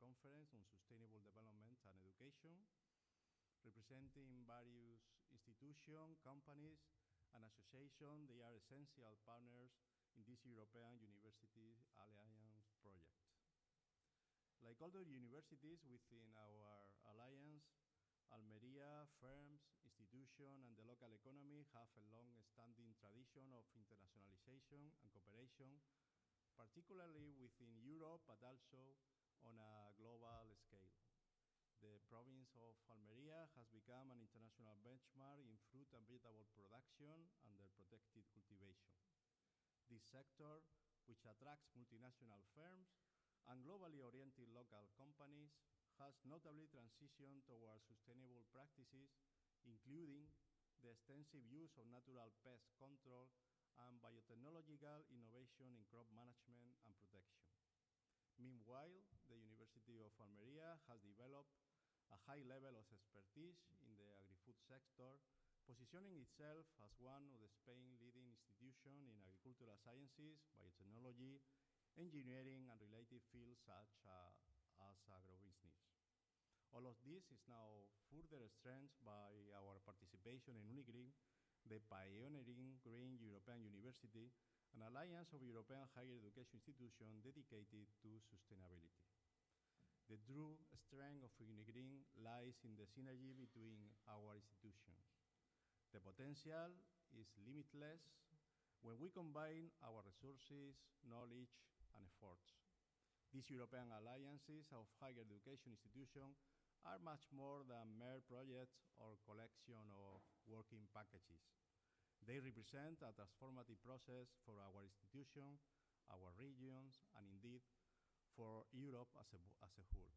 Conference on Sustainable Development and Education, representing various institutions, companies, and associations. They are essential partners in this European University Alliance project. Like other universities within our alliance, Almería, firms, institutions, and the local economy have a long-standing tradition of internationalization and cooperation, particularly within Europe, but also on a global scale. The province of Almería has become an international benchmark in fruit and vegetable production under protected cultivation. This sector, which attracts multinational firms and globally oriented local companies, has notably transitioned towards sustainable practices, including the extensive use of natural pest control and biotechnological innovation in crop management and protection. Meanwhile, the University of Almería has developed a high level of expertise in the agri-food sector, positioning itself as one of the Spain's leading institutions in agricultural sciences, biotechnology, engineering, and related fields such as agribusiness. All of this is now further strengthened by our participation in UNIgreen, the pioneering green European university, an alliance of European higher education institutions dedicated to sustainability. The true strength of UNIgreen lies in the synergy between our institutions. The potential is limitless when we combine our resources, knowledge, and efforts. These European alliances of higher education institutions are much more than mere projects or collection of working packages. They represent a transformative process for our institution, our regions, and indeed for Europe as a whole.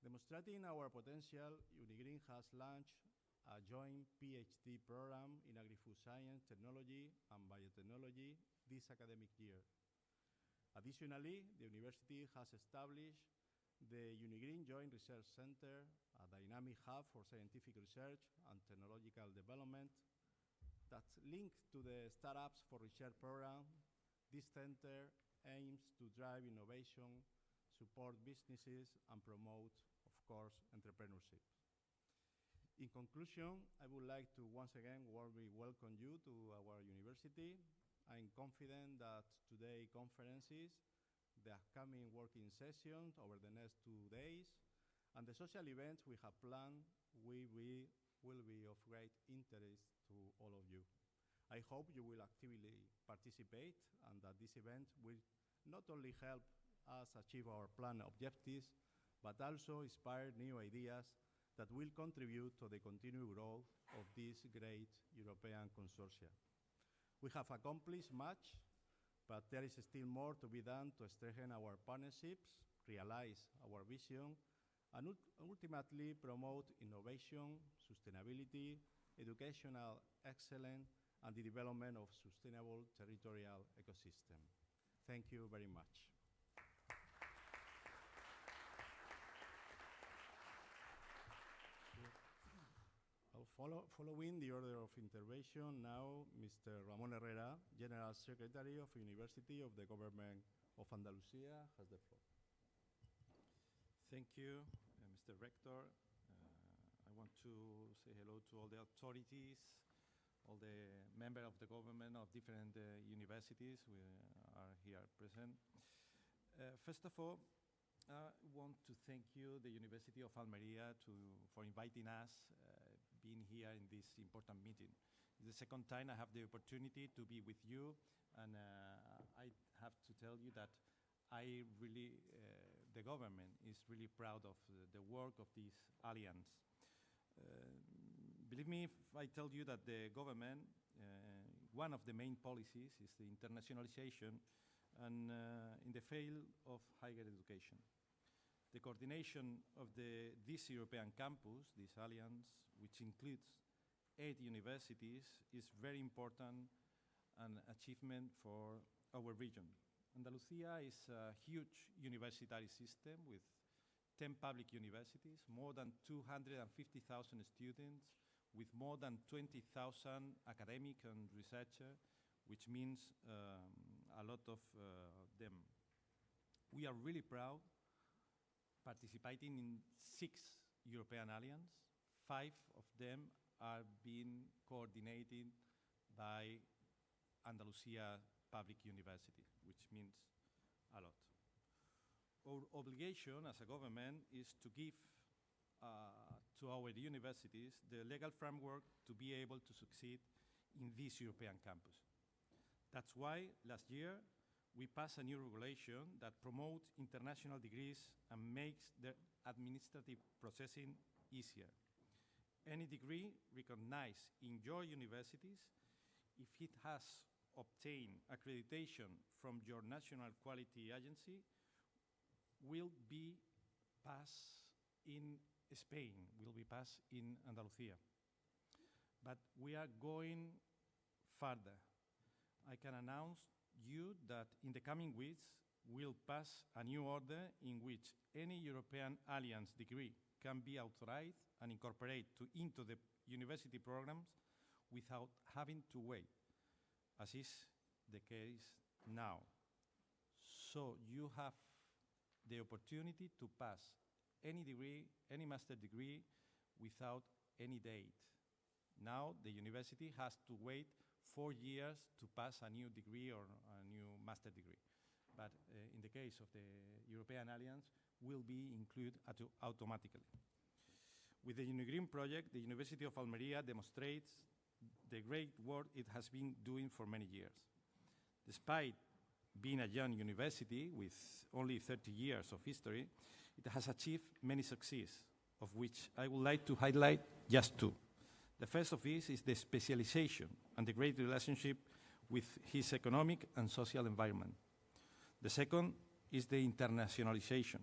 Demonstrating our potential, UNIgreen has launched a joint PhD program in agri-food science, technology, and biotechnology this academic year. Additionally, the university has established the UNIgreen Joint Research Center, a dynamic hub for scientific research and technological development that's linked to the Startups for Research program. This center aims to drive innovation, support businesses, and promote, of course, entrepreneurship. In conclusion, I would like to once again warmly welcome you to our university. I'm confident that today's conferences, the upcoming working sessions over the next 2 days, and the social events we have planned will be of great interest to all of you. I hope you will actively participate and that this event will not only help us achieve our planned objectives, but also inspire new ideas that will contribute to the continued growth of this great European consortia. We have accomplished much, but there is still more to be done to strengthen our partnerships, realize our vision, and ultimately promote innovation, sustainability, educational excellence, and the development of sustainable territorial ecosystem. Thank you very much. Following the order of intervention, now Mr. Ramón Herrera, General Secretary of University of the Government of Andalusia, has the floor. Thank you, Mr. Rector. I want to say hello to all the authorities, all the members of the government of different universities we are here present. First of all, I want to thank you, the University of Almería, for inviting us, being here in this important meeting. It's the second time I have the opportunity to be with you, and I have to tell you that the government is really proud of the work of this alliance. Believe me if I tell you that the government, one of the main policies is the internationalization and in the field of higher education. The coordination of this European campus, this alliance, which includes 8 universities, is very important an achievement for our region. Andalusia is a huge university system with 10 public universities, more than 250,000 students, with more than 20,000 academic and researchers, which means a lot of them. We are really proud participating in 6 European alliances. 5 of them are being coordinated by Andalusia Public University, which means a lot. Our obligation as a government is to give to our universities the legal framework to be able to succeed in this European campus. That's why last year we passed a new regulation that promotes international degrees and makes the administrative processing easier. Any degree recognized in your universities, if it has obtained accreditation from your national quality agency, will be passed in Spain, will be passed in Andalusia. But we are going further. I can announce you that in the coming weeks, we'll pass a new order in which any European alliance degree can be authorized and incorporated into the university programs without having to wait, as is the case now. So you have the opportunity to pass any degree, any master degree, without any date. Now the university has to wait 4 years to pass a new degree or a new master degree. But in the case of the European Alliance, will be included automatically. With the UNIgreen project, the University of Almería demonstrates the great work it has been doing for many years. Despite being a young university with only 30 years of history, it has achieved many successes, of which I would like to highlight just 2. The first of these is the specialization and the great relationship with his economic and social environment. The second is the internationalization.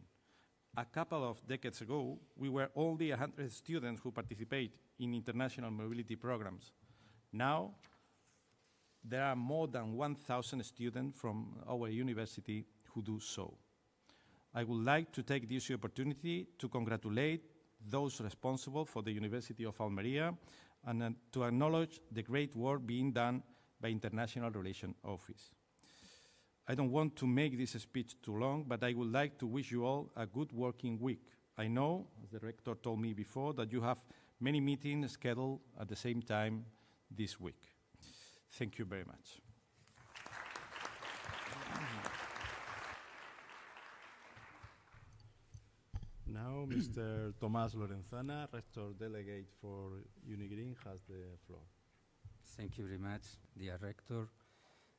A couple of decades ago, we were only 100 students who participate in international mobility programs. Now, there are more than 1,000 students from our university who do so. I would like to take this opportunity to congratulate those responsible for the University of Almería and to acknowledge the great work being done by International Relations Office. I don't want to make this speech too long, but I would like to wish you all a good working week. I know, as the rector told me before, that you have many meetings scheduled at the same time this week. Thank you very much. Now, Mr. Tomás Lorenzana, Rector Delegate for UNIgreen, has the floor. Thank you very much, dear Rector,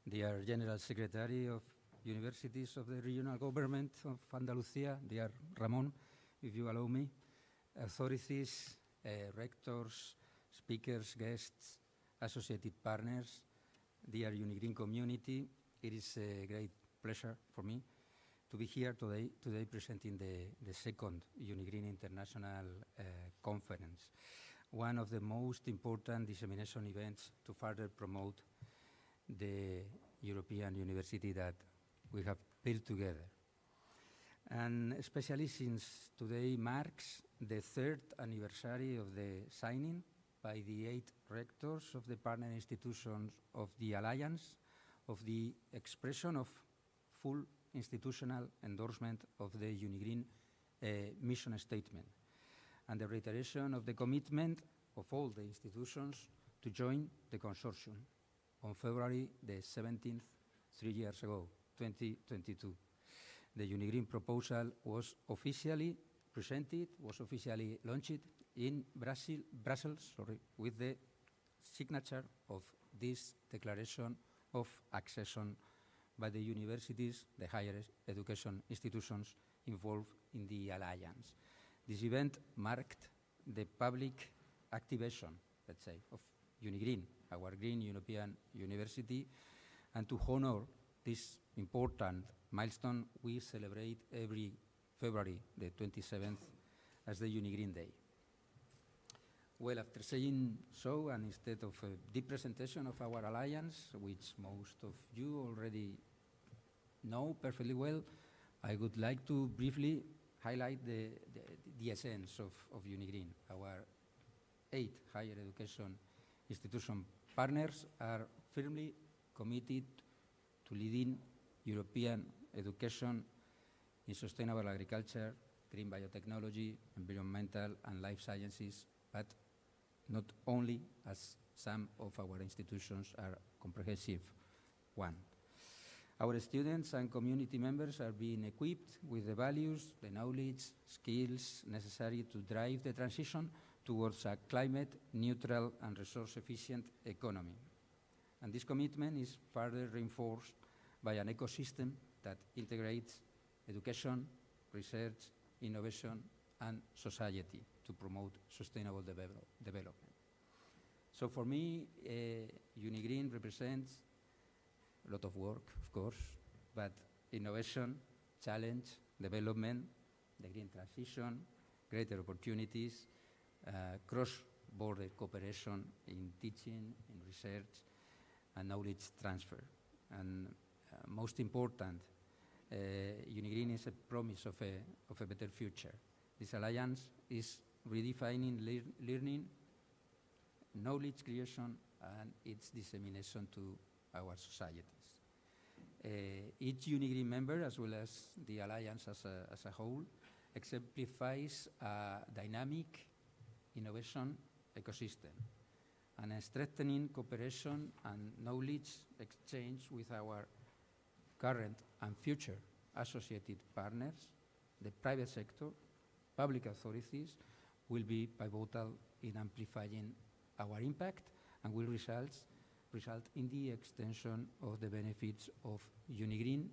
dear General Secretary of Universities of the Regional Government of Andalusia, dear Ramon, if you allow me, authorities, rectors, speakers, guests, associated partners, dear UNIgreen community, it is a great pleasure for me to be here today presenting the second UNIgreen International Conference, one of the most important dissemination events to further promote the European university that we have built together. And especially since today marks the 3rd anniversary of the signing by the 8 rectors of the partner institutions of the Alliance of the expression of full institutional endorsement of the UNIgreen mission statement and the reiteration of the commitment of all the institutions to join the consortium on February the 17th, 3 years ago, 2022. The UNIgreen proposal was officially presented, was officially launched in Brussels, with the signature of this declaration of accession by the universities, the higher education institutions involved in the alliance. This event marked the public activation, let's say, of UNIgreen, our green European university, and to honor this important milestone, we celebrate every February the 27th as the UNIgreen Day. Well, after saying so, and instead of a deep presentation of our alliance, which most of you already know perfectly well, I would like to briefly highlight the essence of UNIgreen. Our 8 higher education institution partners are firmly committed to leading European education in sustainable agriculture, green biotechnology, environmental and life sciences, but not only, as some of our institutions are comprehensive one. Our students and community members are being equipped with the values, the knowledge, skills necessary to drive the transition towards a climate-neutral and resource-efficient economy. And this commitment is further reinforced by an ecosystem that integrates education, research, innovation, and society to promote sustainable development. So for me, UNIgreen represents a lot of work, of course, but innovation, challenge, development, the green transition, greater opportunities, cross-border cooperation in teaching, in research, and knowledge transfer. And most important, UNIgreen is a promise of a better future. This alliance is redefining learning, knowledge creation, and its dissemination to our societies. Each UNIgreen member, as well as the alliance as a whole, exemplifies a dynamic innovation ecosystem and a strengthening cooperation and knowledge exchange with our current and future associated partners. The private sector, public authorities will be pivotal in amplifying our impact and will result in the extension of the benefits of UNIgreen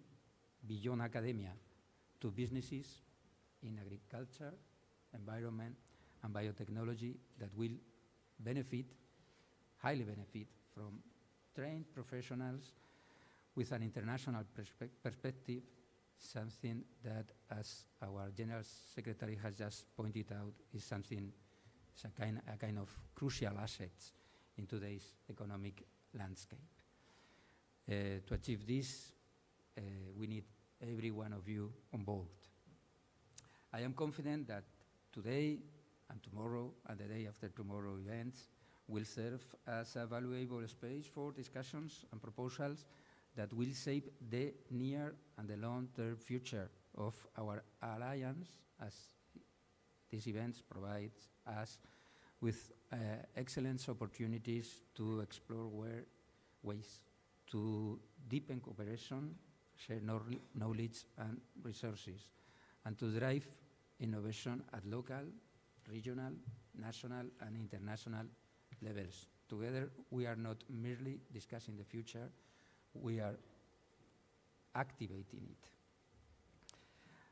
beyond academia to businesses in agriculture, environment, and biotechnology that will highly benefit from trained professionals with an international perspective, something that, as our General Secretary has just pointed out, is a kind of crucial asset in today's economic landscape. To achieve this, we need every one of you on board. I am confident that today and tomorrow and the day after tomorrow events will serve as a valuable space for discussions and proposals that will shape the near and the long-term future of our alliance, as these events provide us with excellent opportunities to explore ways to deepen cooperation, share knowledge and resources, and to drive innovation at local, regional, national, and international levels. Together, we are not merely discussing the future, we are activating it.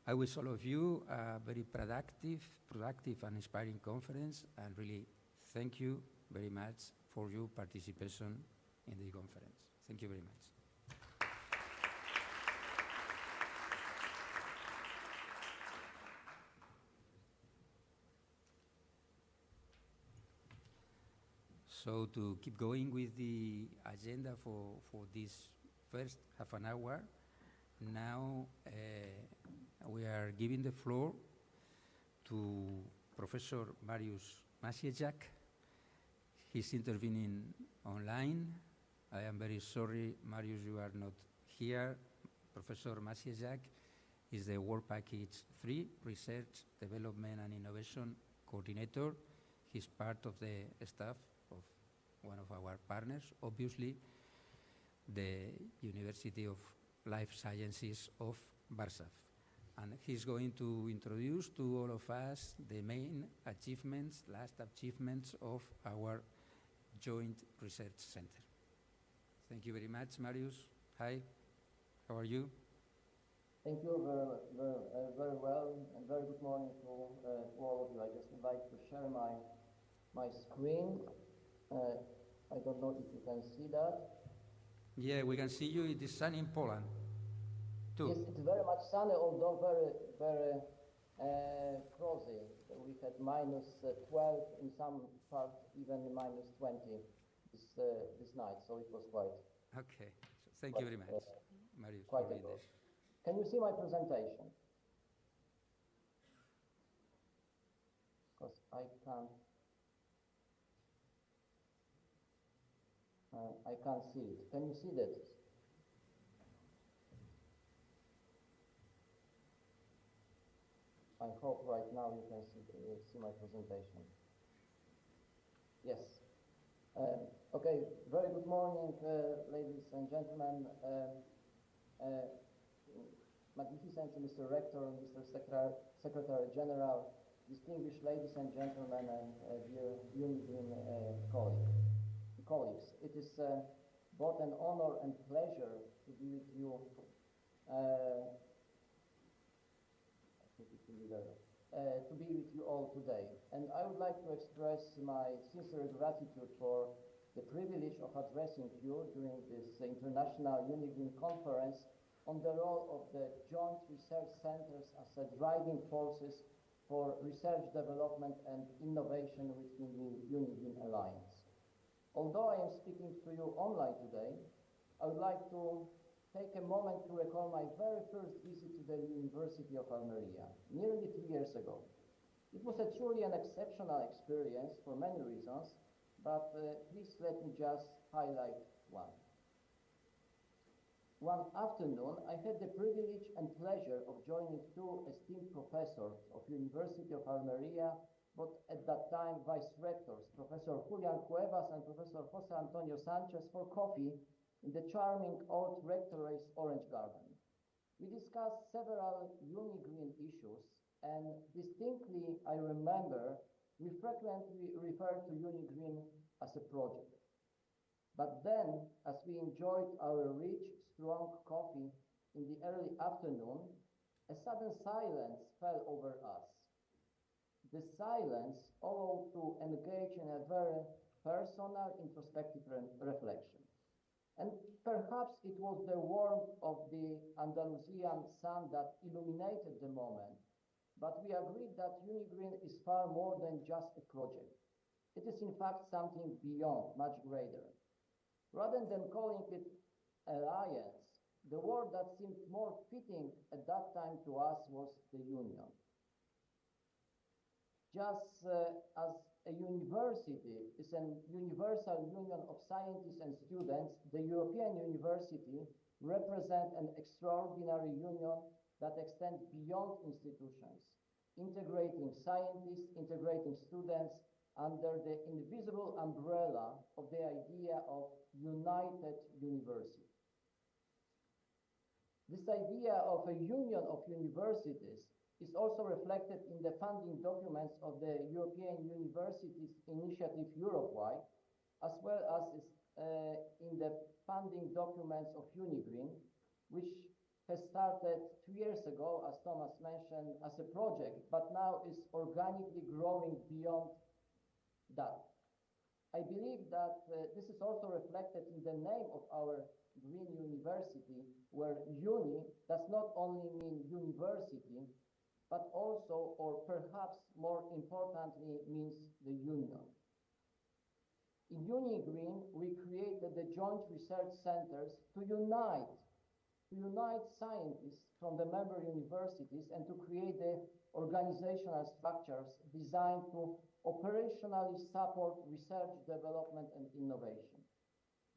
I wish all of you a very productive and inspiring conference, and really thank you very much for your participation in the conference. Thank you very much. So to keep going with the agenda for this first half an hour, now we are giving the floor to Professor Mariusz Maciejak. He's intervening online. I am very sorry, Mariusz, you are not here. Professor Maciejak is the Work Package 3 Research, Development and Innovation Coordinator. He's part of the staff of one of our partners, obviously, the University of Life Sciences of Warsaw. And he's going to introduce to all of us the main achievements, last achievements of our joint research center. Thank you very much, Mariusz. Hi, how are you? Thank you very well, and very good morning to all of you. I just would like to share my screen. I don't know if you can see that. Yeah, we can see you. It is sunny in Poland, too. Yes, it's very much sunny, although very frosty. We had -12, in some parts even -20 this night, so it was quite... Okay, so thank you very much, Mariusz, quite for being there. Can you see my presentation? Because I can't see it. Can you see that? I hope right now you can see my presentation. Yes. Okay, very good morning, ladies and gentlemen. Magnificent Mr. Rector, Mr. Secretary General, distinguished ladies and gentlemen, and dear UNIgreen colleagues. It is both an honor and pleasure to be with you. To be with you all today. And I would like to express my sincere gratitude for the privilege of addressing you during this International UNIgreen Conference on the role of the joint research centers as a driving forces for research development and innovation within the UNIgreen Alliance. Although I am speaking to you online today, I would like to take a moment to recall my very first visit to the University of Almería, nearly 3 years ago. It was truly an exceptional experience for many reasons, but please let me just highlight one. One afternoon, I had the privilege and pleasure of joining two esteemed professors of University of Almería, but at that time vice-rectors, Professor Julian Cuevas and Professor Jose Antonio Sanchez, for coffee in the charming old rectorate's orange garden. We discussed several UNIgreen issues, and distinctly I remember we frequently referred to UNIgreen as a project. But then, as we enjoyed our rich, strong coffee in the early afternoon, a sudden silence fell over us. The silence allowed to engage in a very personal, introspective reflection. And perhaps it was the warmth of the Andalusian sun that illuminated the moment, but we agreed that UNIgreen is far more than just a project. It is in fact something beyond, much greater. Rather than calling it alliance, the word that seemed more fitting at that time to us was the union. Just as a university is a universal union of scientists and students, the European University represents an extraordinary union that extends beyond institutions, integrating scientists, integrating students under the invisible umbrella of the idea of united university. This idea of a union of universities is also reflected in the funding documents of the European Universities Initiative Europe-wide, as well as in the funding documents of UNIgreen, which has started 2 years ago, as Thomas mentioned, as a project, but now is organically growing beyond that. I believe that this is also reflected in the name of our Green University, where uni does not only mean university, but also, or perhaps more importantly, means the union. In UNIgreen, we created the joint research centers to unite scientists from the member universities and to create the organizational structures designed to operationally support research, development, and innovation.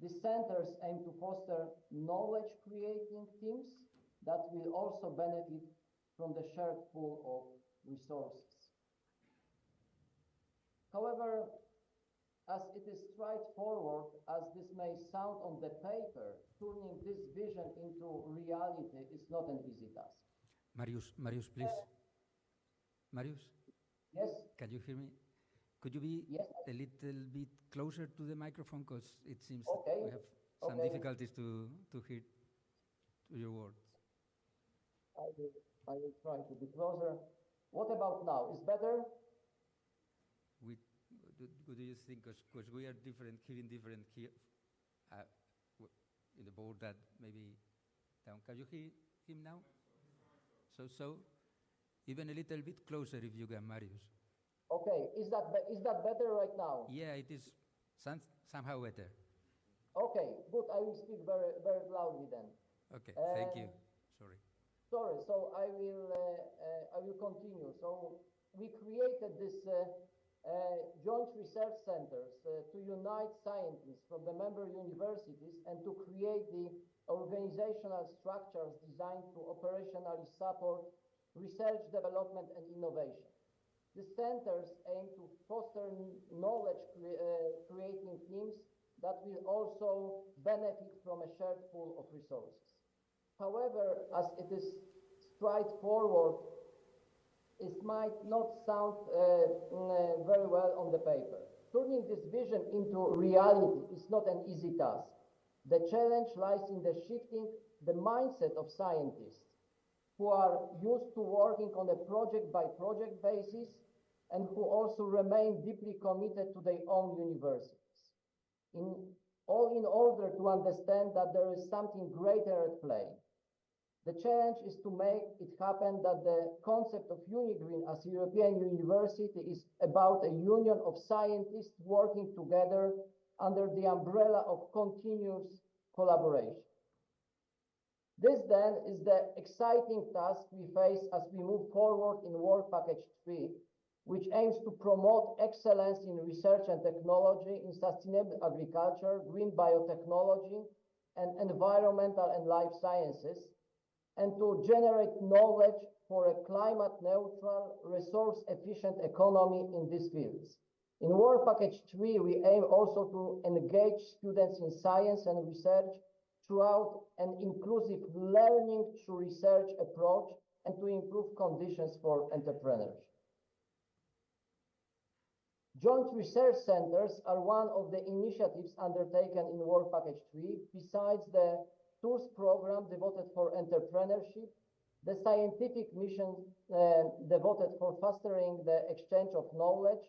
These centers aim to foster knowledge-creating teams that will also benefit from the shared pool of resources. However, as it is straightforward as this may sound on the paper, turning this vision into reality is not an easy task. Marius, please. Marius? Yes? Can you hear me? Could you be yes. a little bit closer to the microphone, because it seems okay. we have some difficulties to hear your words. I will try to be closer. What about now? Is better? What do you think? Because we are hearing different here in the board that maybe down. Can you hear him now? So even a little bit closer if you can, Marius. Okay, is that better right now? Yeah, it is somehow better. Okay, good. I will speak very, very loudly then. Okay, thank you. Sorry. So I will continue. So we created this joint research centers to unite scientists from the member universities and to create the organizational structures designed to operationally support research, development, and innovation. The centers aim to foster knowledge-creating teams that will also benefit from a shared pool of resources. However, as it is straightforward, it might not sound very well on the paper. Turning this vision into reality is not an easy task. The challenge lies in the shifting the mindset of scientists who are used to working on a project-by-project basis and who also remain deeply committed to their own universities. In order to understand that there is something greater at play. The challenge is to make it happen that the concept of UNIgreen as a European university is about a union of scientists working together under the umbrella of continuous collaboration. This then is the exciting task we face as we move forward in Work Package 3, which aims to promote excellence in research and technology in sustainable agriculture, green biotechnology, and environmental and life sciences, and to generate knowledge for a climate-neutral, resource-efficient economy in these fields. In Work Package 3, we aim also to engage students in science and research throughout an inclusive learning through research approach and to improve conditions for entrepreneurship. Joint research centers are one of the initiatives undertaken in Work Package 3, besides the Tours program devoted for entrepreneurship, the scientific mission devoted for fostering the exchange of knowledge,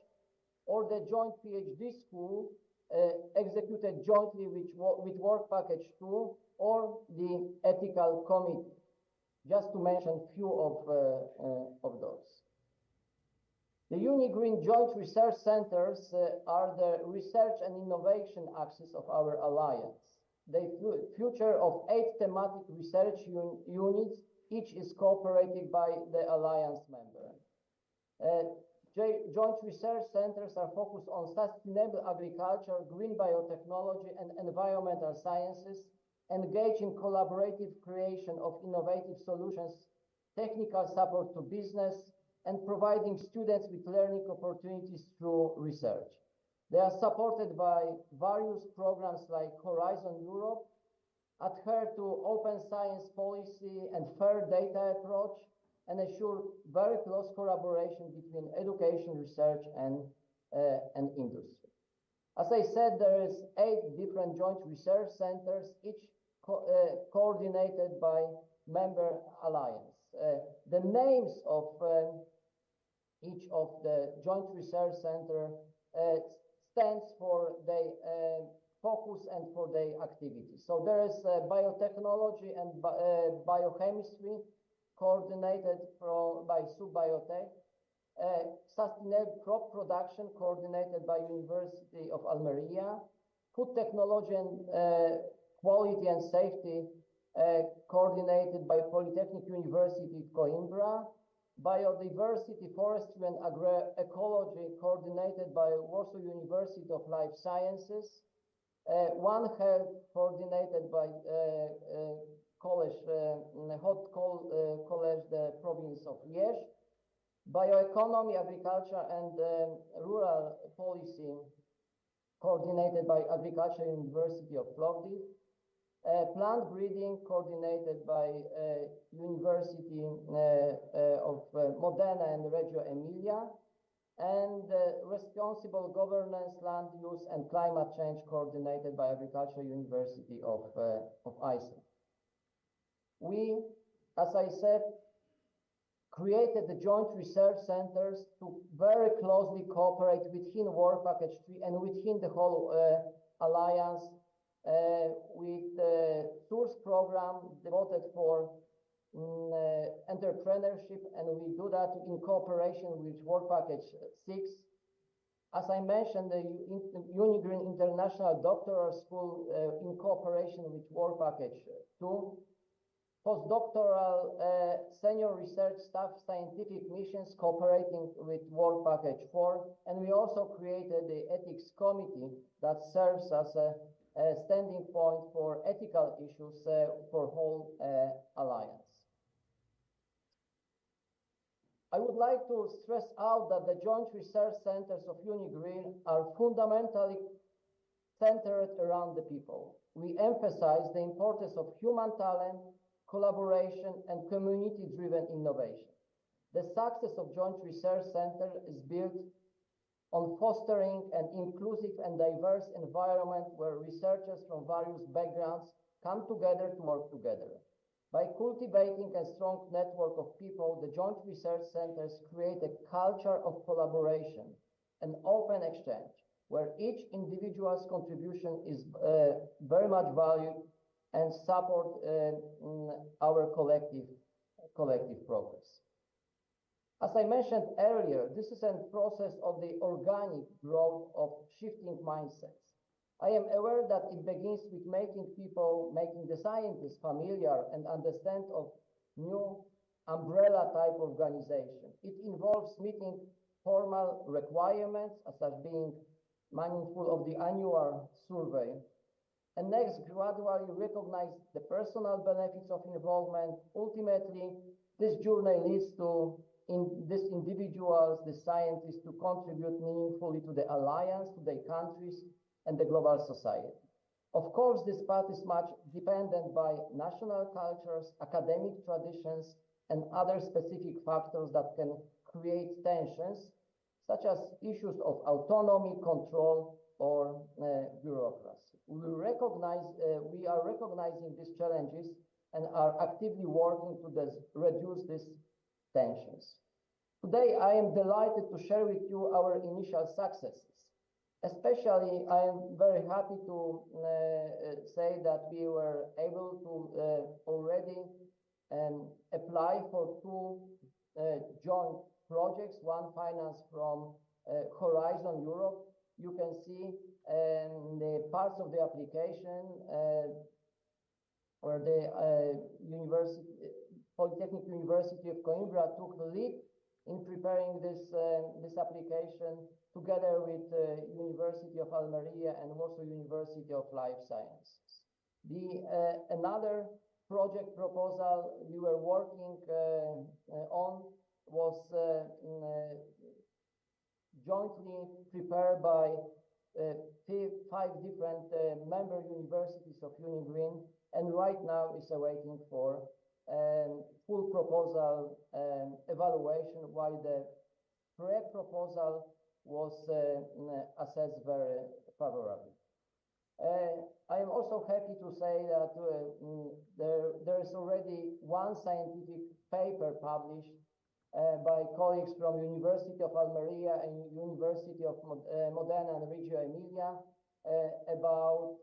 or the joint PhD school executed jointly with Work Package 2 or the Ethical Committee, just to mention a few of those. The UNIgreen Joint Research Centers are the research and innovation axis of our alliance. The future of 8 thematic research units, each is cooperated by the alliance member. Joint research centers are focused on sustainable agriculture, green biotechnology, and environmental sciences, engage in collaborative creation of innovative solutions, technical support to business, and providing students with learning opportunities through research. They are supported by various programs like Horizon Europe, adhere to open science policy and fair data approach, and assure very close collaboration between education, research, and industry. As I said, there is 8 different joint research centers, each coordinated by member alliance. The names of each of the joint research center stands for their focus and for their activities. So there is biotechnology and biochemistry coordinated by Subbiotech, sustainable crop production coordinated by University of Almería, food technology and quality and safety coordinated by Polytechnic University Coimbra, biodiversity, forestry and agroecology coordinated by Warsaw University of Life Sciences, One Health coordinated by College, the province of Liège, bioeconomy, agriculture and rural policy coordinated by Agricultural University of Plovdiv, plant breeding coordinated by University of Modena and Reggio Emilia, and responsible governance, land use and climate change coordinated by Agricultural University of Iceland. We, as I said, created the joint research centers to very closely cooperate within Work Package 3 and within the whole alliance with the Tours program devoted for entrepreneurship, and we do that in cooperation with Work Package 6. As I mentioned, the UNIgreen International Doctoral School in cooperation with Work Package 2. Postdoctoral senior research staff scientific missions cooperating with Work Package 4, and we also created the ethics committee that serves as a standing point for ethical issues for whole alliance. I would like to stress out that the joint research centers of UNIgreen are fundamentally centered around the people. We emphasize the importance of human talent, collaboration, and community-driven innovation. The success of Joint Research Center is built on fostering an inclusive and diverse environment where researchers from various backgrounds come together to work together. By cultivating a strong network of people, the Joint Research Centers create a culture of collaboration and open exchange, where each individual's contribution is very much valued and support our collective progress. As I mentioned earlier, this is a process of the organic growth of shifting mindsets. I am aware that it begins with making the scientists familiar and understand of new umbrella type organization. It involves meeting formal requirements, such as being mindful of the annual survey, and next gradually recognize the personal benefits of involvement. Ultimately, this journey leads to these individuals, the scientists, to contribute meaningfully to the alliance, to their countries, and the global society. Of course, this path is much dependent by national cultures, academic traditions, and other specific factors that can create tensions, such as issues of autonomy, control, or bureaucracy. We are recognizing these challenges and are actively working to reduce these tensions. Today, I am delighted to share with you our initial successes. Especially, I am very happy to say that we were able to already apply for two joint projects, one financed from Horizon Europe. You can see the parts of the application where the Polytechnic University of Coimbra took the lead in preparing this application together with University of Almería and also University of Life Sciences. Another project proposal we were working on was jointly prepared by 5 different member universities of UNIgreen, and right now is awaiting for full proposal evaluation, while the pre-proposal was assessed very favorably. I am also happy to say that there is already one scientific paper published by colleagues from University of Almería and University of Modena and Reggio Emilia about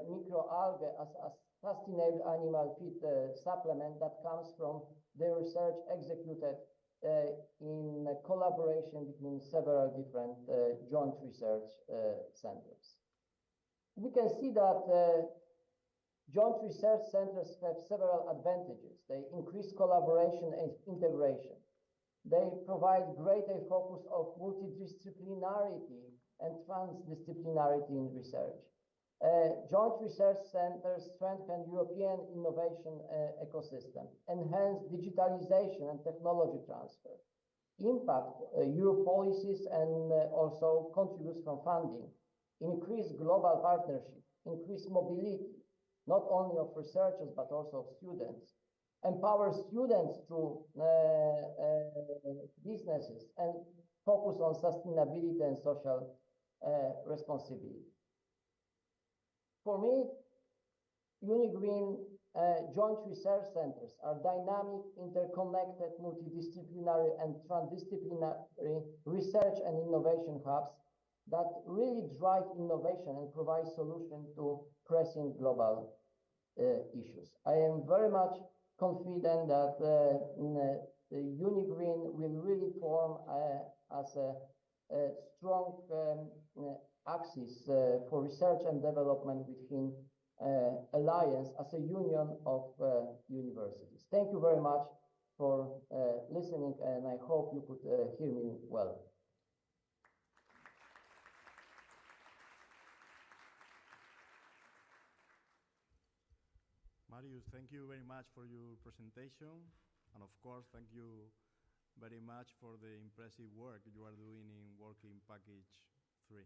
microalgae as a sustainable animal feed supplement that comes from the research executed in collaboration between several different joint research centers. We can see that joint research centers have several advantages. They increase collaboration and integration. They provide greater focus of multidisciplinarity and transdisciplinarity in research. Joint research centers strengthen European innovation ecosystem, enhance digitalization and technology transfer, impact Europe policies and also contributes from funding, increase global partnership, increase mobility, not only of researchers but also of students, empower students through businesses, and focus on sustainability and social responsibility. For me, UNIgreen joint research centers are dynamic, interconnected, multidisciplinary and transdisciplinary research and innovation hubs that really drive innovation and provide solutions to pressing global issues. I am very much confident that UNIgreen will really form as a strong axis for research and development within Alliance as a union of universities. Thank you very much for listening, and I hope you could hear me well. Marius, thank you very much for your presentation. And of course, thank you very much for the impressive work you are doing in working package 3.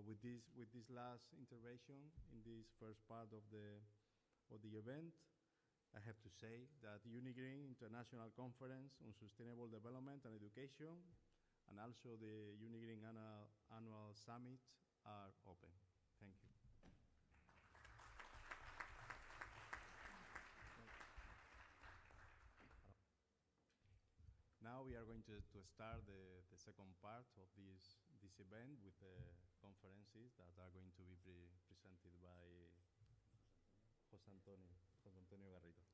With this last intervention in this first part of the event, I have to say that UNIgreen International Conference on Sustainable Development and Education and also the UNIgreen Annual Summit are open. Thank you. Now we are going to start the second part of this event with the conferences that are going to be presented by José Antonio Garrido.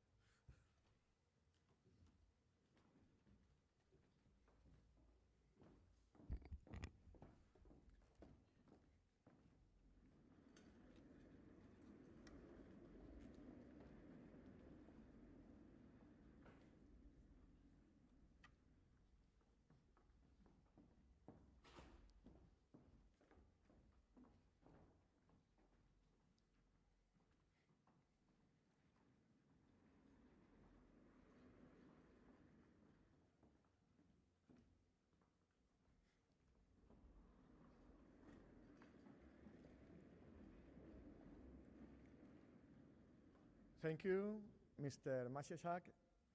Thank you, Mr. Masieszak.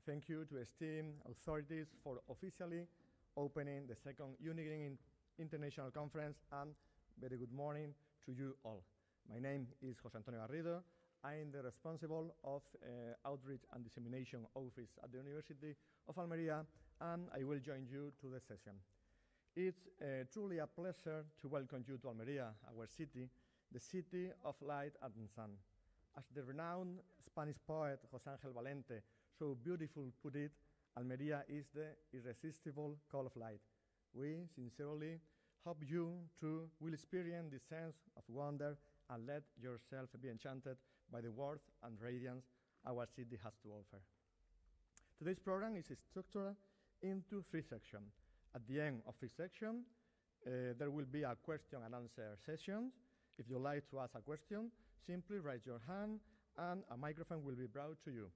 Thank you to esteemed authorities for officially opening the second UNIgreen International Conference, and very good morning to you all. My name is José Antonio Garrido. I am the responsible of Outreach and Dissemination Office at the University of Almería, and I will join you to the session. It's truly a pleasure to welcome you to Almería, our city, the city of light and sun. As the renowned Spanish poet José Ángel Valente so beautifully put it, Almería is the irresistible call of light. We sincerely hope you too will experience this sense of wonder and let yourself be enchanted by the warmth and radiance our city has to offer. Today's program is structured into 3 sections. At the end of each section, there will be a question and answer session. If you'd like to ask a question, simply raise your hand and a microphone will be brought to you.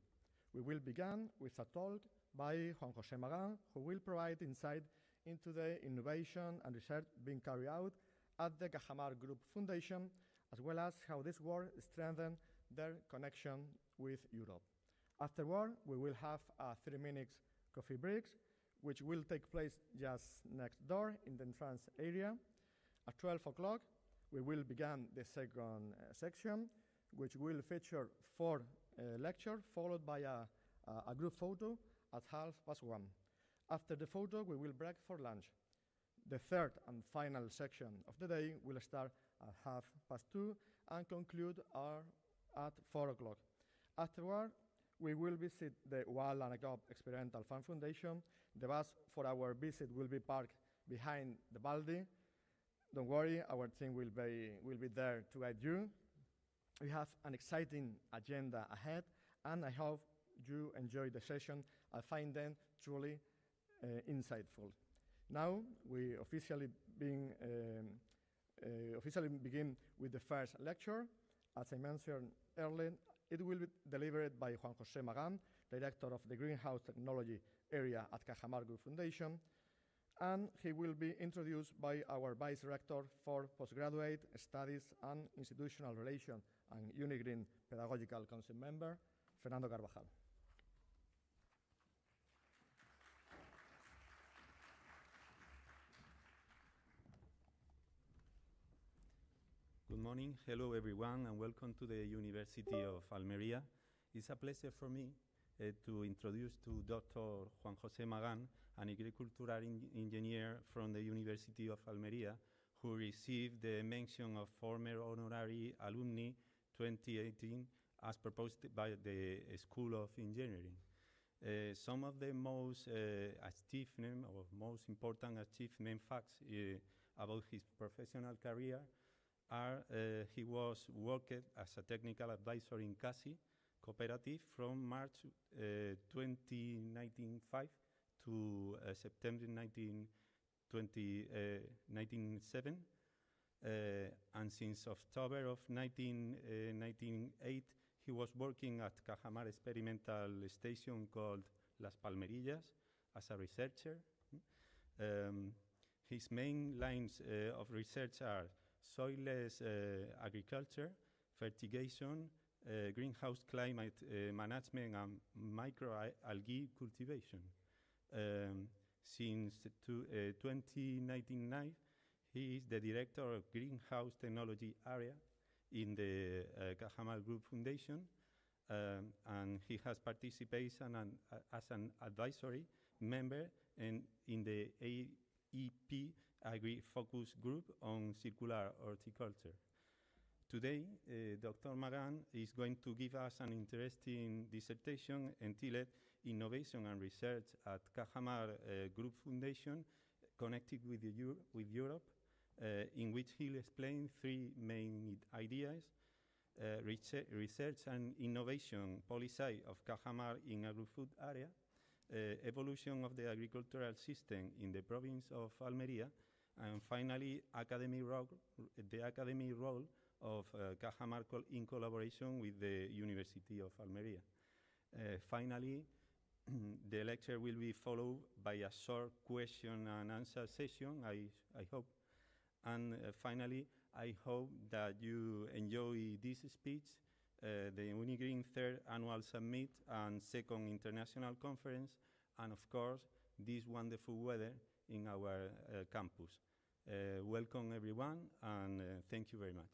We will begin with a talk by Juan José Magán, who will provide insight into the innovation and research being carried out at the Cajamar Group Foundation, as well as how this work strengthens their connection with Europe. Afterward, we will have a 3-minute coffee break, which will take place just next door in the entrance area. At 12 o'clock, we will begin the second section, which will feature 4 lectures, followed by a group photo at 1:30. After the photo, we will break for lunch. The third and final section of the day will start at 2:30 and conclude at 4 o'clock. Afterward, we will visit the Wal and Agop Experimental Fund Foundation. The bus for our visit will be parked behind the Baldi. Don't worry, our team will be there to guide you. We have an exciting agenda ahead, and I hope you enjoy the session. I find them truly insightful. Now, we officially begin with the first lecture. As I mentioned earlier, it will be delivered by Juan José Magán, Director of the Greenhouse Technology Area at Cajamar Group Foundation, and he will be introduced by our Vice Rector for Postgraduate Studies and Institutional Relations and UNIgreen Pedagogical Council member, Fernando Carvajal. Good morning. Hello, everyone, and welcome to the University of Almería. It's a pleasure for me to introduce to Dr. Juan José Magán, an agricultural engineer from the University of Almería, who received the mention of former honorary alumni 2018 as proposed by the School of Engineering. Some of the most achievement or most important achievement facts about his professional career are he was worked as a technical advisor in CASI cooperative from March 2019 to September 1997, and since October of 1998 he was working at Cajamar experimental station called Las Palmerillas as a researcher. His main lines of research are soilless agriculture, fertigation, greenhouse climate management, and microalgae cultivation. Since 2019, he is the director of Greenhouse Technology Area in the Cajamar Group Foundation, and he has participated as an advisory member in the AEP Agri-Focus Group on Circular Horticulture. Today, Dr. Magan is going to give us an interesting dissertation entitled Innovation and Research at Cajamar Group Foundation Connected with Europe, in which he'll explain three main ideas: research and innovation policy of Cajamar in agri-food area, evolution of the agricultural system in the province of Almería, and finally, the academic role of Cajamar in collaboration with the University of Almería. Finally, the lecture will be followed by a short question and answer session, I hope. And finally, I hope that you enjoy this speech, the UNIgreen third annual summit and second international conference, and of course, this wonderful weather in our campus. Welcome everyone, and thank you very much.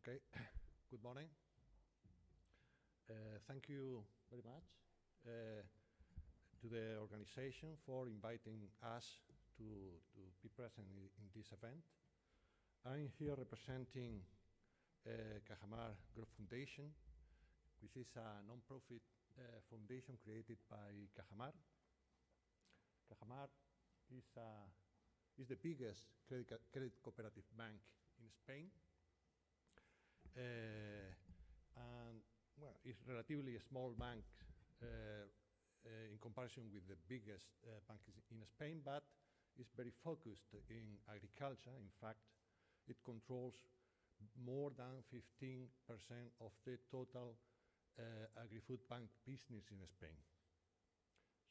Okay, good morning. Thank you very much to the organization for inviting us to be present in this event. I'm here representing Cajamar Group Foundation, which is a non-profit foundation created by Cajamar. Cajamar is the biggest credit cooperative bank in Spain. And well, it's relatively a small bank in comparison with the biggest bank in Spain, but it's very focused in agriculture. In fact, it controls more than 15% of the total agri-food bank business in Spain.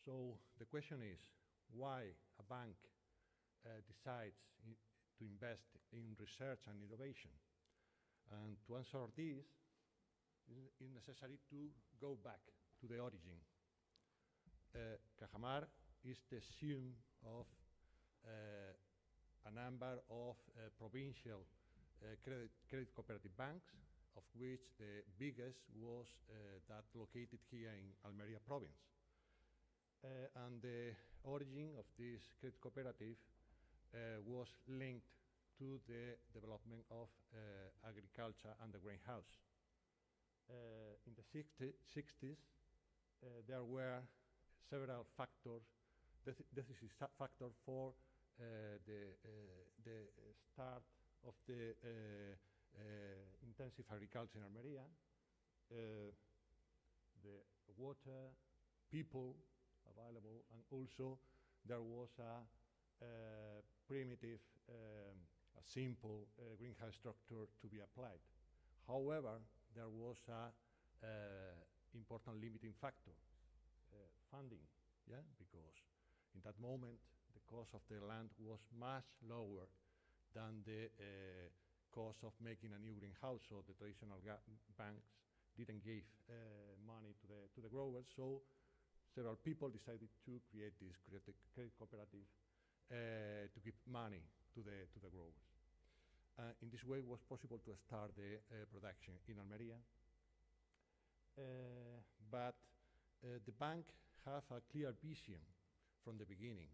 So the question is, why a bank decides to invest in research and innovation? And to answer this, it's necessary to go back to the origin. Cajamar is the sum of a number of provincial credit cooperative banks, of which the biggest was that located here in Almería province. And the origin of this credit cooperative was linked to the development of agriculture and the greenhouse. In the 60s, there were several factors, decisive factors for the start of the intensive agriculture in Almería. The water, people available, and also there was a primitive a simple greenhouse structure to be applied. However, there was a important limiting factor, funding, because in that moment the cost of the land was much lower than the cost of making a new greenhouse. So the traditional banks didn't give money to the growers. So several people decided to create this credit cooperative to give money to the growers. In this way, it was possible to start the production in Almería. But the bank have a clear vision from the beginning.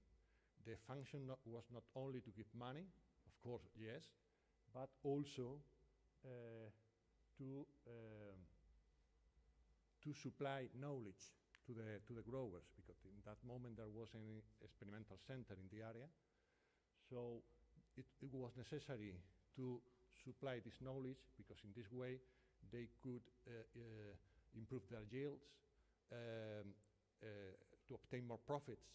The function was not only to give money, of course, yes, but also to to supply knowledge to the growers, because in that moment there wasn't any experimental center in the area. So it was necessary to supply this knowledge, because in this way they could improve their yields, to obtain more profits.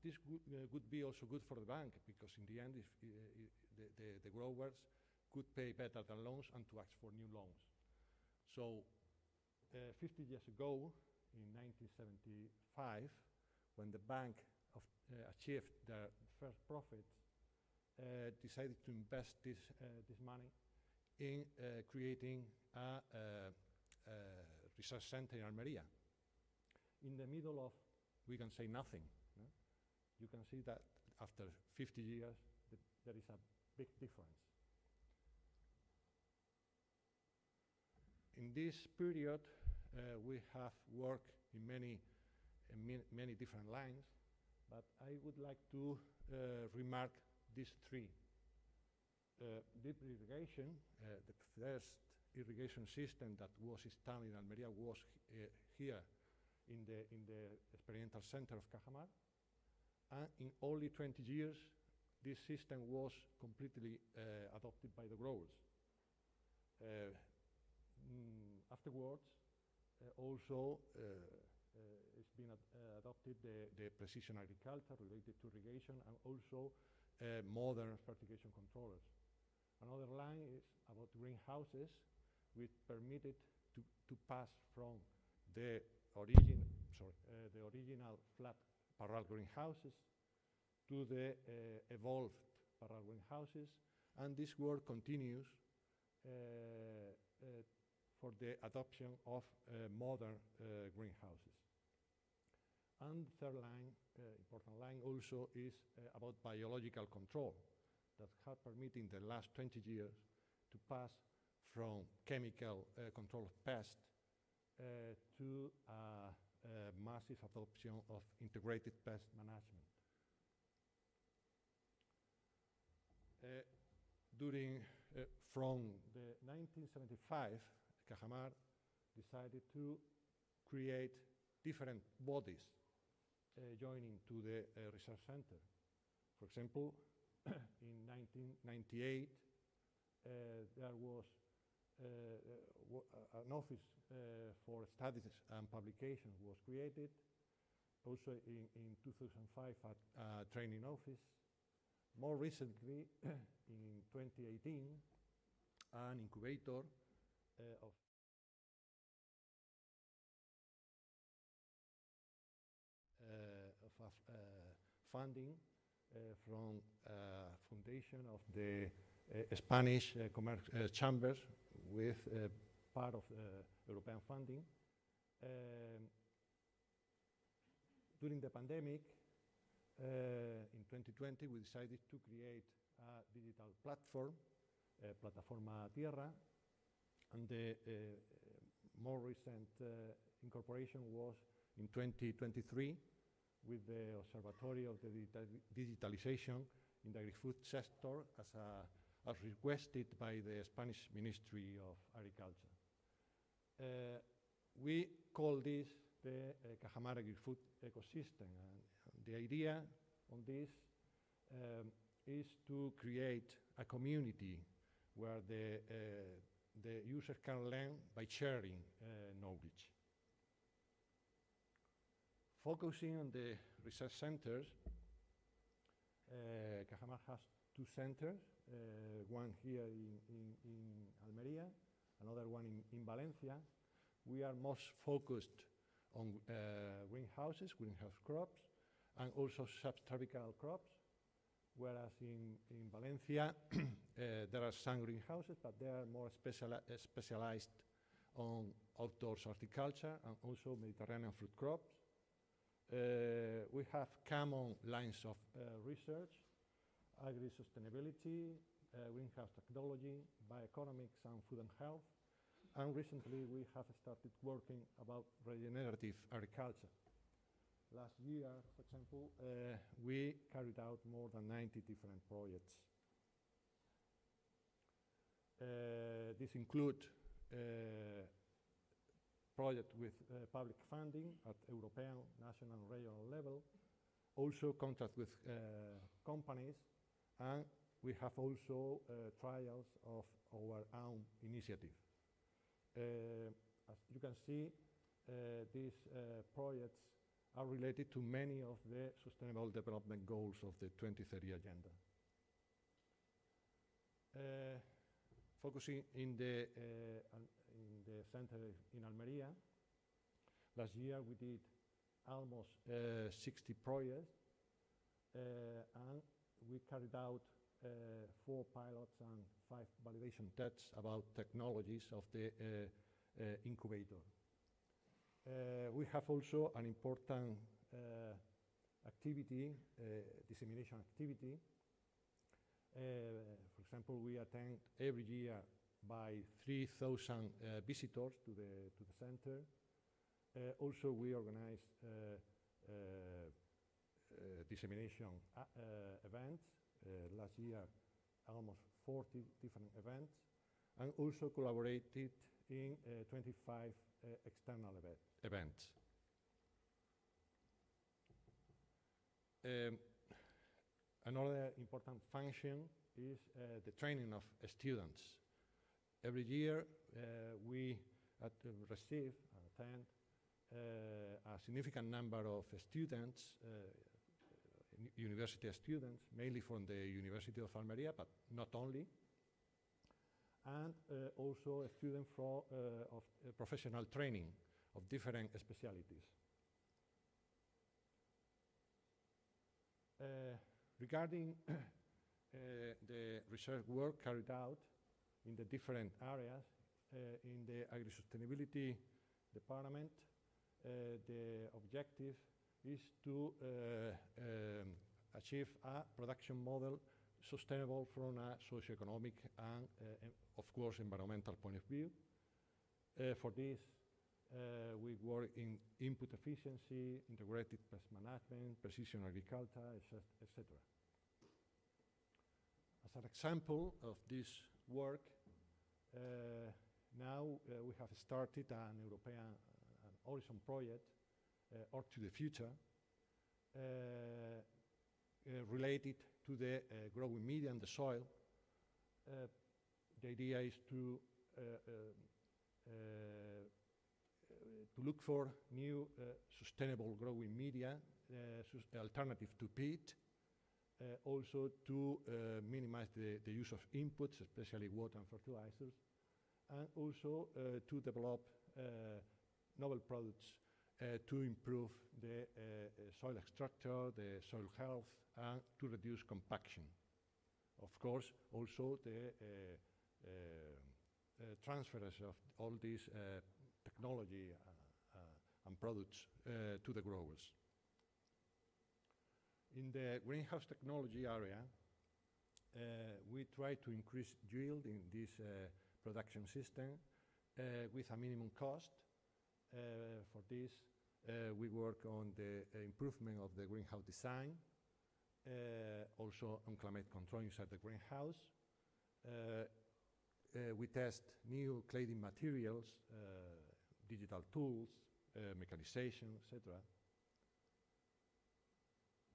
This would be also good for the bank, because in the end, if the growers could pay better than loans and to ask for new loans. So 50 years ago, in 1975, when the bank achieved their first profits, decided to invest this money in creating a research center in Almería. In the middle of, we can say, nothing. No? You can see that after 50 years, there is a big difference. In this period, we have worked in many different lines, but I would like to remark these three. Deep irrigation, the first irrigation system that was installed in Almería was here in the experimental center of Cajamar, and in only 20 years, this system was completely adopted by the growers. Afterwards, also it's been adopted the precision agriculture related to irrigation, and also modern fertigation controllers. Another line is about greenhouses, which permitted to pass from the original flat parallel greenhouses to the evolved parallel greenhouses, and this work continues for the adoption of modern greenhouses. And third line, important line also, is about biological control that have permitted in the last 20 years to pass from chemical control of pests to massive adoption of integrated pest management. From the 1975, Cajamar decided to create different bodies joining to the research center. For example, in 1998, there was an office for studies and publication was created. Also in 2005, a training office. More recently, in 2018, an incubator of funding from foundation of the Spanish chambers with part of European funding. During the pandemic, in 2020, we decided to create a digital platform, Plataforma Tierra, and the more recent incorporation was in 2023 with the Observatory of the Digitalization in the agri-food sector as requested by the Spanish Ministry of Agriculture. We call this the Cajamar agri-food ecosystem. And the idea on this is to create a community where the users can learn by sharing knowledge. Focusing on the research centers, Cajamar has two centers, one here in Almería, another one in Valencia. We are most focused on greenhouses, greenhouse crops, and also subtropical crops, whereas in Valencia there are some greenhouses, but they are more specialized on outdoors horticulture and also Mediterranean fruit crops. We have common lines of research, agri-sustainability, greenhouse technology, bioeconomics, and food and health. And recently we have started working about regenerative agriculture. Last year, for example, we carried out more than 90 different projects. These include project with public funding at European, national, and regional level, also contract with companies, and we have also trials of our own initiative. As you can see, these projects are related to many of the Sustainable Development Goals of the 2030 Agenda. Focusing in the center in Almería, last year we did almost 60 projects, and we carried out 4 pilots and 5 validation tests about technologies of the incubator. We have also an important activity, dissemination activity. For example, we attend every year by 3,000 visitors to the center. Also, we organize dissemination events. Last year, almost 40 different events, and also collaborated in 25 external events. Another important function is the training of students. Every year we receive and attend a significant number of students, university students, mainly from the University of Almería, but not only, and also a student of professional training of different specialities. Regarding the research work carried out in the different areas, in the agri-sustainability department, the objective is to achieve a production model sustainable from a socio-economic and, of course, environmental point of view. For this, we work in input efficiency, integrated pest management, precision agriculture, etc. As an example of this work, now we have started an European Horizon project, or to the future, related to the growing media and the soil. The idea is to look for new sustainable growing media, alternative to peat, also to minimize the use of inputs, especially water and fertilizers, and also to develop novel products to improve the soil structure, the soil health, and to reduce compaction. Of course, also the transfers of all these technology and products to the growers. In the greenhouse technology area, we try to increase yield in this production system with a minimum cost. For this, we work on the improvement of the greenhouse design, also on climate control inside the greenhouse. We test new cladding materials, digital tools, mechanization, etc.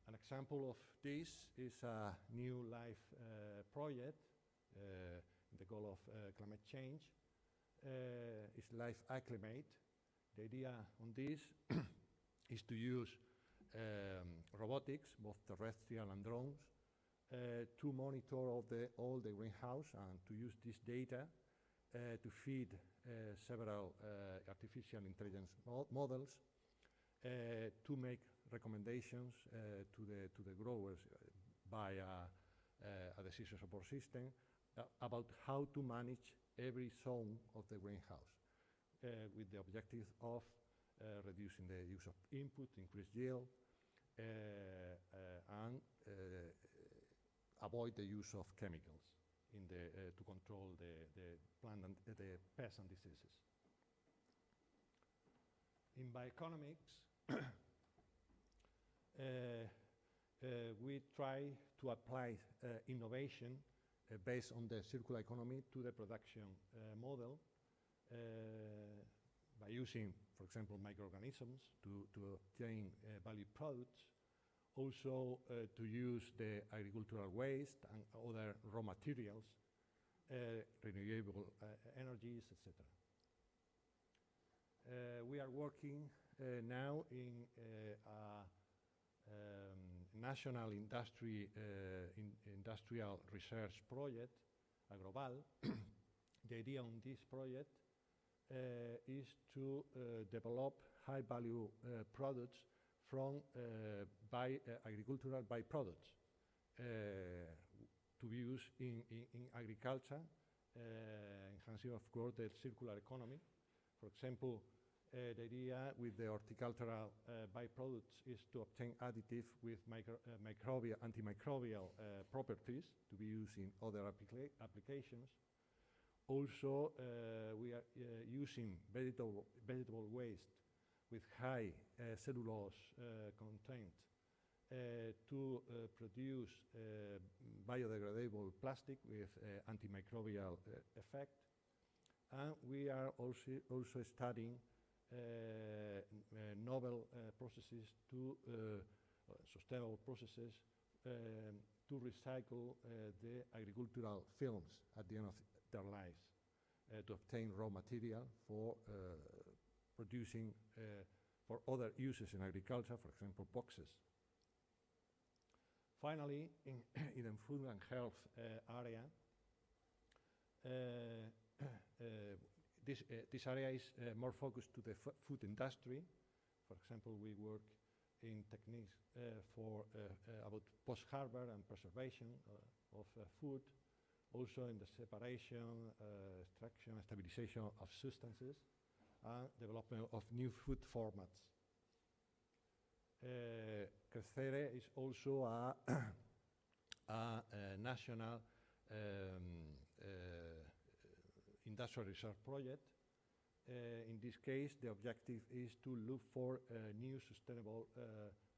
An example of this is a new life project, the goal of climate change. Is Life Acclimate. The idea on this is to use robotics, both terrestrial and drones, to monitor all the greenhouse and to use this data to feed several artificial intelligence models to make recommendations to the growers by a decision support system about how to manage every zone of the greenhouse with the objective of reducing the use of input, increase yield, and avoid the use of chemicals in to control the plant and the pests and diseases. In bioeconomics, we try to apply innovation based on the circular economy to the production model. by using, for example, microorganisms to obtain value products, also to use the agricultural waste and other raw materials, renewable energies, etc. We are working now in a national industrial research project, Agrobal. The idea on this project is to develop high-value products from agricultural byproducts to be used in agriculture, enhancing, of course, the circular economy. For example, the idea with the horticultural byproducts is to obtain additive with antimicrobial properties to be used in other applications. Also, we are using vegetable waste with high cellulose content to produce biodegradable plastic with antimicrobial effect. And we are also studying novel processes sustainable processes to recycle the agricultural films at the end of their lives to obtain raw material for producing for other uses in agriculture, for example, boxes. Finally, in the food and health area, this area is more focused to the food industry. For example, we work in techniques for about post-harvest and preservation of food, also in the separation, extraction, and stabilization of substances, and development of new food formats. Crescere is also a national industrial research project. In this case, the objective is to look for new sustainable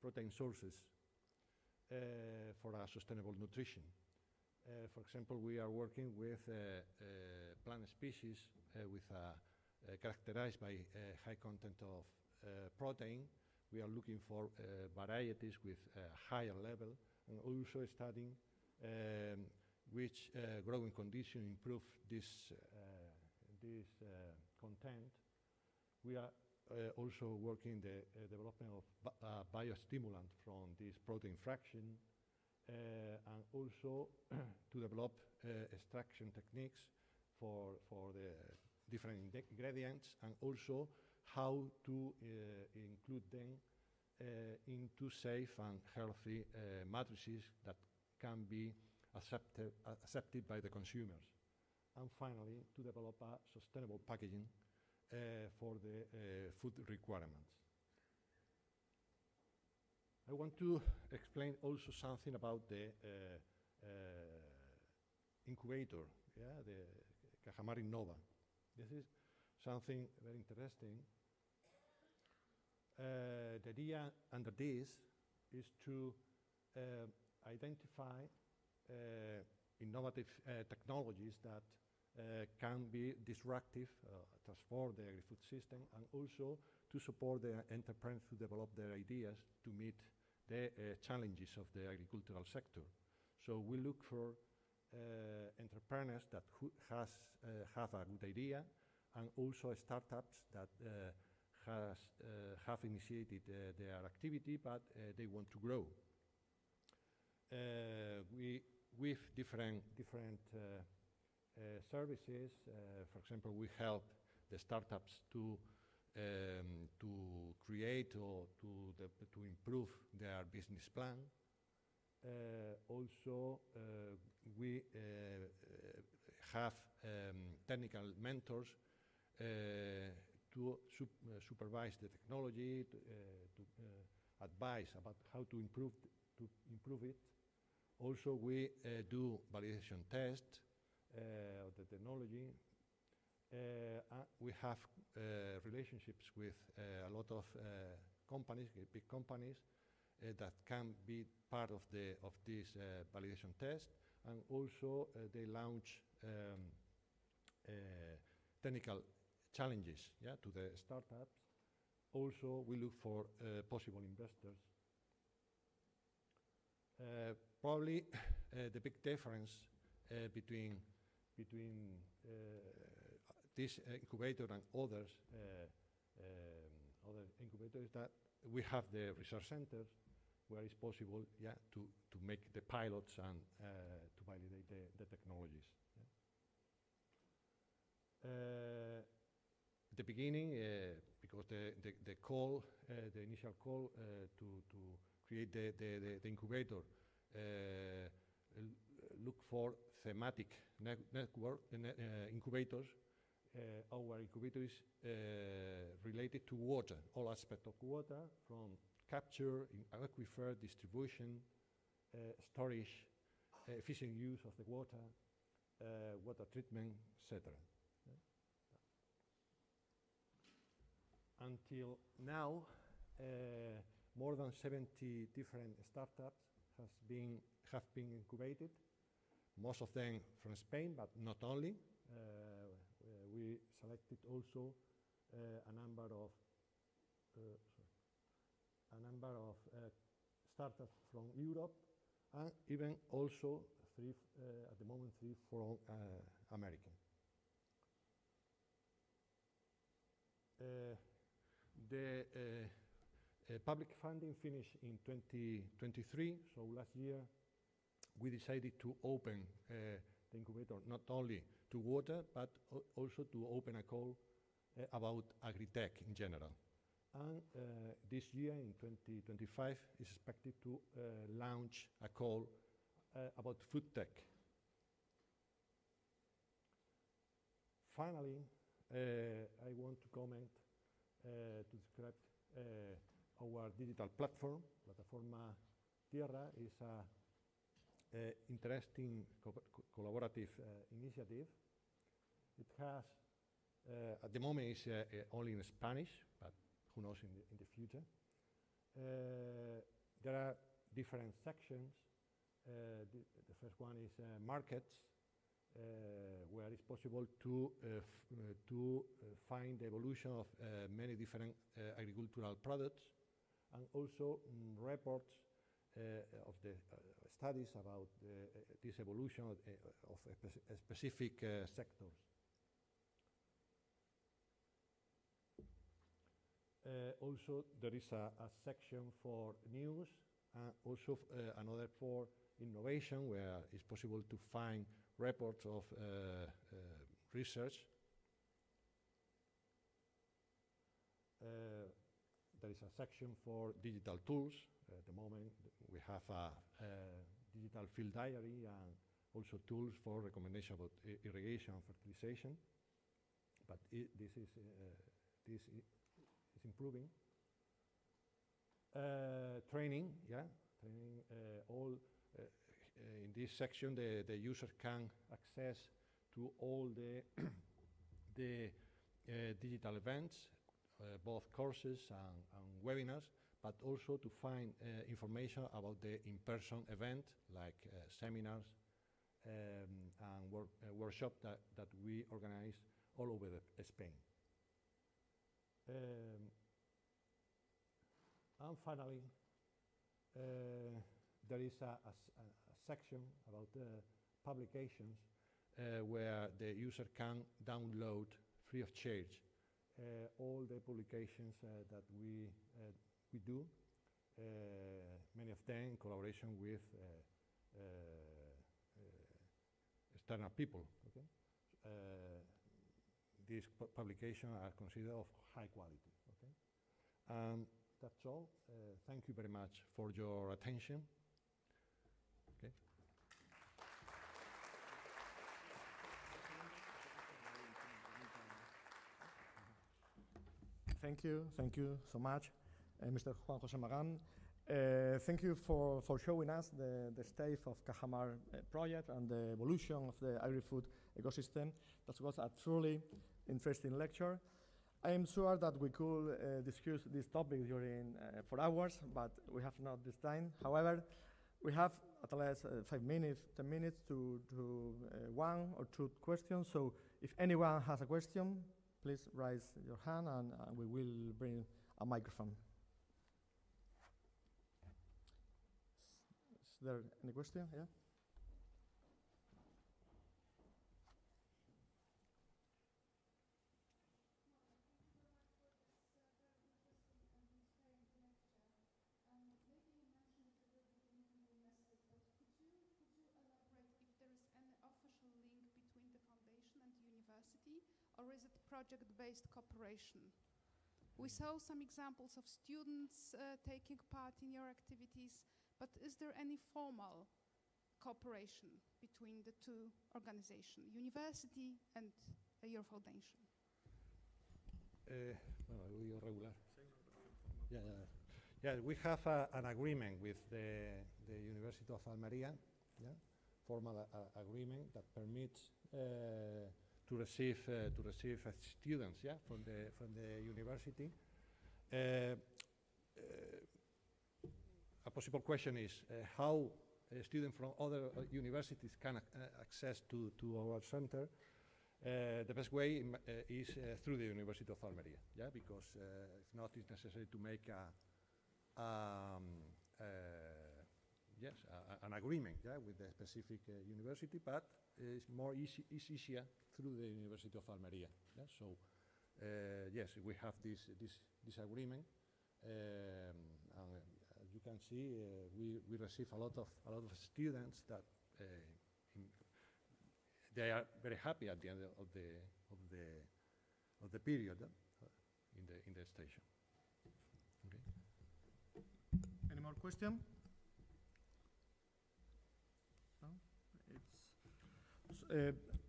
protein sources for a sustainable nutrition. For example, we are working with plant species characterized by high content of protein. We are looking for varieties with a higher level, and also studying which growing condition improve this content. We are also working the development of biostimulant from this protein fraction, and also to develop extraction techniques for the different ingredients, and also how to include them into safe and healthy matrices that can be accepted by the consumers. And finally, to develop a sustainable packaging for the food requirements. I want to explain also something about the incubator, the Cajamar Innova. This is something very interesting. The idea under this is to identify innovative technologies that can be disruptive, transform the agri-food system, and also to support the entrepreneurs to develop their ideas to meet the challenges of the agricultural sector. So we look for entrepreneurs that have a good idea, and also startups that have initiated their activity, but they want to grow. With different services, for example, we help the startups to create or to improve their business plan. Also, we have technical mentors to supervise the technology, to advise about how to improve it. Also, we do validation tests of the technology. We have relationships with a lot of companies, big companies, that can be part of this validation test, and also they launch technical challenges, yeah, to the startups. Also, we look for possible investors. Probably the big difference between this incubator and others, other incubators, that we have the research centers where it's possible, yeah, to make the pilots and to validate the technologies. Yeah. At the beginning, because the call, the initial call to create the incubator, look for thematic network incubators. Our incubator is related to water, all aspects of water, from capture, aquifer, distribution, storage, efficient use of the water, water treatment, etc. Until now, more than 70 different startups have been incubated, most of them from Spain, but not only. We selected also a number of startups from Europe, and even also at the moment 3 from America. The public funding finished in 2023, so last year we decided to open the incubator not only to water, but also to open a call about agri-tech in general. And this year, in 2025, is expected to launch a call about food tech. Finally, I want to comment to describe our digital platform. Plataforma Tierra is an interesting collaborative initiative. It has, at the moment, it's only in Spanish, but who knows in the future. There are different sections. The first one is markets, where it's possible to find the evolution of many different agricultural products, and also reports of the studies about this evolution of specific sectors. Also, there is a section for news, also another for innovation, where it's possible to find reports of research. There is a section for digital tools. At the moment, we have a digital field diary and also tools for recommendation about irrigation and fertilization. But this is improving. Training, yeah, training. All in this section, the user can access to all the digital events, both courses and webinars, but also to find information about the in-person event, like seminars and workshops that we organize all over Spain. And finally, there is a section about publications where the user can download free of charge all the publications that we do, many of them in collaboration with external people. Okay? These publications are considered of high quality. Okay? That's all. Thank you very much for your attention. Okay. Thank you so much, Mr. Juan José Magán. Thank you for showing us the state of Cajamar project and the evolution of the agri-food ecosystem. That was a truly interesting lecture. I am sure that we could discuss this topic during 4 hours, but we have not this time. However, we have at least 5 minutes, 10 minutes to 1 or 2 questions. So if anyone has a question, please raise your hand and we will bring a microphone. Is there any question? Yeah? Or is it project-based cooperation? We saw some examples of students taking part in your activities, but is there any formal cooperation between the two organizations, university and your foundation? Yeah, we have an agreement with the University of Almería, formal agreement that permits to receive students, from the university. A possible question is how a student from other universities can access to our center. The best way is through the University of Almería, because if not, it's necessary to make an agreement with the specific university, but it's easier through the University of Almería. So yes, we have this agreement, and as you can see, we receive a lot of students that they are very happy at the end of the period in the station. Okay. Any more questions?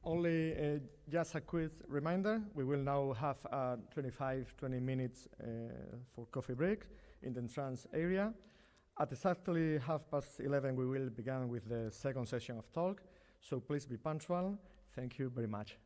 Only just a quick reminder, we will now have 20 minutes for coffee break in the entrance area. At exactly 11:30, we will begin with the second session of talk, so please be punctual. Thank you very much.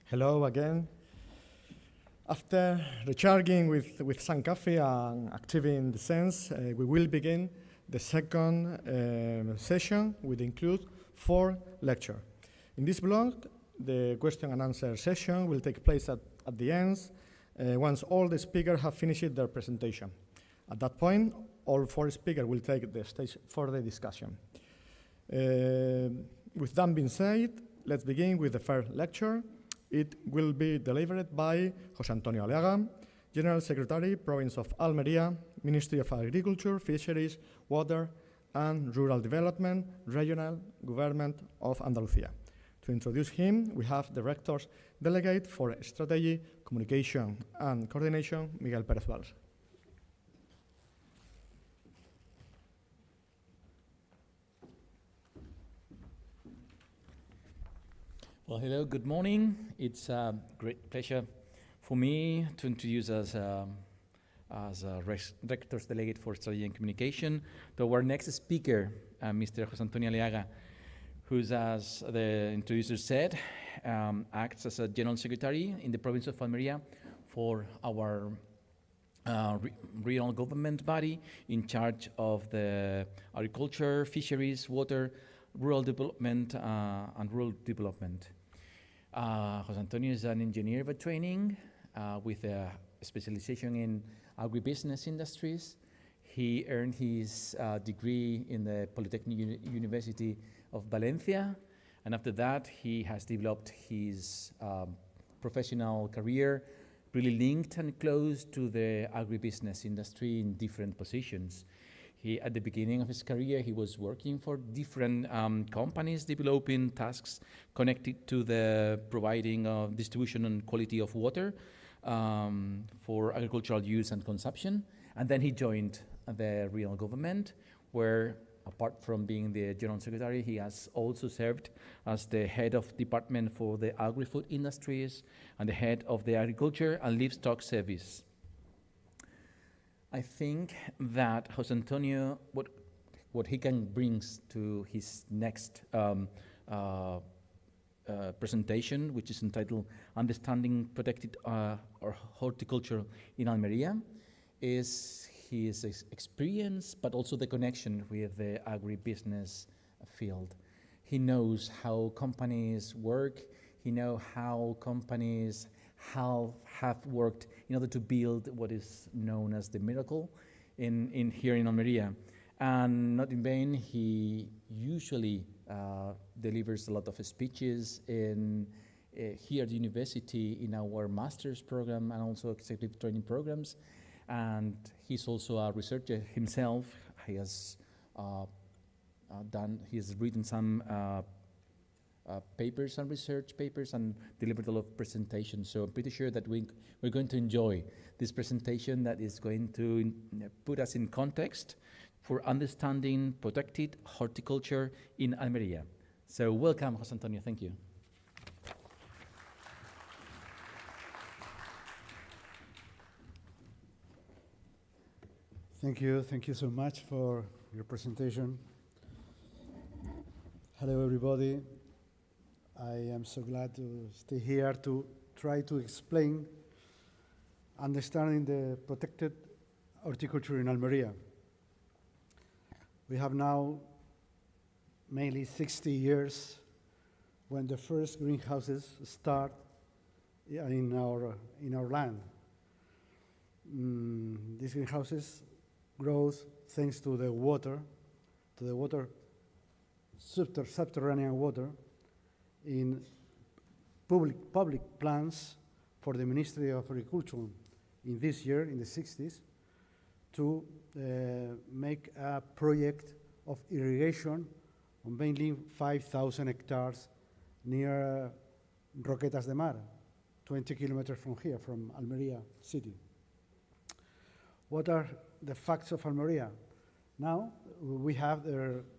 Hello again. After recharging with some coffee and activating the sense, we will begin the second session, which includes 4 lectures. In this block, the question and answer session will take place at the end, once all the speakers have finished their presentation. At that point, all 4 speakers will take the stage for the discussion. With that being said, let's begin with the first lecture. It will be delivered by José Antonio Aliaga, General Secretary, Province of Almería, Ministry of Agriculture, Fisheries, Water and Rural Development, Regional Government of Andalucía. To introduce him, we have the Rector's Delegate for Strategy, Communication and Coordination, Miguel Pérez Valls. Well, hello, good morning. It's a great pleasure for me to introduce us as a Rector's Delegate for Strategy and Communication to our next speaker, Mr. José Antonio Aliaga, who, as the introducer said, acts as a General Secretary in the province of Almería for our regional government body in charge of the agriculture, fisheries, water, rural development, and rural development. José Antonio is an engineer by training with a specialization in agribusiness industries. He earned his degree in the Polytechnic University of Valencia, and after that he has developed his professional career really linked and close to the agribusiness industry in different positions. At the beginning of his career, he was working for different companies developing tasks connected to the providing of distribution and quality of water for agricultural use and consumption. And then he joined the regional government, where apart from being the General Secretary, he has also served as the head of department for the agri-food industries and the head of the agriculture and livestock service. I think that José Antonio, what he can bring to his next presentation, which is entitled Understanding Protected Horticulture in Almería, is his experience, but also the connection with the agribusiness field. He knows how companies work. He knows how companies have worked in order to build what is known as the miracle here in Almería. And not in vain, he usually delivers a lot of speeches here at the university in our master's program and also executive training programs. And he's also a researcher himself. He has written some papers and research papers and delivered a lot of presentations. So I'm pretty sure that we're going to enjoy this presentation that is going to put us in context for understanding protected horticulture in Almería. So welcome, José Antonio. Thank you. Thank you. Thank you so much for your presentation. Hello, everybody. I am so glad to stay here to try to explain understanding the protected horticulture in Almería. We have now mainly 60 years when the first greenhouses start in our land. These greenhouses grow thanks to the water, subterranean water, in public plans for the Ministry of Agriculture in this year, in the 60s, to make a project of irrigation on mainly 5,000 hectares near Roquetas de Mar, 20 kilometers from here, from Almería city. What are the facts of Almería? Now, we have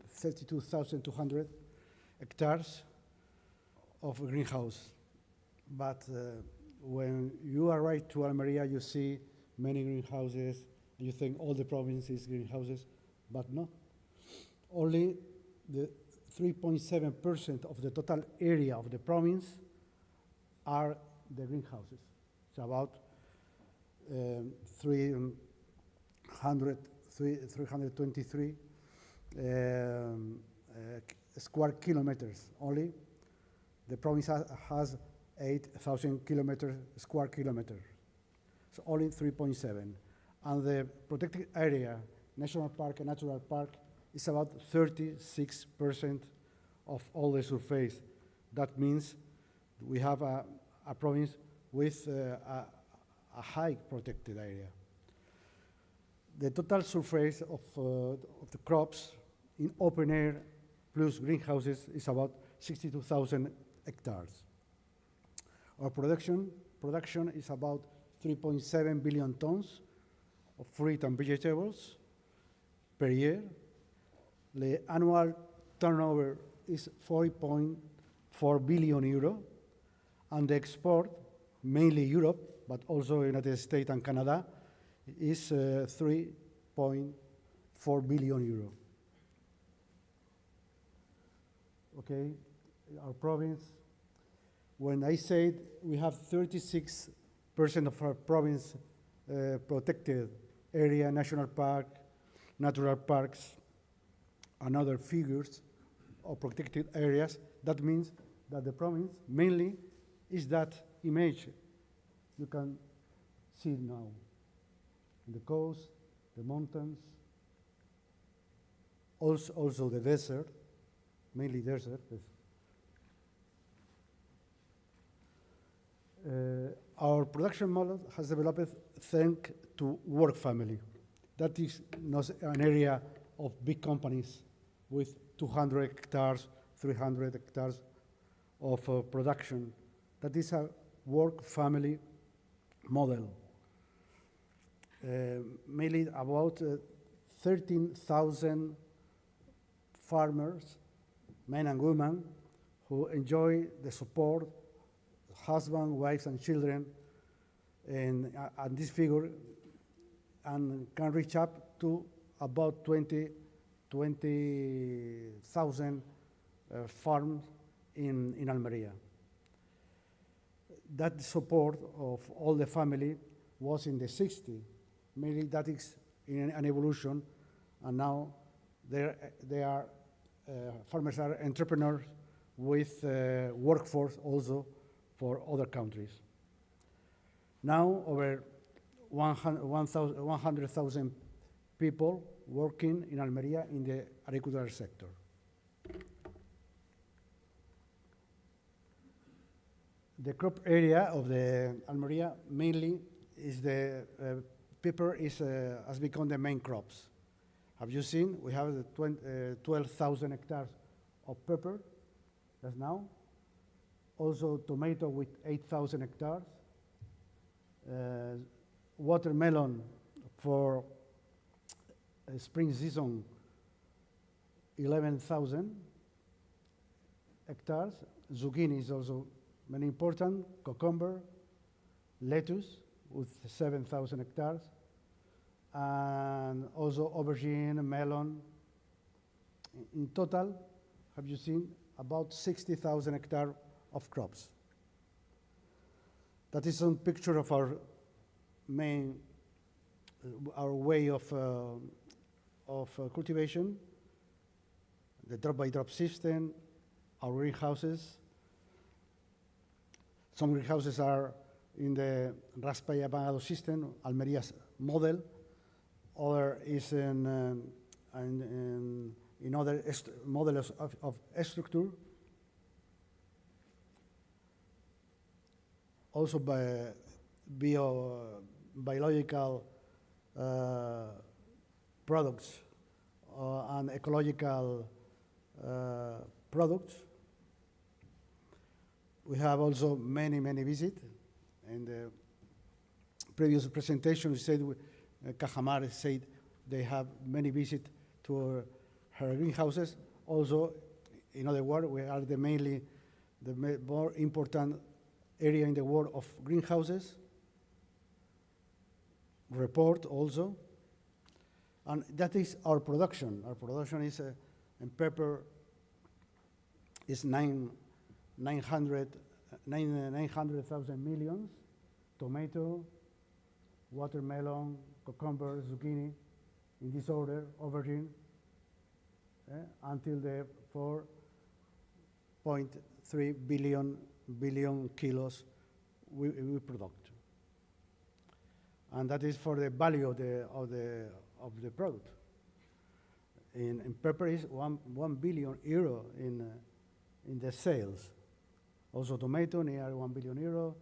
32,200 hectares of greenhouse. But when you arrive to Almería, you see many greenhouses, and you think all the provinces greenhouses, but not. Only the 3.7% of the total area of the province are the greenhouses. It's about 323 square kilometers only. The province has 8,000 square kilometers, so only 3.7. And the protected area, national park and natural park, is about 36% of all the surface. That means we have a province with a high protected area. The total surface of the crops in open air plus greenhouses is about 62,000 hectares. Our production is about 3.7 billion tons of fruit and vegetables per year. The annual turnover is 4.4 billion euro, and the export, mainly Europe, but also United States and Canada, is 3.4 billion euro. Okay, our province, when I said we have 36% of our province protected area, national park, natural parks, and other figures of protected areas, that means that the province mainly is that image you can see now. The coast, the mountains, also the desert, mainly desert. Our production model has developed thanks to work family. That is not an area of big companies with 200 hectares, 300 hectares of production. That is a work family model. Mainly about 13,000 farmers, men and women, who enjoy the support, husband, wives, and children, and this figure and can reach up to about 20,000 farms in Almería. That support of all the family was in the 60s. Mainly that is in an evolution, and now farmers are entrepreneurs with workforce also for other countries. Now over 100,000 people working in Almería in the agricultural sector. The crop area of the Almería mainly is the pepper has become the main crops. Have you seen? We have 12,000 hectares of pepper just now. Also tomato with 8,000 hectares. Watermelon for spring season, 11,000 hectares. Zucchini is also very important. Cucumber, lettuce with 7,000 hectares. And also aubergine, melon. In total, have you seen, about 60,000 hectares of crops. That is a picture of our way of cultivation, the drop-by-drop system, our greenhouses. Some greenhouses are in the raspa y apagado system, Almería's model. Other is in other models of structure. Also by biological products and ecological products. We have also many visits. In the previous presentation, we said Cajamar said they have many visits to her greenhouses. Also, in other words, we are mainly the more important area in the world of greenhouses. Report also. And that is our production. Our production is, in pepper, is 900 900,000 millions, tomato, watermelon, cucumber, zucchini, in this order, aubergine, until the 4.3 billion kilos we product. And that is for the value of the product. In pepper is 1 billion euro in the sales. Also tomato near 1 billion euro,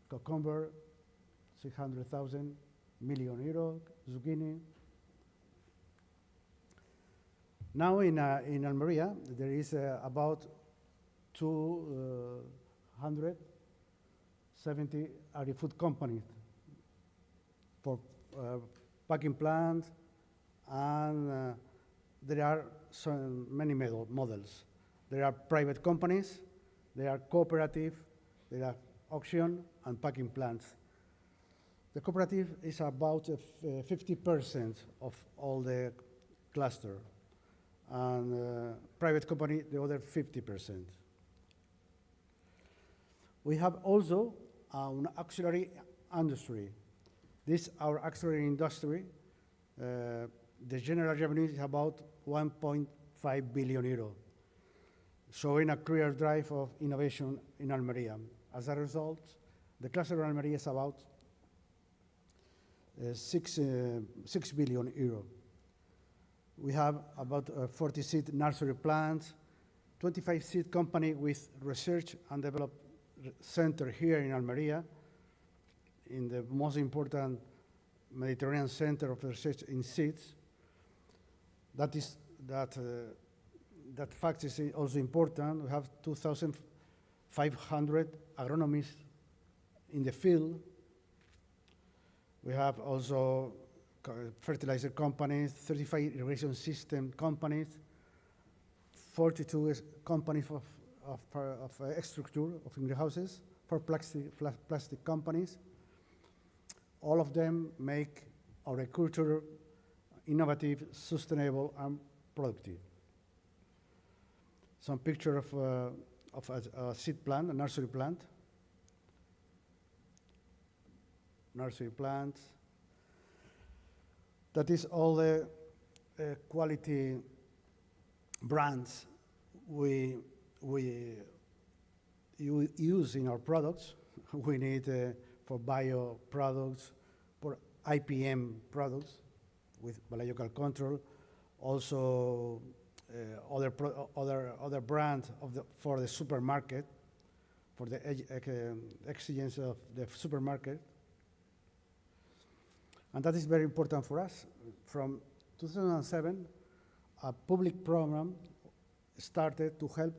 cucumber 600,000 million euro, zucchini. Now in Almería there is about 270 agri-food companies for packing plants, and there are so many models. There are private companies, there are cooperative, there are auction and packing plants. The cooperative is about 50% of all the cluster, and private company the other 50%. We have also an auxiliary industry. This our auxiliary industry. The general revenue is about 1.5 billion euro, showing a clear drive of innovation in Almería. As a result, the cluster of Almería is about 6 billion euro. We have about 40 seed nursery plants, 25 seed company with research and development center here in Almería, in the most important Mediterranean center of research in seeds. That fact is also important. We have 2,500 agronomists in the field. We have also fertilizer companies, 35 irrigation system companies, 42 companies of structure of greenhouses, 4 plastic companies. All of them make agriculture innovative, sustainable, and productive. Some picture of a seed plant, a nursery plant. Nursery plants. That is all the quality brands we use in our products. We need for bio products, for IPM products with biological control. Also, other brands for the supermarket, for the exigence of the supermarket. And that is very important for us. From 2007, a public program started to help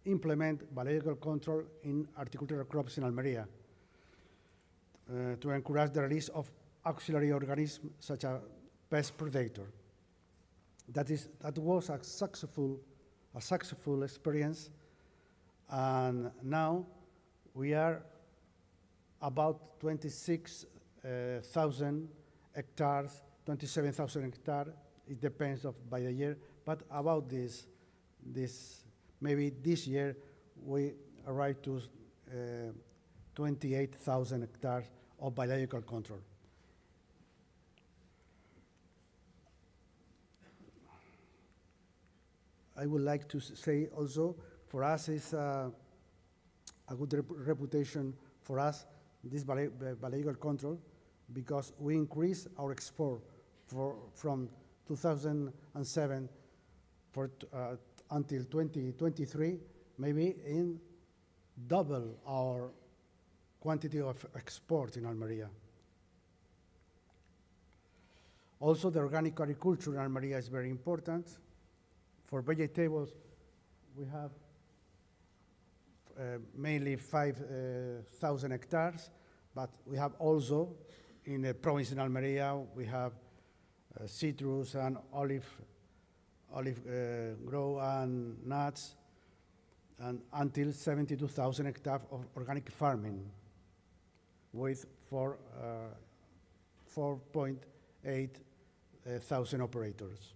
implement biological control in horticultural crops in Almería, to encourage the release of auxiliary organisms such as pest predator. That was a successful experience, and now we are about 26,000 hectares, 27,000 hectares. It depends by the year, but about this maybe this year we arrived to 28,000 hectares of biological control. I would like to say also, for us it's a good reputation for us, this biological control, because we increase our export from 2007 until 2023, maybe in double our quantity of export in Almería. Also, the organic agriculture in Almería is very important. For vegetables, we have mainly 5,000 hectares, but we have also in the province in Almería, we have citrus and olive grow and nuts, and until 72,000 hectares of organic farming with 4.8 thousand operators.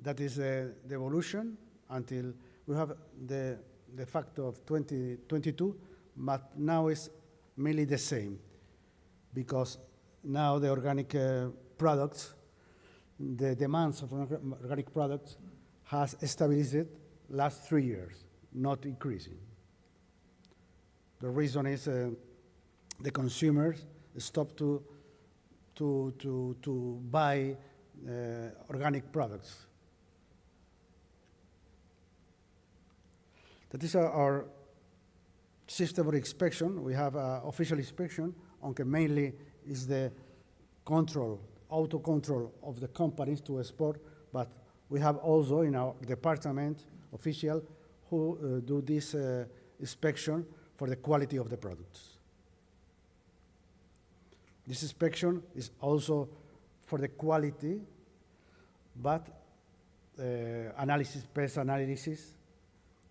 That is the evolution until we have the factor of 2022, but now it's mainly the same, because now the organic products, the demands of organic products has stabilized last 3 years, not increasing. The reason is the consumers stop to buy organic products. That is our system of inspection. We have official inspection, aunque mainly is the control, auto control of the companies to export, but we have also in our department official who do this inspection for the quality of the products. This inspection is also for the quality, but analysis, pest analysis,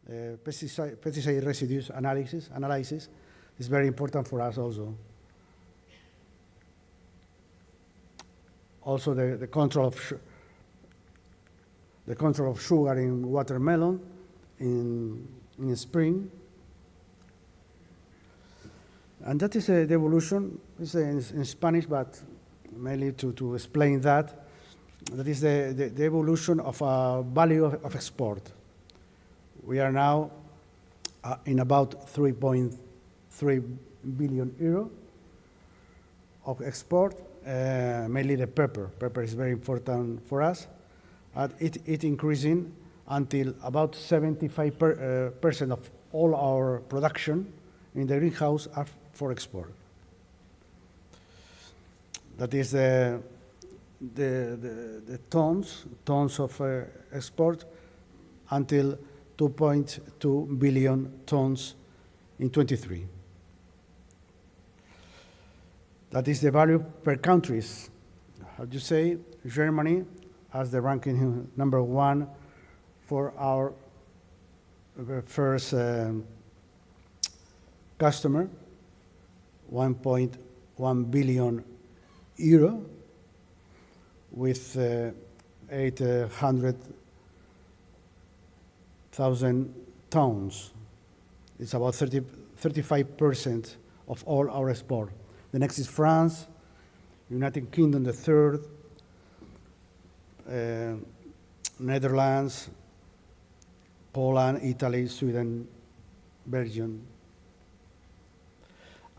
pesticide residues analysis is very important for us also. Also the control of sugar in watermelon in spring. And that is the evolution. It's in Spanish, but mainly to explain that. That is the evolution of value of export. We are now in about 3.3 billion euro of export, mainly the pepper. Pepper is very important for us. And it increasing until about 75% of all our production in the greenhouse are for export. That is the tons of export until 2.2 billion tons in 23. That is the value per countries. How do you say? Germany has the ranking number 1 for our first customer, 1.1 billion euro with 800,000 tons. It's about 35% of all our export. The next is France, United Kingdom the third, Netherlands, Poland, Italy, Sweden, Belgium.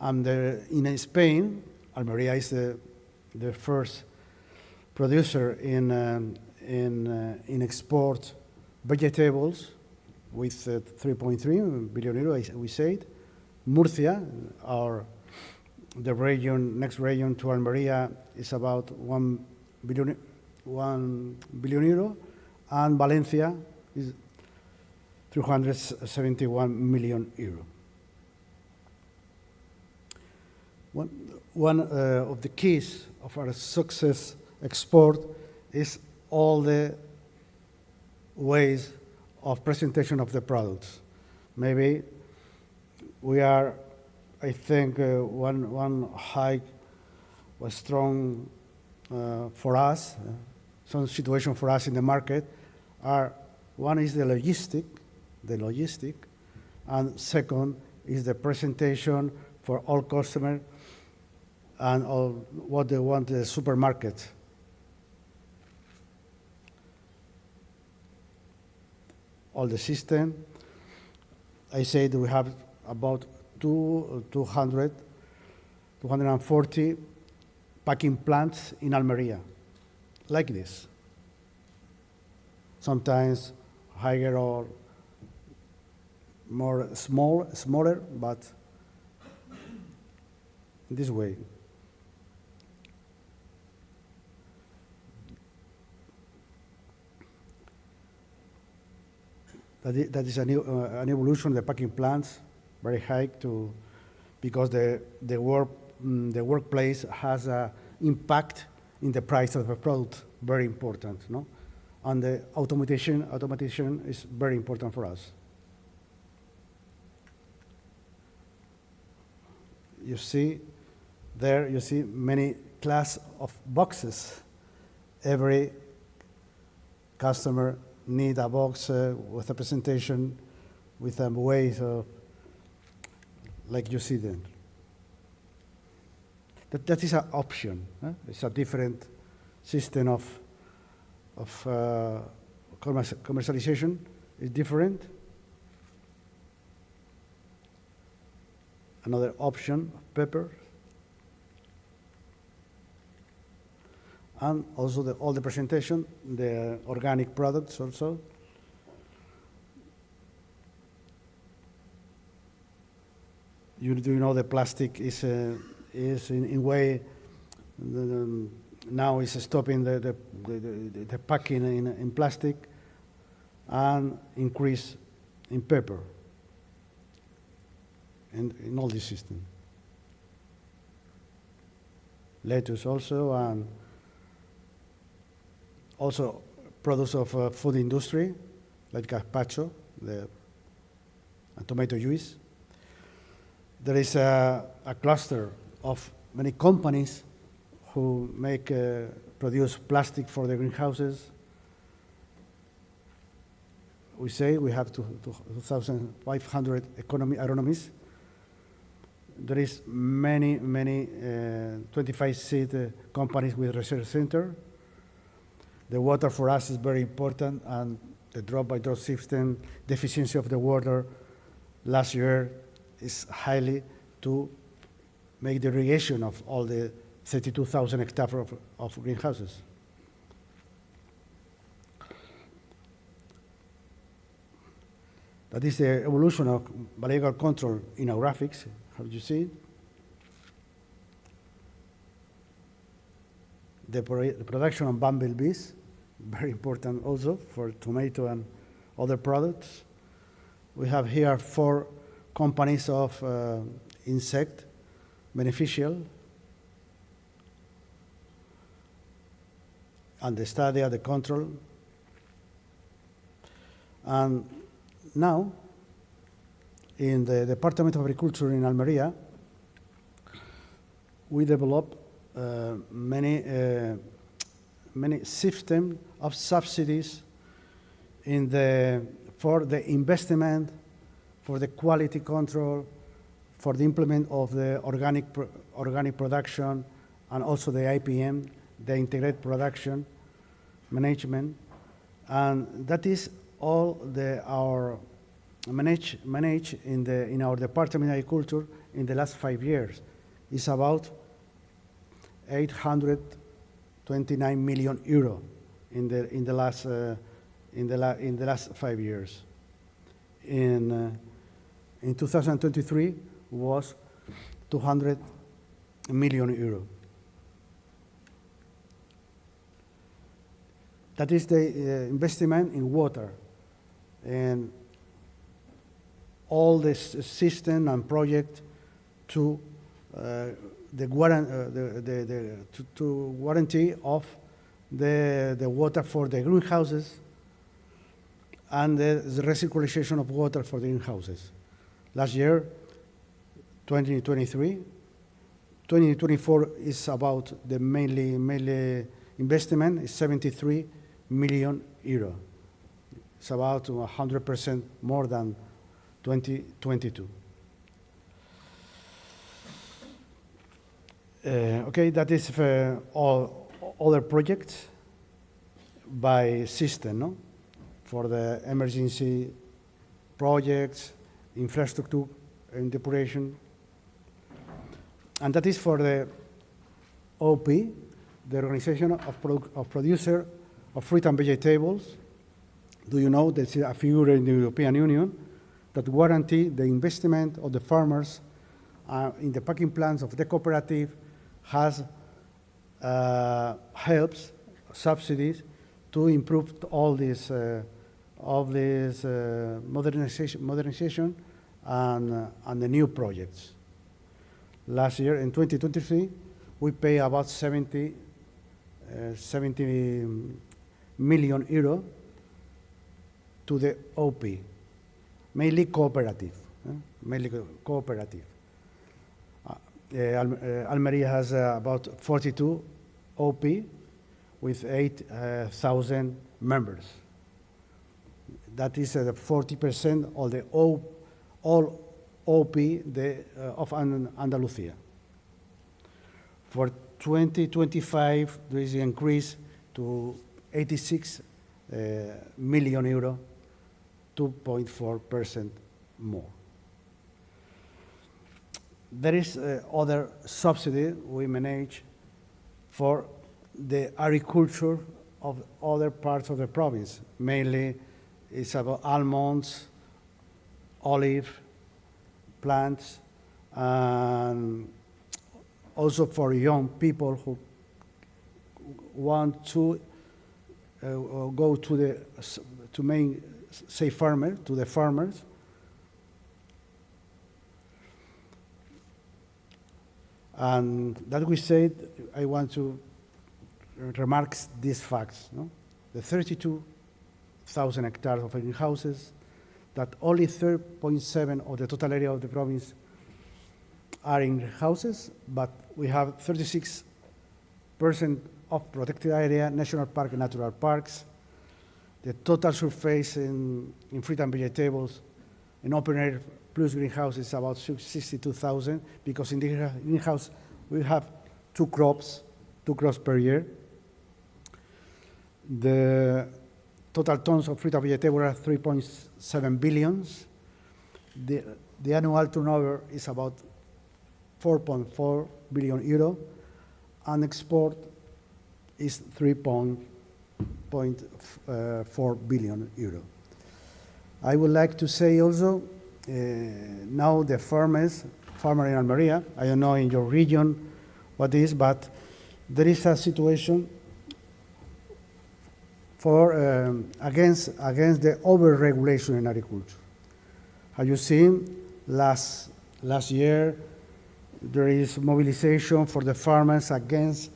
And in Spain, Almería is the first producer in export vegetables with 3.3 billion euro, we said. Murcia, the next region to Almería, is about 1 billion euro, and Valencia is 371 million euro. One of the keys of our success export is all the ways of presentation of the products. Maybe we are, I think, one high was strong for us, some situation for us in the market are, one is the logistic, and second is the presentation for all customers and all what they want the supermarket. All the system. I said we have about 240 packing plants in Almería, like this. Sometimes higher or more smaller, but this way. That is an evolution of the packing plants, very high because the workplace has an impact in the price of the product, very important, no? And the automation is very important for us. You see many class of boxes. Every customer need a box with a presentation with a way like you see them. That is an option. It's a different system of commercialization. It's different. Another option, pepper. And also all the presentation, the organic products also. You know the plastic is in way now is stopping the packing in plastic and increase in paper in all this system. Lettuce also, and also products of food industry like gazpacho, and tomato juice. There is a cluster of many companies who produce plastic for the greenhouses. We say we have 2,500 agronomists. There is many 25 seed companies with research center. The water for us is very important, and the drop-by-drop system, the efficiency of the water last year is highly to make the irrigation of all the 32,000 hectares of greenhouses. That is the evolution of biological control in our graphics. How do you see it? The production of bumblebees, very important also for tomato and other products. We have here 4 companies of insect beneficial, and the study of the control. And now, in the Department of Agriculture in Almería, we develop many systems of subsidies for the investment, for the quality control, for the implement of the organic production, and also the IPM, the integrated production management. And that is all our manage in our Department of Agriculture in the last 5 years. It's about 829 million euro in the last 5 years. In 2023 was 200 million euro. That is the investment in water, and all this system and project to guarantee of the water for the greenhouses and the recirculation of water for the greenhouses. Last year, 2023, 2024 is about the mainly investment is 73 million euro. It's about 100% more than 2022. Okay, that is for all other projects by system, no? For the emergency projects, infrastructure and depuration. And that is for the OP, the Organization of Producer of Fruit and Vegetables. Do you know there's a figure in the European Union that guarantee the investment of the farmers in the packing plants of the cooperative, has helps, subsidies to improve all this modernization and the new projects. Last year, in 2023, we pay about 70 million euro to the OP, mainly cooperative. Almería has about 42 OP with 8,000 members. that is 40% of the all OP of Andalusia. For 2025, there is an increase to 86 million euro, 2.4% more. There is other subsidy we manage for the agriculture of other parts of the province. Mainly, it's about almonds, olive plants, and also for young people who want to go to the farmers. And that we said, I want to remark these facts. No? The 32,000 hectares of greenhouses, that only 3.7 of the total area of the province are in greenhouses, but we have 36% of protected area, national park and natural parks. The total surface in fruit and vegetables in open air plus greenhouse is about 62,000, because in the greenhouse we have two crops per year. The total tons of fruit and vegetable are 3.7 billion. The annual turnover is about 4.4 billion euro, and export is 3.4 billion euro. I would like to say also, now the farmer in Almería, I don't know in your region what is, but there is a situation for against the over-regulation in agriculture. Have you seen last year there is mobilization for the farmers against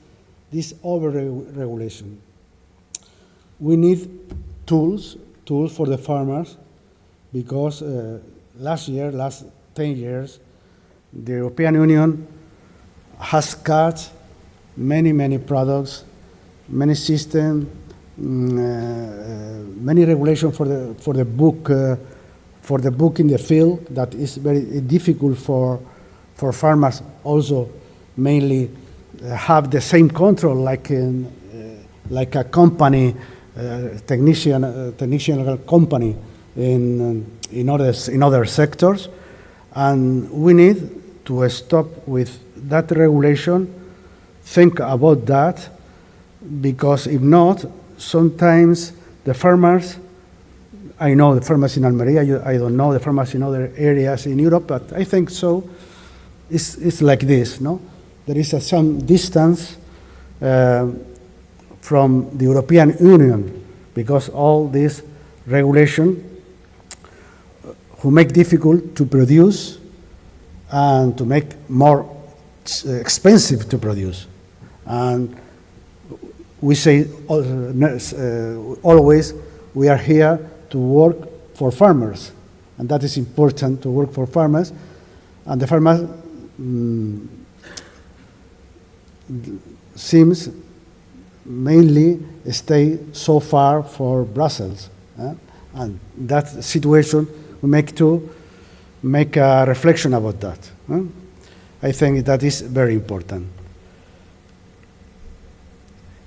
this over-regulation? We need tools for the farmers, because last 10 years, the European Union has cut many products, many systems, many regulations for the book in the field, that is very difficult for farmers also mainly have the same control like a company, technical company in other sectors, and we need to stop with that regulation, think about that, because if not, sometimes the farmers, I know the farmers in Almería, I don't know the farmers in other areas in Europe, but I think so, it's like this, no? There is some distance from the European Union, because all this regulation who make difficult to produce and to make more expensive to produce. And we say always we are here to work for farmers, and that is important, to work for farmers. And the farmers seems mainly stay so far for Brussels, and that situation we make a reflection about that. I think that is very important.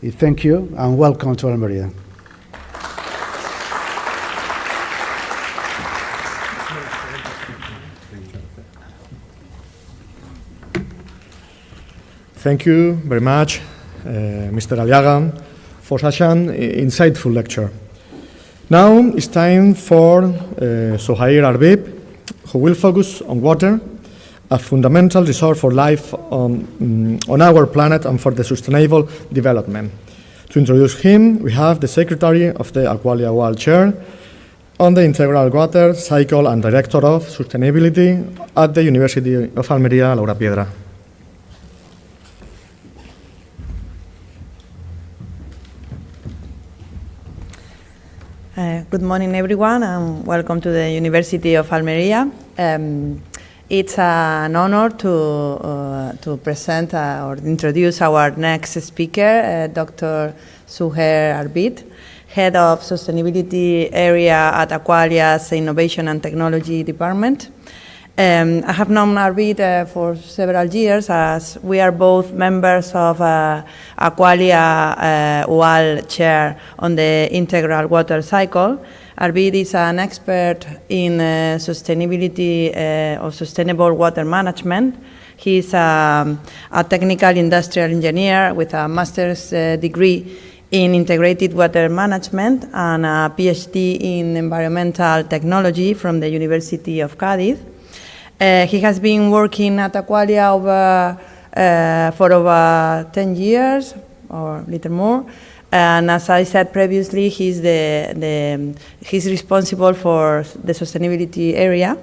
Thank you and welcome to Almería. Thank you very much, Mr. Aliaga, for such an insightful lecture. Now it's time for Sohair Arbib, who will focus on water, a fundamental resource for life on our planet and for the sustainable development. To introduce him, we have the Secretary of the Aqualia World Chair on the Integral Water Cycle and Director of Sustainability at the University of Almería, Laura Piedra. Good morning, everyone, and welcome to the University of Almería. It's an honor to present or introduce our next speaker, Dr. Sohair Arbib, Head of Sustainability Area at Aqualia's Innovation and Technology Department. I have known Arvid for several years, as we are both members of Aqualia UAL chair on the integral water cycle. Arvid is an expert in sustainability or sustainable water management. He's a technical industrial engineer with a master's degree in integrated water management and a PhD in environmental technology from the University of Cádiz. He has been working at Aqualia for over 10 years or a little more. And as I said previously, he's responsible for the sustainability area.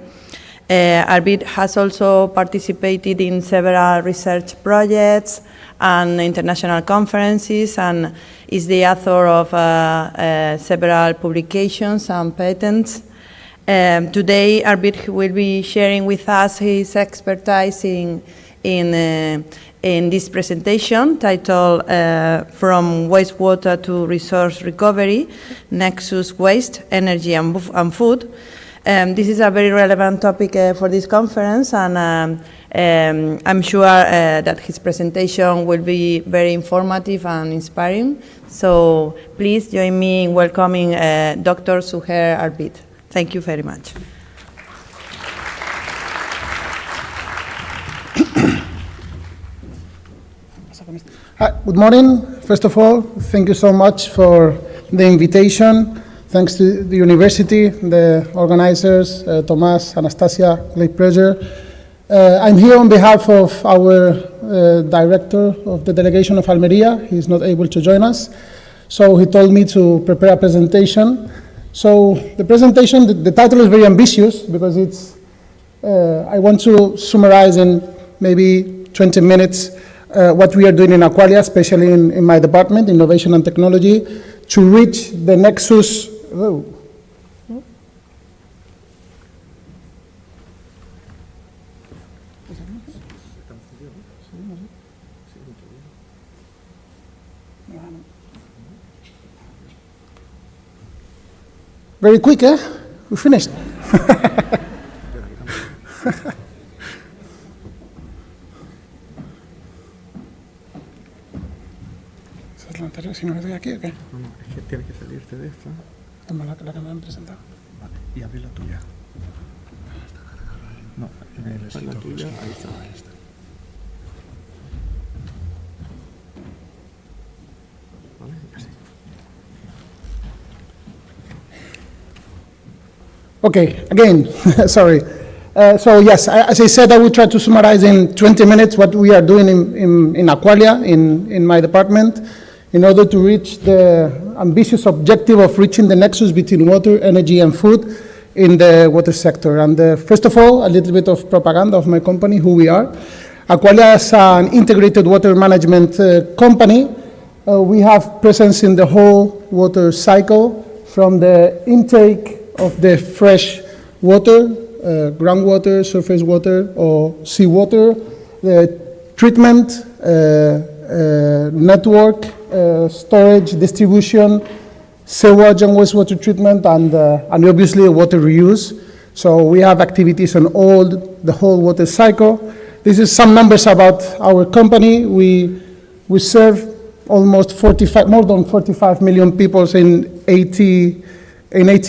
Arvid has also participated in several research projects and international conferences, and is the author of several publications and patents. Today, Arvid will be sharing with us his expertise in this presentation titled From Wastewater to Resource Recovery, Nexus Waste, Energy and Food. This is a very relevant topic for this conference, and I'm sure that his presentation will be very informative and inspiring. So please join me in welcoming Dr. Suher Arvid. Thank you very much. Good morning. First of all, thank you so much for the invitation. Thanks to the university, the organizers, Tomás, Anastasia, great pleasure. I'm here on behalf of our director of the delegation of Almería. He's not able to join us, so he told me to prepare a presentation. So the presentation, the title is very ambitious because it's, I want to summarize in maybe 20 minutes what we are doing in Aqualia, especially in my department, Innovation and Technology, to reach the nexus. Oh. Very quick, eh? We finished. ¿Esa es la anterior? Si no me doy aquí, ¿o qué? No, es que tienes que salirte de esta. Toma la que me han presentado. Vale, y abrir la tuya. No, en la tuya, ahí está. Vale, y así. Okay, again, sorry. So yes, as I said, I will try to summarize in 20 minutes what we are doing in Aqualia, in my department, in order to reach the ambitious objective of reaching the nexus between water, energy, and food in the water sector. And first of all, a little bit of propaganda of my company, who we are. Aqualia is an integrated water management company. We have presence in the whole water cycle, from the intake of the fresh water, groundwater, surface water, or seawater, the treatment, network, storage, distribution, sewage and wastewater treatment, and obviously water reuse. So we have activities on the whole water cycle. This is some numbers about our company. We serve almost more than 45 million people in 80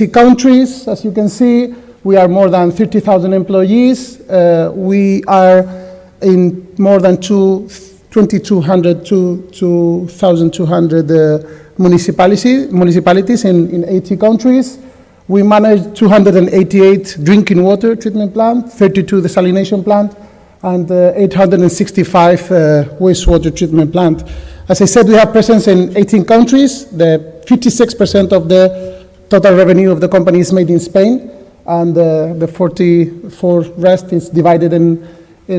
countries. As you can see, we are more than 30,000 employees. We are in more than 2,200 to 2,200 municipalities in 80 countries. We manage 288 drinking water treatment plants, 32 desalination plants, and 865 wastewater treatment plants. As I said, we have presence in 18 countries. The 56% of the total revenue of the company is made in Spain, and the 44 rest is divided in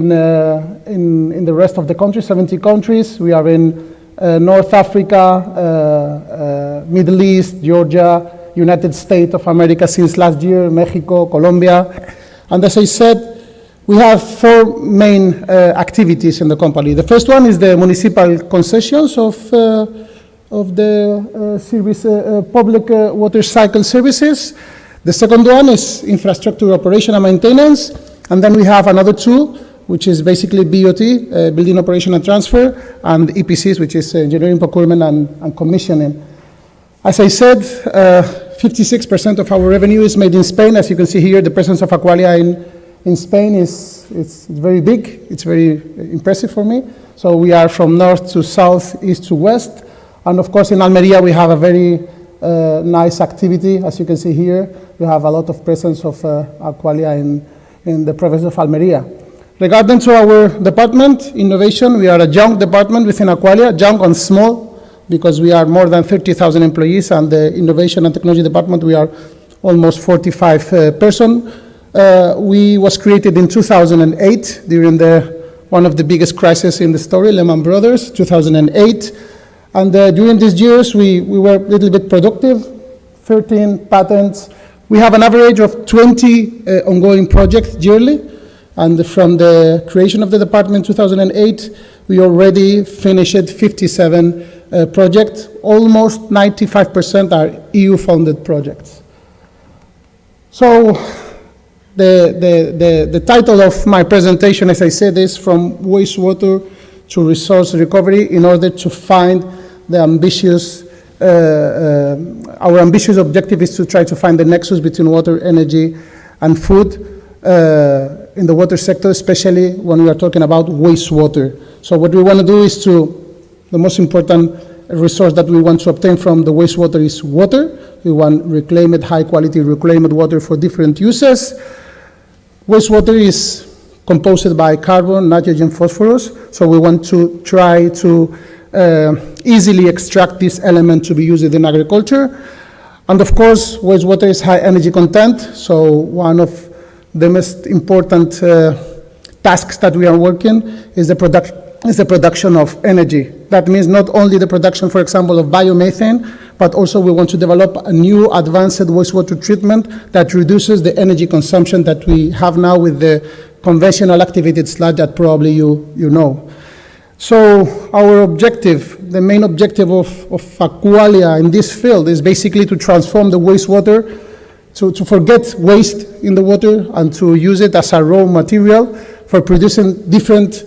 the rest of the countries, 70 countries. We are in North Africa, Middle East, Georgia, United States of America since last year, Mexico, Colombia. And as I said, we have four main activities in the company. The first one is the municipal concessions of public water cycle services. The second one is infrastructure operation and maintenance. And then we have another two, which is basically BOT, building operation and transfer, and EPCs, which is engineering, procurement, and commissioning. As I said, 56% of our revenue is made in Spain. As you can see here, the presence of Aqualia in Spain is very big. It's very impressive for me. So we are from north to south, east to west. And of course, in Almería, we have a very nice activity. As you can see here, we have a lot of presence of Aqualia in the province of Almería. Regarding to our department, innovation, we are a young department within Aqualia, young and small, because we are more than 30,000 employees, and the innovation and technology department, we are almost 45 person. We was created in 2008 during one of the biggest crises in the story, Lehman Brothers, 2008. And during these years, we were a little bit productive, 13 patents. We have an average of 20 ongoing projects yearly. And from the creation of the department in 2008, we already finished 57 projects. Almost 95% are EU-funded projects. So the title of my presentation, as I said, is From Wastewater to Resource Recovery, in order to find the ambitious, our ambitious objective is to try to find the nexus between water, energy, and food in the water sector, especially when we are talking about wastewater. So what we want to do is the most important resource that we want to obtain from the wastewater is water. We want reclaimed, high quality reclaimed water for different uses. Wastewater is composed by carbon, nitrogen, phosphorus. So we want to try to easily extract this element to be used in agriculture. And of course, wastewater is high energy content. So one of the most important tasks that we are working is the production of energy. That means not only the production, for example, of biomethane, but also we want to develop a new advanced wastewater treatment that reduces the energy consumption that we have now with the conventional activated sludge that probably you know. So our objective, the main objective of Aqualia in this field is basically to transform the wastewater, to forget waste in the water and to use it as a raw material for producing different,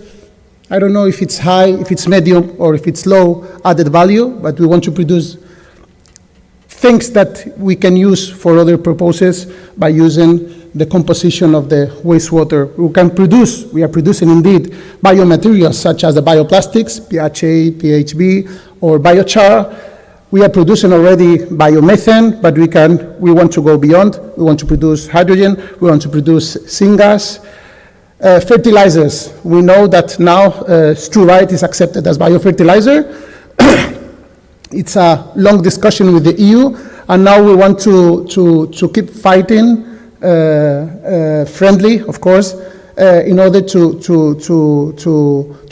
I don't know if it's high, if it's medium, or if it's low added value, but we want to produce things that we can use for other purposes by using the composition of the wastewater. We are producing indeed biomaterials such as the bioplastics, PHA, PHB, or biochar. We are producing already biomethane, but we want to go beyond. We want to produce hydrogen, we want to produce syngas. Fertilizers, we know that now struvite is accepted as biofertilizer. It's a long discussion with the EU, and now we want to keep fighting friendly, of course, in order to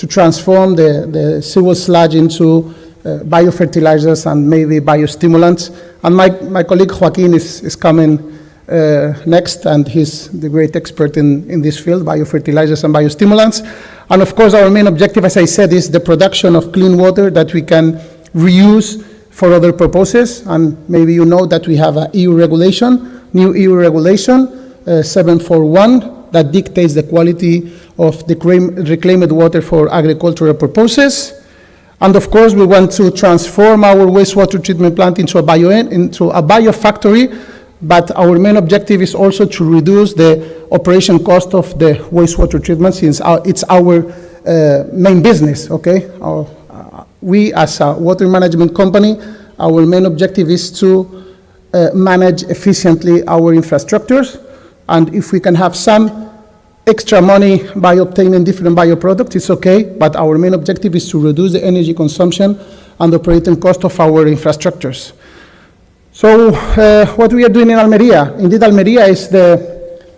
transform the sewage sludge into biofertilizers and maybe biostimulants. And my colleague Joaquin is coming next, and he's the great expert in this field, biofertilizers and biostimulants. And of course, our main objective, as I said, is the production of clean water that we can reuse for other purposes. And maybe you know that we have a new EU regulation, 741, that dictates the quality of the reclaimed water for agricultural purposes. And of course, we want to transform our wastewater treatment plant into a biofactory, but our main objective is also to reduce the operation cost of the wastewater treatment, since it's our main business, okay? We, as a water management company, our main objective is to manage efficiently our infrastructures, and if we can have some extra money by obtaining different bioproducts, it's okay, but our main objective is to reduce the energy consumption and operating cost of our infrastructures. So what we are doing in Almería, indeed Almería is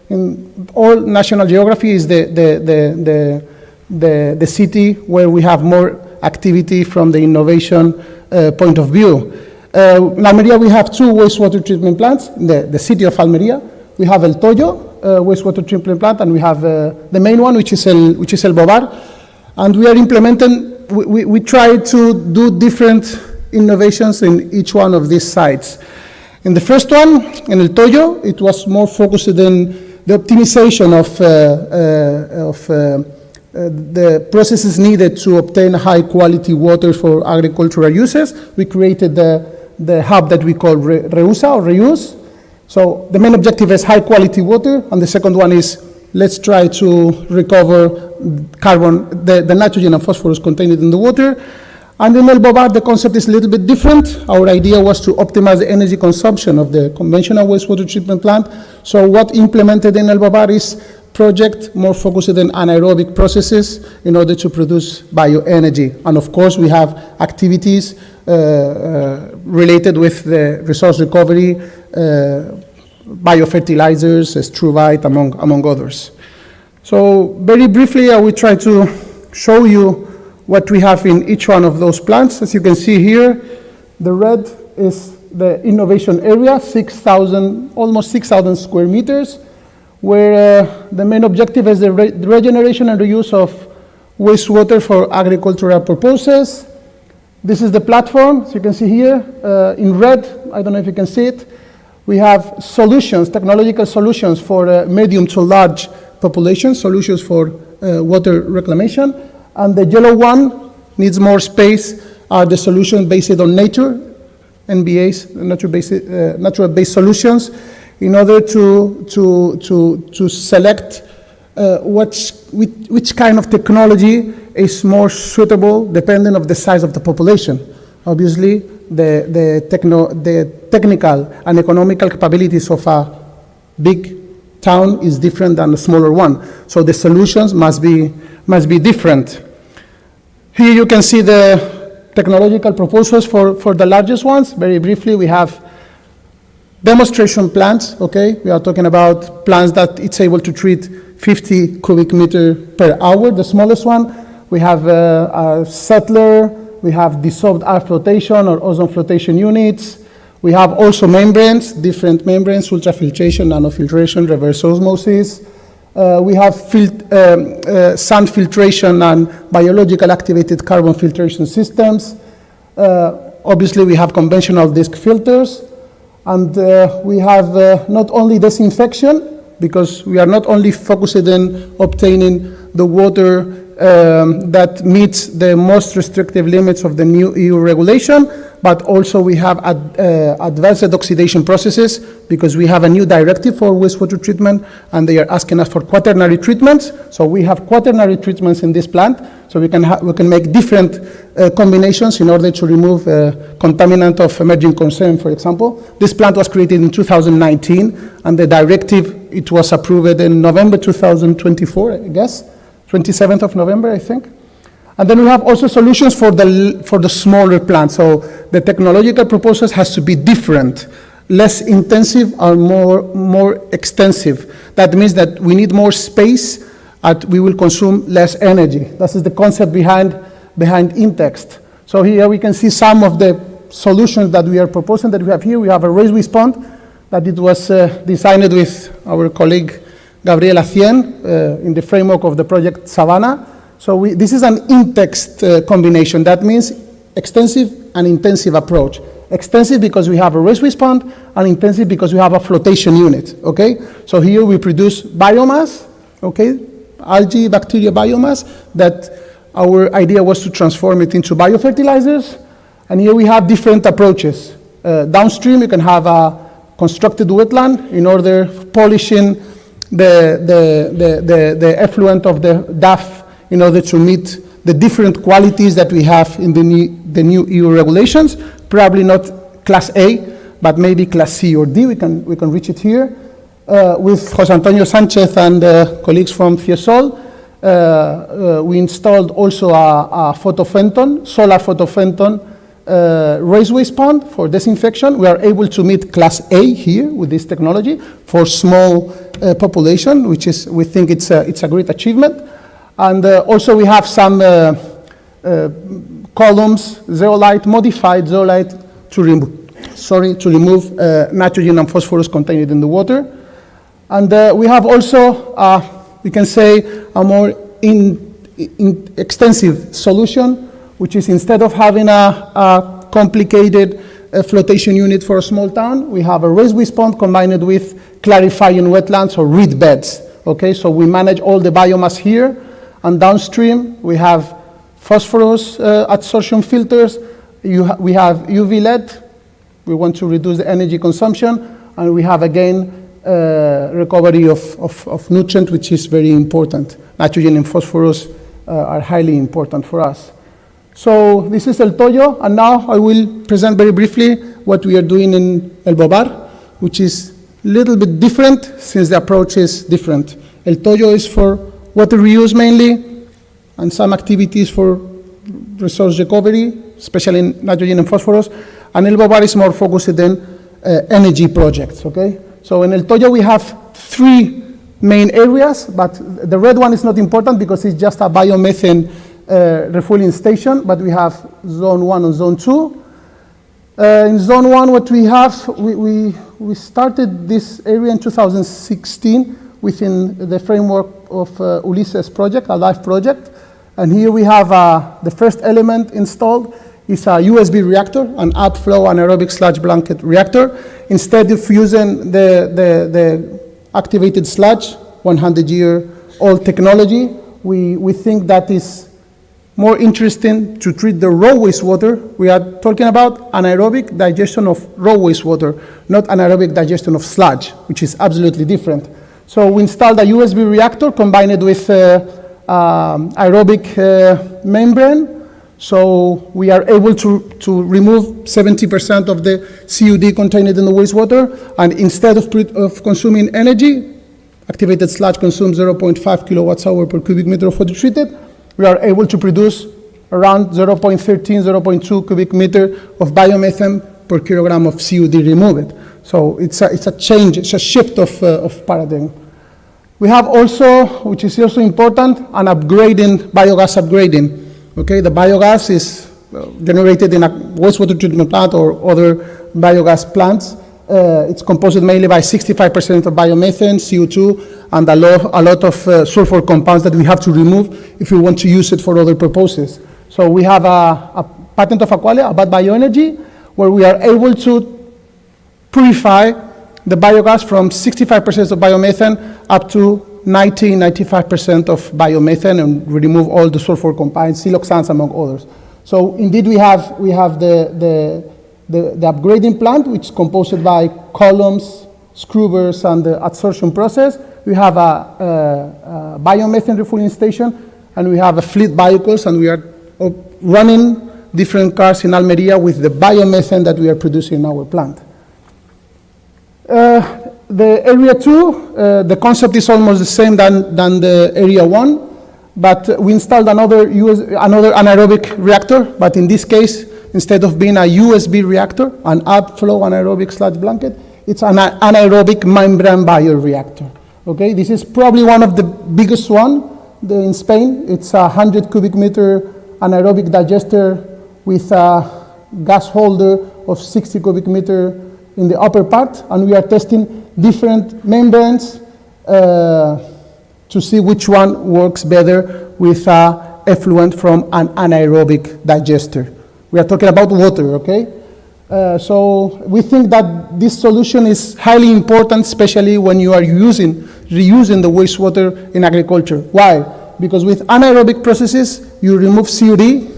in all national geography is the city where we have more activity from the innovation point of view. In Almería we have two wastewater treatment plants, the city of Almería. We have El Toyo wastewater treatment plant, and we have the main one, which is El Bobar. And we are implementing, we try to do different innovations in each one of these sites. In the first one, in El Toyo, it was more focused in the optimization of the processes needed to obtain high quality water for agricultural uses. We created the hub that we call Reusa or Reuse. So the main objective is high quality water, and the second one is let's try to recover carbon, the nitrogen and phosphorus contained in the water. And in El Bobar, the concept is a little bit different. Our idea was to optimize the energy consumption of the conventional wastewater treatment plant. So what implemented in El Bobar is project more focused on anaerobic processes in order to produce bioenergy. And of course, we have activities related with the resource recovery, biofertilizers, struvite, among others. So very briefly, I will try to show you what we have in each one of those plants. As you can see here, the red is the innovation area, almost 6,000 square meters, where the main objective is the regeneration and reuse of wastewater for agricultural purposes. This is the platform, as you can see here, in red, I don't know if you can see it. We have solutions, technological solutions for medium to large populations, solutions for water reclamation. And the yellow one needs more space, are the solutions based on nature, NBAs, natural-based solutions, in order to select which kind of technology is more suitable depending on the size of the population. Obviously, the technical and economical capabilities of a big town is different than a smaller one. So the solutions must be different. Here you can see the technological proposals for the largest ones. Very briefly, we have demonstration plants, okay? We are talking about plants that it's able to treat 50 cubic meter per hour, the smallest one. We have a settler, we have dissolved air flotation or ozone flotation units. We have also membranes, different membranes, ultrafiltration, nanofiltration, reverse osmosis. We have sand filtration and biological activated carbon filtration systems. Obviously, we have conventional disk filters. And we have not only disinfection, because we are not only focused on obtaining the water that meets the most restrictive limits of the new EU regulation, but also we have advanced oxidation processes, because we have a new directive for wastewater treatment, and they are asking us for quaternary treatments. So we have quaternary treatments in this plant, so we can make different combinations in order to remove contaminant of emerging concern, for example. This plant was created in 2019, and the directive, it was approved in November 2024, I guess, 27th of November, I think. And then we have also solutions for the smaller plants. So the technological proposals has to be different, less intensive or more extensive. That means that we need more space and we will consume less energy. That is the concept behind Intext. So here we can see some of the solutions that we are proposing that we have here. We have a race pond that it was designed with our colleague Gabriela Cien in the framework of the project Savannah. So this is an Intext combination. That means extensive and intensive approach. Extensive because we have a race pond, and intensive because we have a flotation unit, okay? So here we produce biomass, okay? Algae, bacteria biomass, that our idea was to transform it into biofertilizers. And here we have different approaches. Downstream, you can have a constructed wetland in order polishing the effluent of the DAF in order to meet the different qualities that we have in the new EU regulations. Probably not class A, but maybe class C or D. We can reach it here. With José Antonio Sánchez and colleagues from Fiesol, we installed also a photophantom, solar photophantom race pond for disinfection. We are able to meet class A here with this technology for small population, which is, we think it's a great achievement. And also we have some columns, zeolite, modified zeolite to remove nitrogen and phosphorus contained in the water. And we have also, we can say, a more extensive solution, which is instead of having a complicated flotation unit for a small town. We have a raised pond combined with clarifying wetlands or reed beds. Okay, so we manage all the biomass here, and downstream we have phosphorus adsorption filters. We have UV LED. We want to reduce the energy consumption, and we have again recovery of nutrient, which is very important. Nitrogen and phosphorus are highly important for us. So this is El Toyo, and now I will present very briefly what we are doing in El Bobar, which is a little bit different since the approach is different. El Toyo is for water reuse mainly, and some activities for resource recovery, especially in nitrogen and phosphorus, and El Bobar is more focused on energy projects, okay? So in El Toyo we have 3 main areas, but the red one is not important because it's just a biomethane refueling station, but we have zone 1 and zone 2. In zone 1, what we have, we started this area in 2016 within the framework of Ulysses project, a LIFE project. And here we have the first element installed is a USB reactor, an upflow anaerobic sludge blanket reactor. Instead of using the activated sludge, 100-year-old technology, we think that is more interesting to treat the raw wastewater. We are talking about anaerobic digestion of raw wastewater, not anaerobic digestion of sludge, which is absolutely different. So we installed a USB reactor combined with aerobic membrane. So we are able to remove 70% of the COD contained in the wastewater, and instead of consuming energy, activated sludge consumes 0.5 kilowatts hour per cubic meter of water treated. We are able to produce around 0.13, 0.2 cubic meter of biomethane per kilogram of COD removed. So it's a change, it's a shift of paradigm. We have also, which is also important, an upgrading, biogas upgrading. Okay, the biogas is generated in a wastewater treatment plant or other biogas plants. It's composed mainly by 65% of biomethane, CO2, and a lot of sulfur compounds that we have to remove if we want to use it for other purposes. So we have a patent of Aqualia about bioenergy, where we are able to purify the biogas from 65% of biomethane up to 95% of biomethane, and remove all the sulfur compounds, siloxanes among others. So indeed we have the upgrading plant, which is composed by columns, scrubbers, and the adsorption process. We have a biomethane refueling station, and we have a fleet vehicles, and we are running different cars in Almería with the biomethane that we are producing in our plant. The area 2, the concept is almost the same than the area 1, but we installed another anaerobic reactor, but in this case, instead of being a USB reactor, an upflow anaerobic sludge blanket, it's an anaerobic membrane bioreactor. Okay, this is probably one of the biggest one in Spain. It's a 100 cubic meter anaerobic digester with a gas holder of 60 cubic meter in the upper part, and we are testing different membranes to see which one works better with effluent from an anaerobic digester. We are talking about water, okay? So we think that this solution is highly important, especially when you are reusing the wastewater in agriculture. Why? Because with anaerobic processes, you remove COD,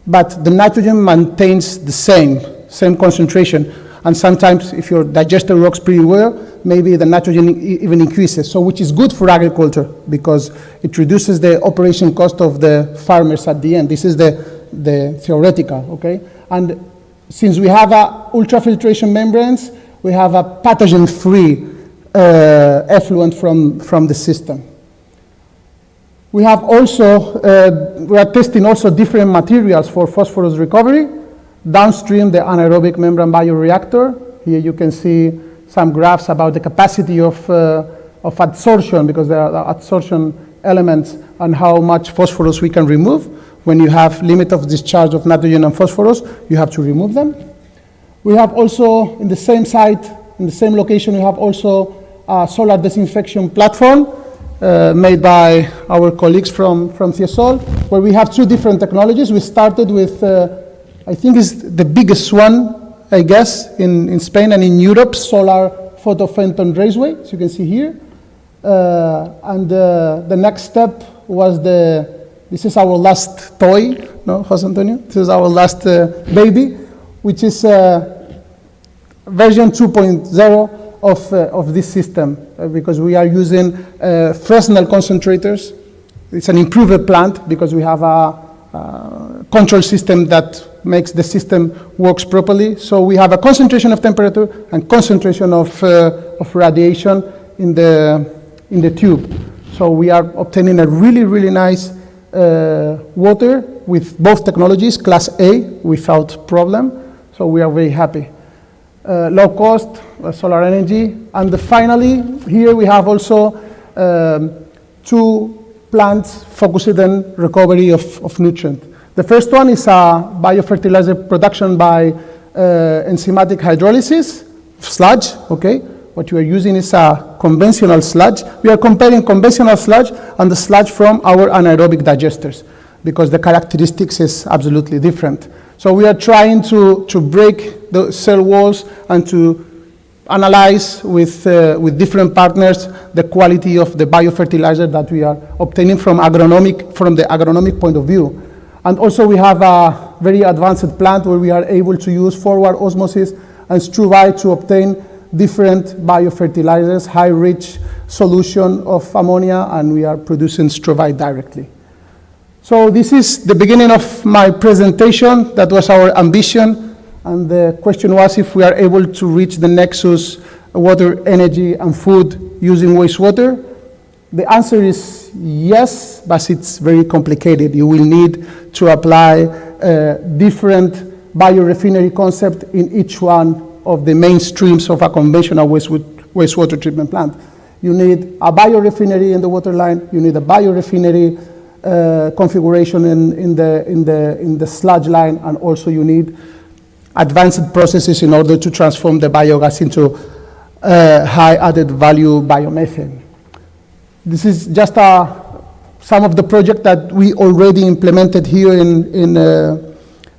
but the nitrogen maintains the same concentration. And sometimes if your digester works pretty well, maybe the nitrogen even increases. So which is good for agriculture because it reduces the operation cost of the farmers at the end. This is the theoretical, okay? And since we have ultrafiltration membranes, we have a pathogen-free effluent from the system. We have also, we are testing also different materials for phosphorus recovery. Downstream, the anaerobic membrane bioreactor. Here you can see some graphs about the capacity of adsorption, because there are adsorption elements and how much phosphorus we can remove. When you have limit of discharge of nitrogen and phosphorus, you have to remove them. We have also, in the same site, in the same location, we have also a solar disinfection platform made by our colleagues from Ciesol, where we have 2 different technologies. We started with I think it's the biggest one, I guess, in Spain and in Europe, solar photophantom raceway, as you can see here. And the next step was this is our last toy, no, Jose Antonio? This is our last baby, which is version 2.0 of this system, because we are using Fresnel concentrators. It's an improved plant because we have a control system that makes the system works properly. So we have a concentration of temperature and concentration of radiation in the tube. So we are obtaining a really, really nice water with both technologies, class A, without problem. So we are very happy. Low cost, solar energy. And finally, here we have also 2 plants focused on recovery of nutrients. The first one is a biofertilizer production by enzymatic hydrolysis, sludge, okay? What you are using is a conventional sludge. We are comparing conventional sludge and the sludge from our anaerobic digesters because the characteristics is absolutely different. So we are trying to break the cell walls and to analyze with different partners the quality of the biofertilizer that we are obtaining from the agronomic point of view. And also we have a very advanced plant where we are able to use forward osmosis and struvite to obtain different biofertilizers, high-rich solution of ammonia, and we are producing struvite directly. So this is the beginning of my presentation. That was our ambition, and the question was if we are able to reach the nexus water, energy, and food using wastewater. The answer is yes, but it's very complicated. You will need to apply different biorefinery concept in each one of the main streams of a conventional wastewater treatment plant. You need a biorefinery in the water line. You need a biorefinery configuration in the sludge line, and also you need advanced processes in order to transform the biogas into high added value biomethane. This is just some of the projects that we already implemented here in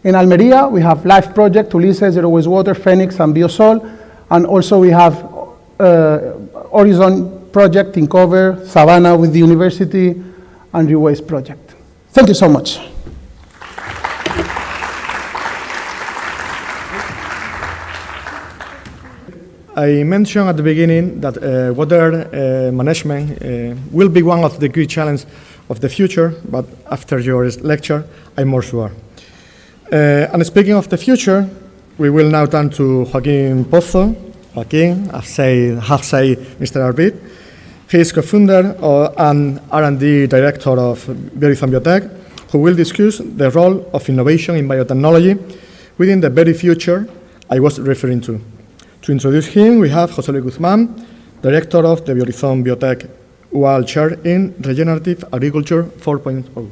Almería. We have LIFE project, Ulises, Zero Waste Water, Phoenix, and Biosol. And also we have Horizon project in Cover, Savannah with the university, and Rewaste project. Thank you so much. I mentioned at the beginning that water management will be one of the key challenges of the future, but after your lecture, I'm more sure. And speaking of the future, we will now turn to Joaquín Pozo. Joaquín, have said Mr. Arbit. He is co-founder and R&D director of Biorizon Biotech, who will discuss the role of innovation in biotechnology within the very future I was referring to. To introduce him, we have José Luis Guzmán, director of the Biorizon Biotech UAL Chair in Regenerative Agriculture 4.0.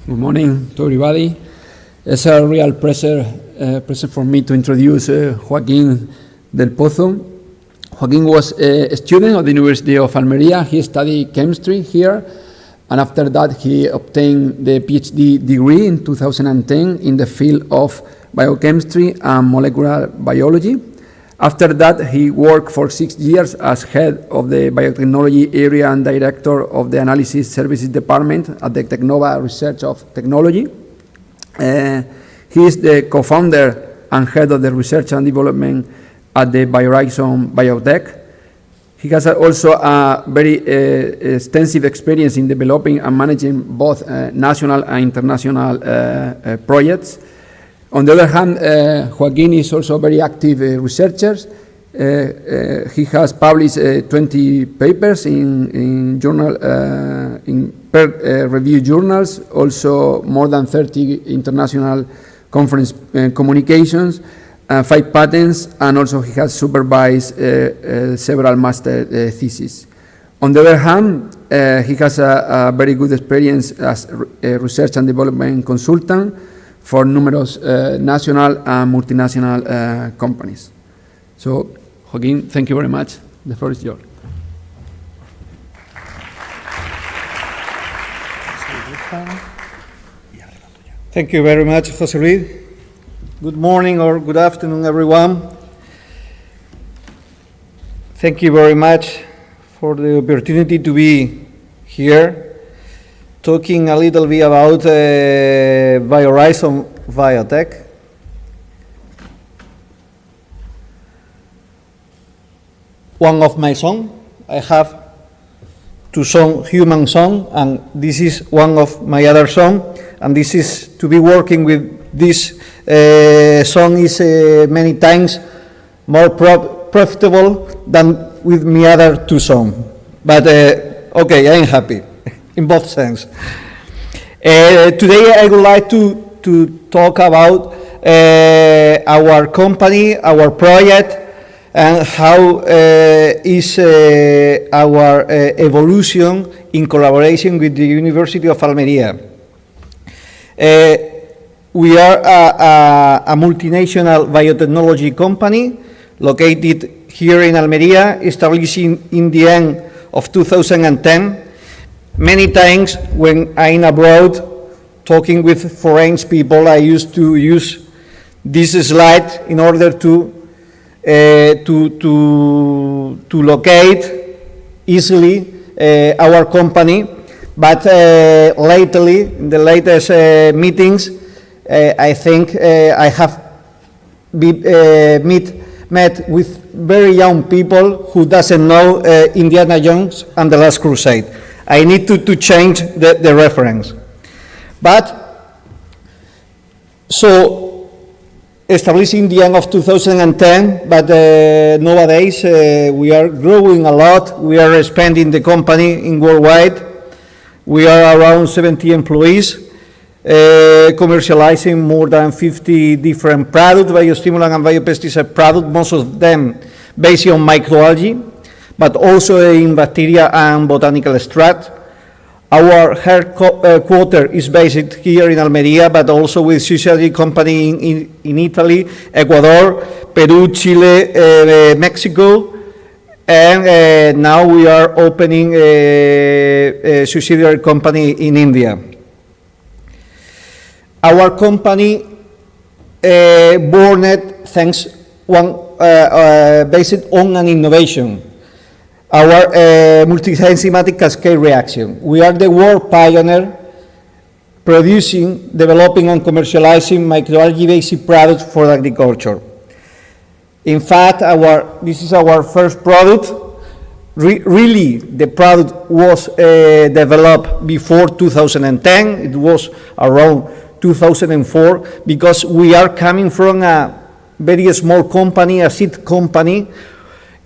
Good morning to everybody. It's a real pleasure for me to introduce Joaquín del Pozo. Joaquín was a student of the University of Almería. He studied chemistry here, and after that he obtained the PhD degree in 2010 in the field of biochemistry and molecular biology. After that, he worked for 6 years as head of the biotechnology area and director of the analysis services department at the Tecnova Research of Technology. He is the co-founder and head of the research and development at the Biorizon Biotech. He has also a very extensive experience in developing and managing both national and international projects. On the other hand, Joaquín is also a very active researcher. He has published 20 papers in peer-reviewed journals, also more than 30 international conference communications, 5 patents, and also he has supervised several master theses. On the other hand, he has a very good experience as a research and development consultant for numerous national and multinational companies. So, Joaquín, thank you very much. The floor is yours. Thank you very much, Jose Luis. Good morning or good afternoon, everyone. Thank you very much for the opportunity to be here talking a little bit about BioHorizon Biotech. One of my sons, I have two sons, human sons, and this is one of my other sons, and this is to be working with this song is many times more profitable than with my other two sons. But okay, I'm happy in both sense. Today I would like to talk about our company, our project, and how is our evolution in collaboration with the University of Almería. We are a multinational biotechnology company located here in Almería, established in the end of 2010. Many times when I'm abroad talking with foreign people, I used to use this slide in order to locate easily our company, but lately, in the latest meetings, I think I have met with very young people who doesn't know Indiana Jones and the Last Crusade. I need to change the reference. But, so, established in the end of 2010, but nowadays we are growing a lot. We are expanding the company in worldwide. We are around 70 employees, commercializing more than 50 different products, biostimulant and biopesticide products, most of them based on microalgae, but also in bacteria and botanical extract. Our headquarters is based here in Almería, but also with subsidiary company in Italy, Ecuador, Peru, Chile, Mexico, and now we are opening a subsidiary company in India. Our company born thanks based on an innovation. Our multi-enzymatic cascade reaction. We are the world pioneer producing, developing and commercializing microalgae-based products for agriculture. In fact, this is our first product. Really, the product was developed before 2010. It was around 2004 because we are coming from a very small company, a seed company.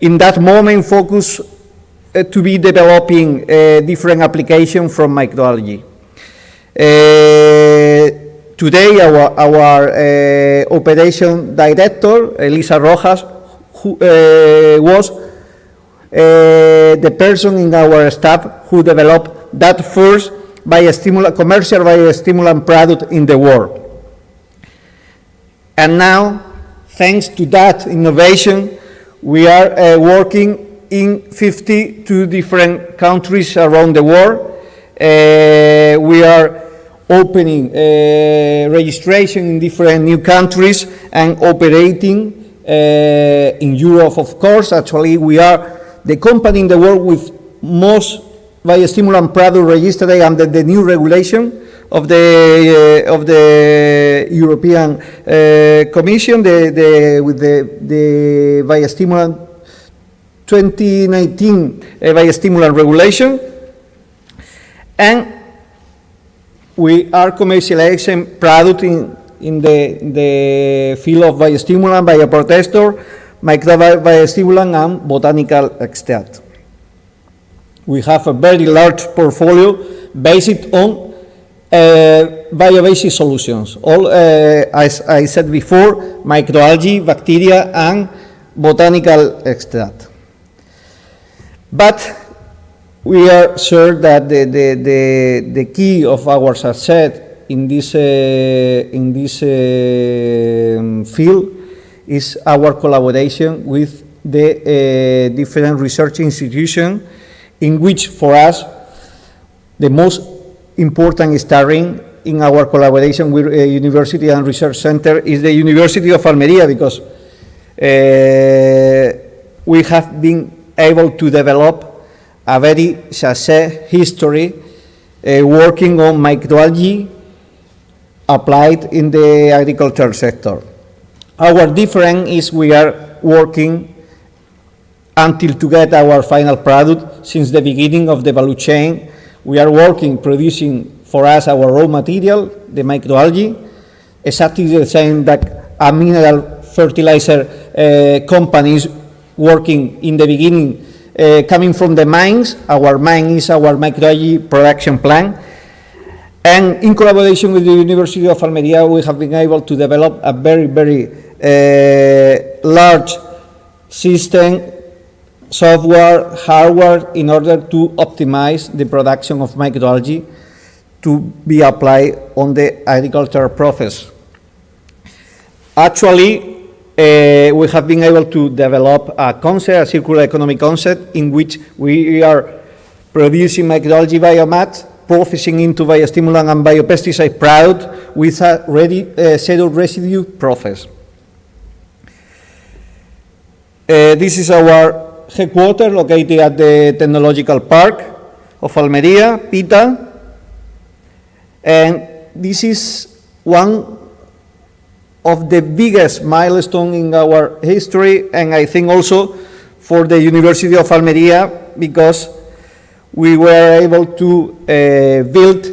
In that moment, focus to be developing different applications from microalgae. Today, our operation director, Elisa Rojas, who was the person in our staff who developed that first commercial biostimulant product in the world. And now, thanks to that innovation, we are working in 52 different countries around the world. We are opening registration in different new countries and operating in Europe, of course. Actually, we are the company in the world with most biostimulant product registered under the new regulation of the European Commission, with the biostimulant 2019 biostimulant regulation, and we are commercializing product in the field of biostimulant, bioprotector, microbial biostimulant, and botanical extract. We have a very large portfolio based on bio-based solutions. All, as I said before, microalgae, bacteria, and botanical extract. But we are sure that the key of our success in this field is our collaboration with the different research institutions, in which for us the most important starting in our collaboration with University and Research Center is the University of Almería, because we have been able to develop a very success history working on microalgae applied in the agriculture sector. Our difference is we are working until to get our final product. Since the beginning of the value chain, we are working, producing for us our raw material, the microalgae, exactly the same that a mineral fertilizer company is working in the beginning, coming from the mines. Our mine is our microalgae production plant. And in collaboration with the University of Almería, we have been able to develop a very, very large system, software, hardware, in order to optimize the production of microalgae to be applied on the agricultural process. Actually, we have been able to develop a concept, a circular economy concept, in which we are producing microalgae biomass, processing into biostimulant and biopesticide product with a zero residue process. This is our headquarters located at the Technological Park of Almería, PITA. And this is one of the biggest milestones in our history, and I think also for the University of Almería, because we were able to build,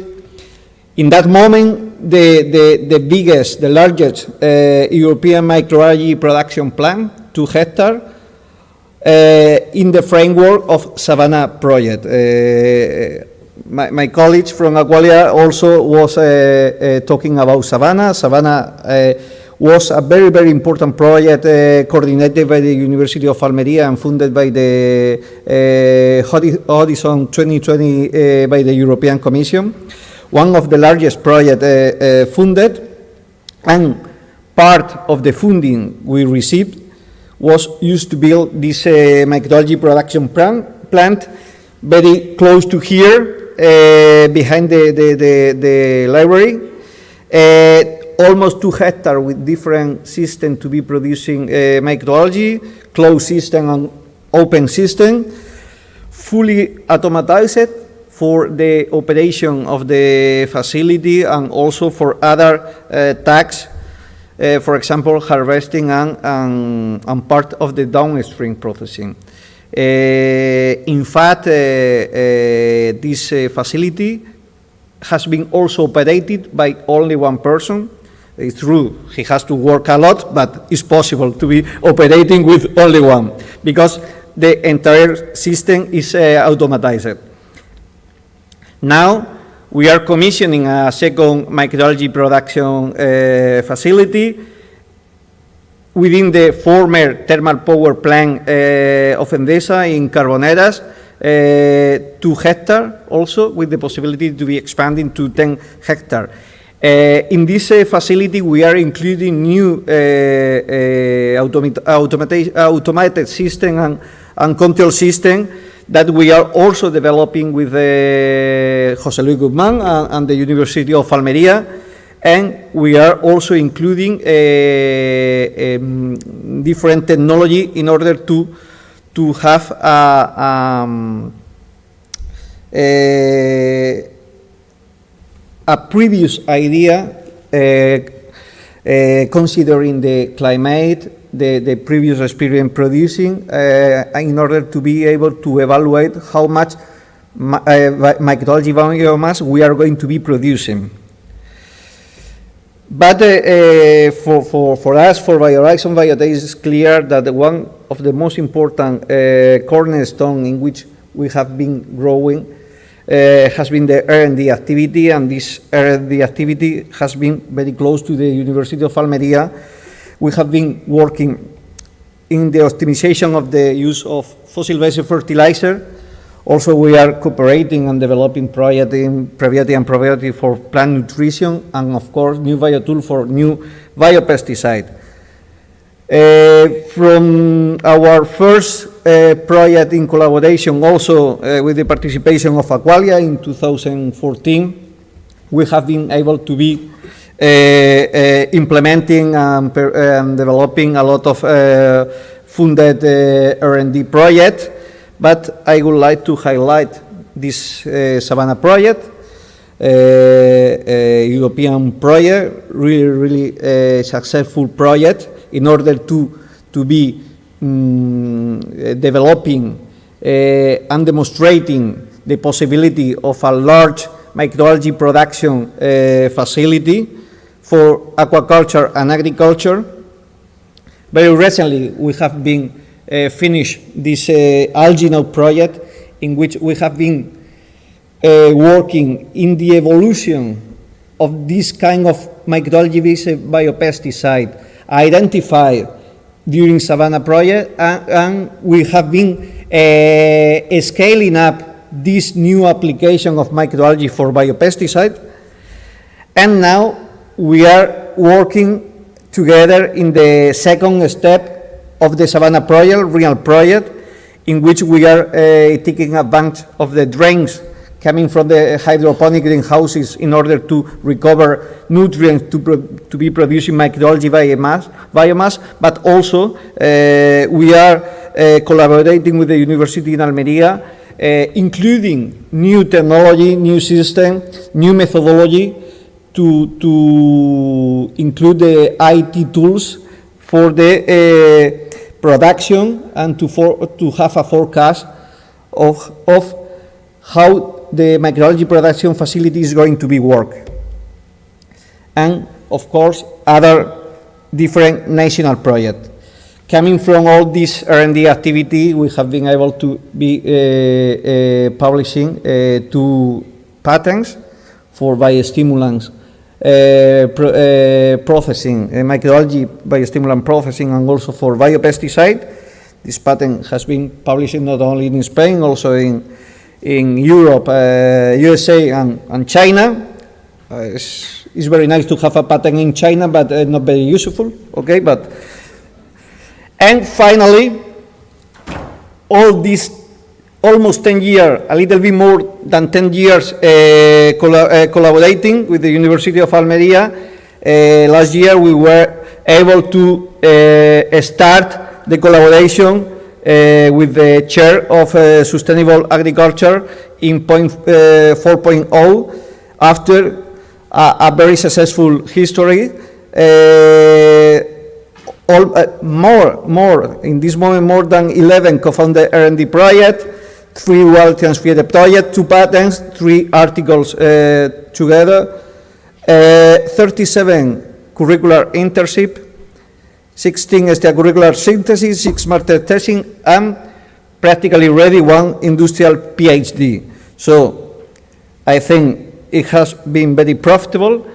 in that moment, the biggest, the largest European microalgae production plant, 2 hectares, in the framework of Savannah project. My colleague from Aqualia also was talking about Savannah. Savannah was a very, very important project coordinated by the University of Almería and funded by the Horizon 2020 by the European Commission. One of the largest projects funded, and part of the funding we received was used to build this microalgae production plant very close to here, behind the library. Almost 2 hectares with different systems to be producing microalgae, closed system and open system, fully automatized for the operation of the facility and also for other tasks, for example, harvesting and part of the downstream processing. In fact, this facility has been also operated by only one person. It's true, he has to work a lot, but it's possible to be operating with only one, because the entire system is automatized. Now, we are commissioning a second microalgae production facility within the former thermal power plant of Endesa in Carboneras, 2 hectares also, with the possibility to be expanding to 10 hectares. In this facility, we are including new automated system and control system that we are also developing with José Luis Guzmán and the University of Almería, and we are also including different technology in order to have a previous idea considering the climate, the previous experience producing, in order to be able to evaluate how much microalgae biomass we are going to be producing. But for us, for BioHorizon Biotech, it's clear that one of the most important cornerstone in which we have been growing has been the R&D activity, and this R&D activity has been very close to the University of Almería. We have been working in the optimization of the use of fossil-based fertilizer. Also, we are cooperating and developing projects in prebiotic and probiotic for plant nutrition, and of course, new biotool for new biopesticide. From our first project in collaboration, also with the participation of Aqualia in 2014, we have been able to be implementing and developing a lot of funded R&D projects, but I would like to highlight this Savannah project, European project, really successful project in order to be developing and demonstrating the possibility of a large microalgae production facility for aquaculture and agriculture. Very recently, we have been finished this algae node project, in which we have been working in the evolution of this kind of microalgae-based biopesticide identified during Savannah project, and we have been scaling up this new application of microalgae for biopesticide. And now we are working together in the second step of the Savannah project, real project, in which we are taking advantage of the drains coming from the hydroponic greenhouses in order to recover nutrients to be producing microalgae biomass, but also we are collaborating with the University in Almería, including new technology, new system, new methodology to include the IT tools for the production and to have a forecast of how the microalgae production facility is going to be work. And of course, other different national projects. Coming from all this R&D activity, we have been able to be publishing 2 patents for biostimulants processing, microalgae biostimulant processing, and also for biopesticide. This patent has been published not only in Spain, also in Europe, USA, and China. It's very nice to have a patent in China, but not very useful. Okay, and finally, all these almost 10 years, a little bit more than 10 years collaborating with the University of Almería. Last year we were able to start the collaboration with the chair of sustainable agriculture in 4.0 after a very successful history. In this moment, more than 11 co-founded R&D projects, 3 well-transferred projects, 2 patents, 3 articles together, 37 curricular internship, 16 extracurricular synthesis, 6 master testing, and practically ready 1 industrial PhD. So I think it has been very profitable.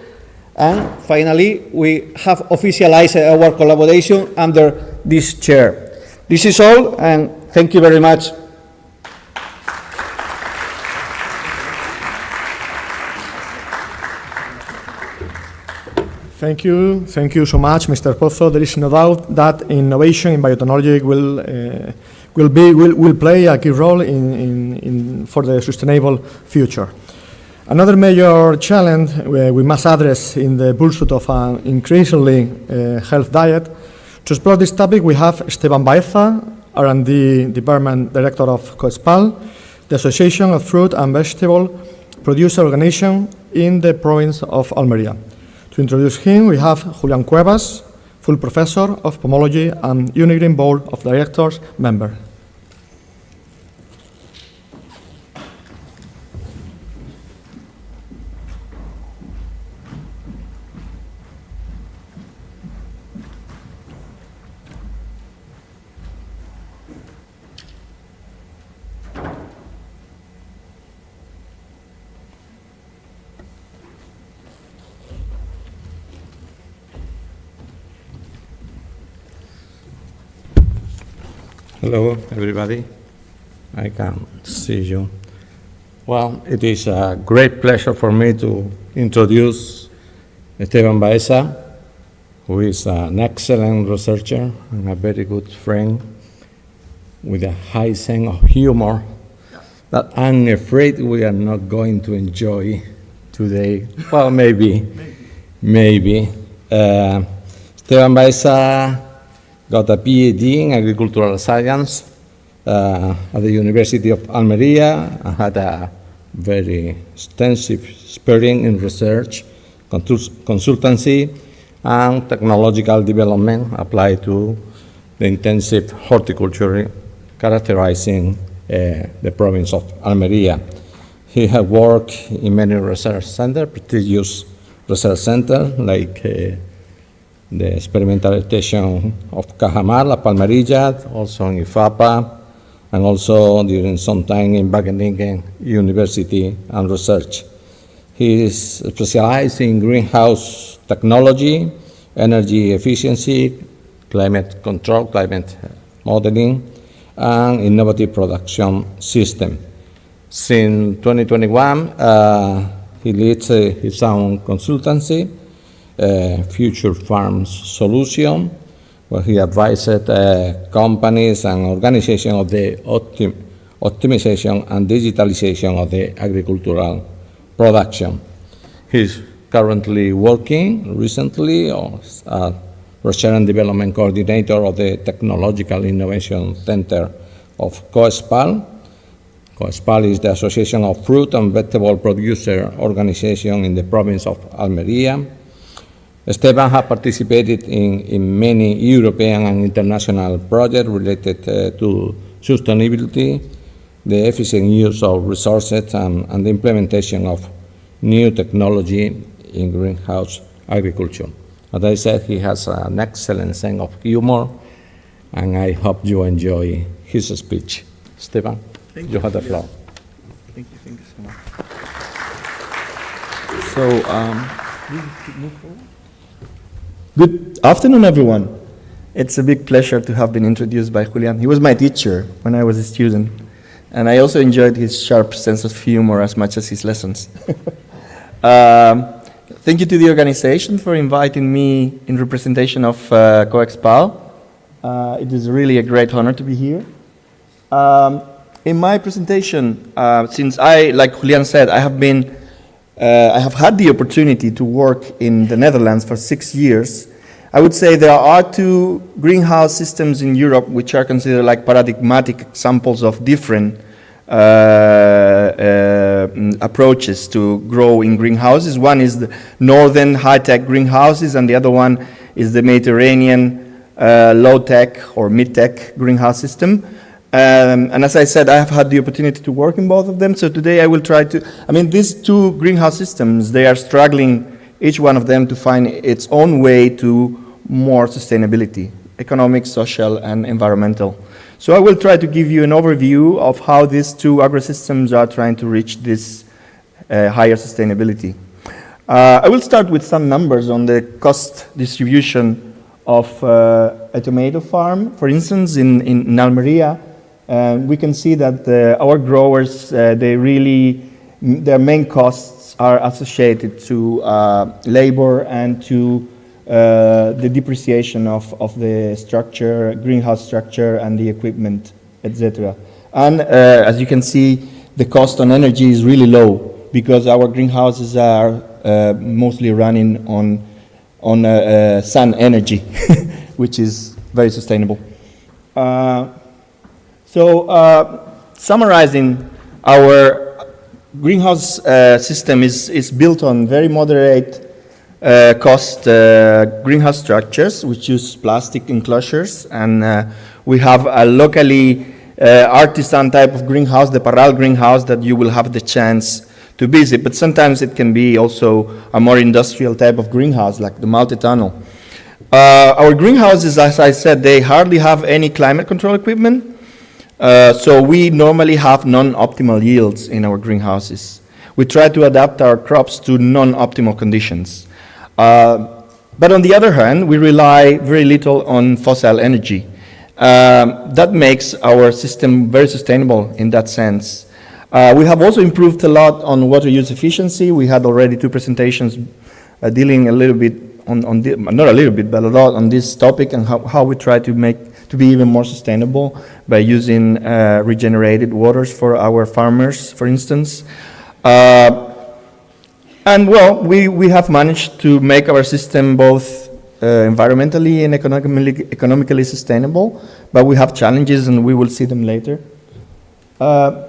And finally, we have officialized our collaboration under this chair. This is all, and thank you very much. Thank you so much, Mr. Pozo. There is no doubt that innovation in biotechnology will play a key role for the sustainable future. Another major challenge we must address in the pursuit of an increasingly healthy diet. To explore this topic, we have Esteban Baeza, R&D Department Director of COESPAL, the Association of Fruit and Vegetable Producer Organization in the province of Almería. To introduce him, we have Julián Cuevas, full professor of Pomology and UNIgreen Board of Directors member. Hello, everybody. I can see you. Well, it is a great pleasure for me to introduce Esteban Baeza, who is an excellent researcher and a very good friend with a high sense of humor that I'm afraid we are not going to enjoy today. Well, maybe. Esteban Baeza got a PhD in agricultural science at the University of Almería and had a very extensive experience in research, consultancy, and technological development applied to the intensive horticulture characterizing the province of Almería. He had worked in many research centers, prestigious research centers like the experimental station of Cajamar, La Palmerilla, also in IFAPA, and also during some time in Wageningen University and research. He is specialized in greenhouse technology, energy efficiency, climate control, climate modeling, and innovative production system. Since 2021, he leads his own consultancy, Future Farms Solution, where he advised companies and organizations of the optimization and digitalization of the agricultural production. He's currently working recently as a Research and Development Coordinator of the Technological Innovation Center of COESPAL. COESPAL is the Association of Fruit and Vegetable Producer Organization in the province of Almería. Esteban has participated in many European and international projects related to sustainability, the efficient use of resources, and the implementation of new technology in greenhouse agriculture. As I said, he has an excellent sense of humor, and I hope you enjoy his speech. Esteban, you have the floor. Thank you so much. So, good afternoon, everyone. It's a big pleasure to have been introduced by Julian. He was my teacher when I was a student, and I also enjoyed his sharp sense of humor as much as his lessons. Thank you to the organization for inviting me in representation of COEXPAL. It is really a great honor to be here. In my presentation, since like Julian said, I have had the opportunity to work in the Netherlands for 6 years. I would say there are 2 greenhouse systems in Europe which are considered like paradigmatic examples of different approaches to grow in greenhouses. One is the northern high-tech greenhouses, and the other one is the Mediterranean low-tech or mid-tech greenhouse system. And as I said, I have had the opportunity to work in both of them, so today I will try to, these 2 greenhouse systems, they are struggling, each one of them, to find its own way to more sustainability, economic, social, and environmental. So I will try to give you an overview of how these 2 agrosystems are trying to reach this higher sustainability. I will start with some numbers on the cost distribution of a tomato farm. For instance, in Almería, we can see that our growers, their main costs are associated to labor and to the depreciation of the structure, greenhouse structure, and the equipment, etc. And as you can see, the cost on energy is really low because our greenhouses are mostly running on sun energy, which is very sustainable. Summarizing, our greenhouse system is built on very moderate cost greenhouse structures, which use plastic enclosures, and we have a locally artisan type of greenhouse, the Parral greenhouse, that you will have the chance to visit, but sometimes it can be also a more industrial type of greenhouse, like the multi-tunnel. Our greenhouses, as I said, they hardly have any climate control equipment, so we normally have non-optimal yields in our greenhouses. We try to adapt our crops to non-optimal conditions. But on the other hand, we rely very little on fossil energy. That makes our system very sustainable in that sense. We have also improved a lot on water use efficiency. We had already 2 presentations dealing a little bit not a little bit, but a lot on this topic and how we try to be even more sustainable by using regenerated waters for our farmers, for instance. And well, we have managed to make our system both environmentally and economically sustainable, but we have challenges and we will see them later. Our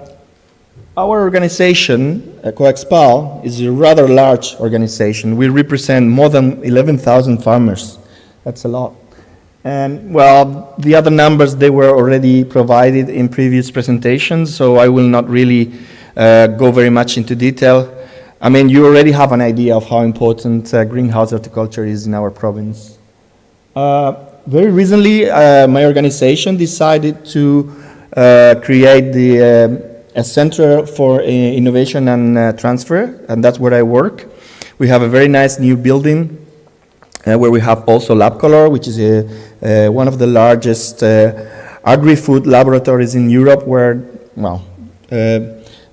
organization, COEXPAL, is a rather large organization. We represent more than 11,000 farmers. That's a lot. And well, the other numbers, they were already provided in previous presentations, so I will not really go very much into detail. I mean, you already have an idea of how important greenhouse horticulture is in our province. Very recently, my organization decided to create a center for innovation and transfer, and that's where I work. We have a very nice new building where we have also LabColor, which is one of the largest agri-food laboratories in Europe, where, well,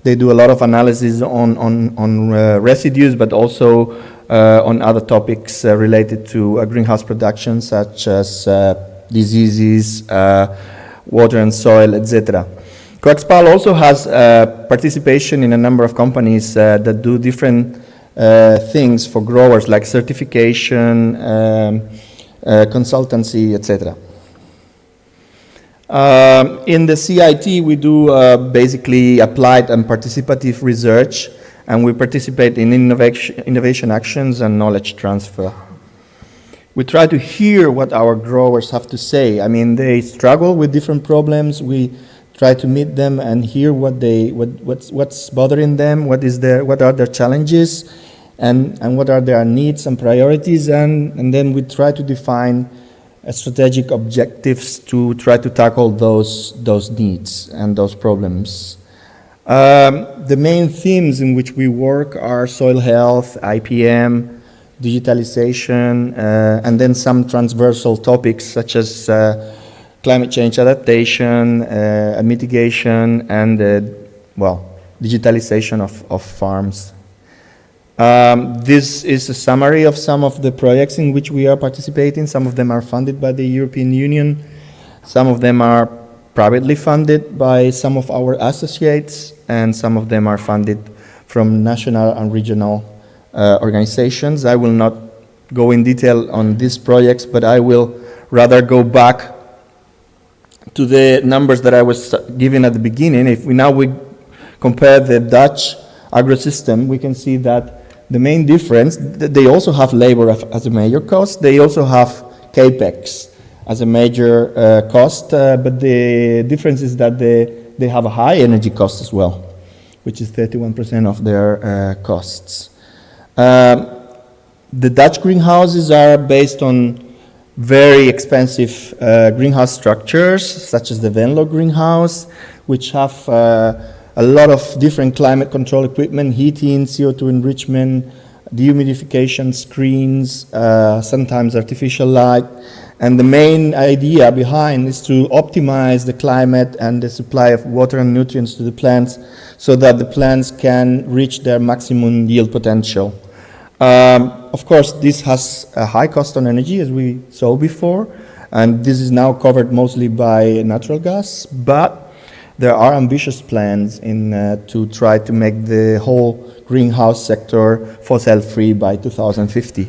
they do a lot of analysis on residues, but also on other topics related to greenhouse production, such as diseases, water and soil, etc. COEXPAL also has participation in a number of companies that do different things for growers, like certification, consultancy, etc. In the CIT, we do basically applied and participative research, and we participate in innovation actions and knowledge transfer. We try to hear what our growers have to say. I mean, they struggle with different problems. We try to meet them and hear what's bothering them, what are their challenges, and what are their needs and priorities, and then we try to define strategic objectives to try to tackle those needs and those problems. The main themes in which we work are soil health, IPM, digitalization, and then some transversal topics such as climate change adaptation, mitigation, and well, digitalization of farms. This is a summary of some of the projects in which we are participating. Some of them are funded by the European Union. Some of them are privately funded by some of our associates, and some of them are funded from national and regional organizations. I will not go in detail on these projects, but I will rather go back to the numbers that I was giving at the beginning. If we compare the Dutch agro-system, we can see that the main difference, they also have labor as a major cost. They also have capex as a major cost, but the difference is that they have a high energy cost as well, which is 31% of their costs. The Dutch greenhouses are based on very expensive greenhouse structures, such as the Venlo greenhouse, which have a lot of different climate control equipment, heating, CO2 enrichment, dehumidification screens, sometimes artificial light. And the main idea behind is to optimize the climate and the supply of water and nutrients to the plants so that the plants can reach their maximum yield potential. Of course, this has a high cost on energy, as we saw before, and this is now covered mostly by natural gas, but there are ambitious plans to try to make the whole greenhouse sector fossil-free by 2050.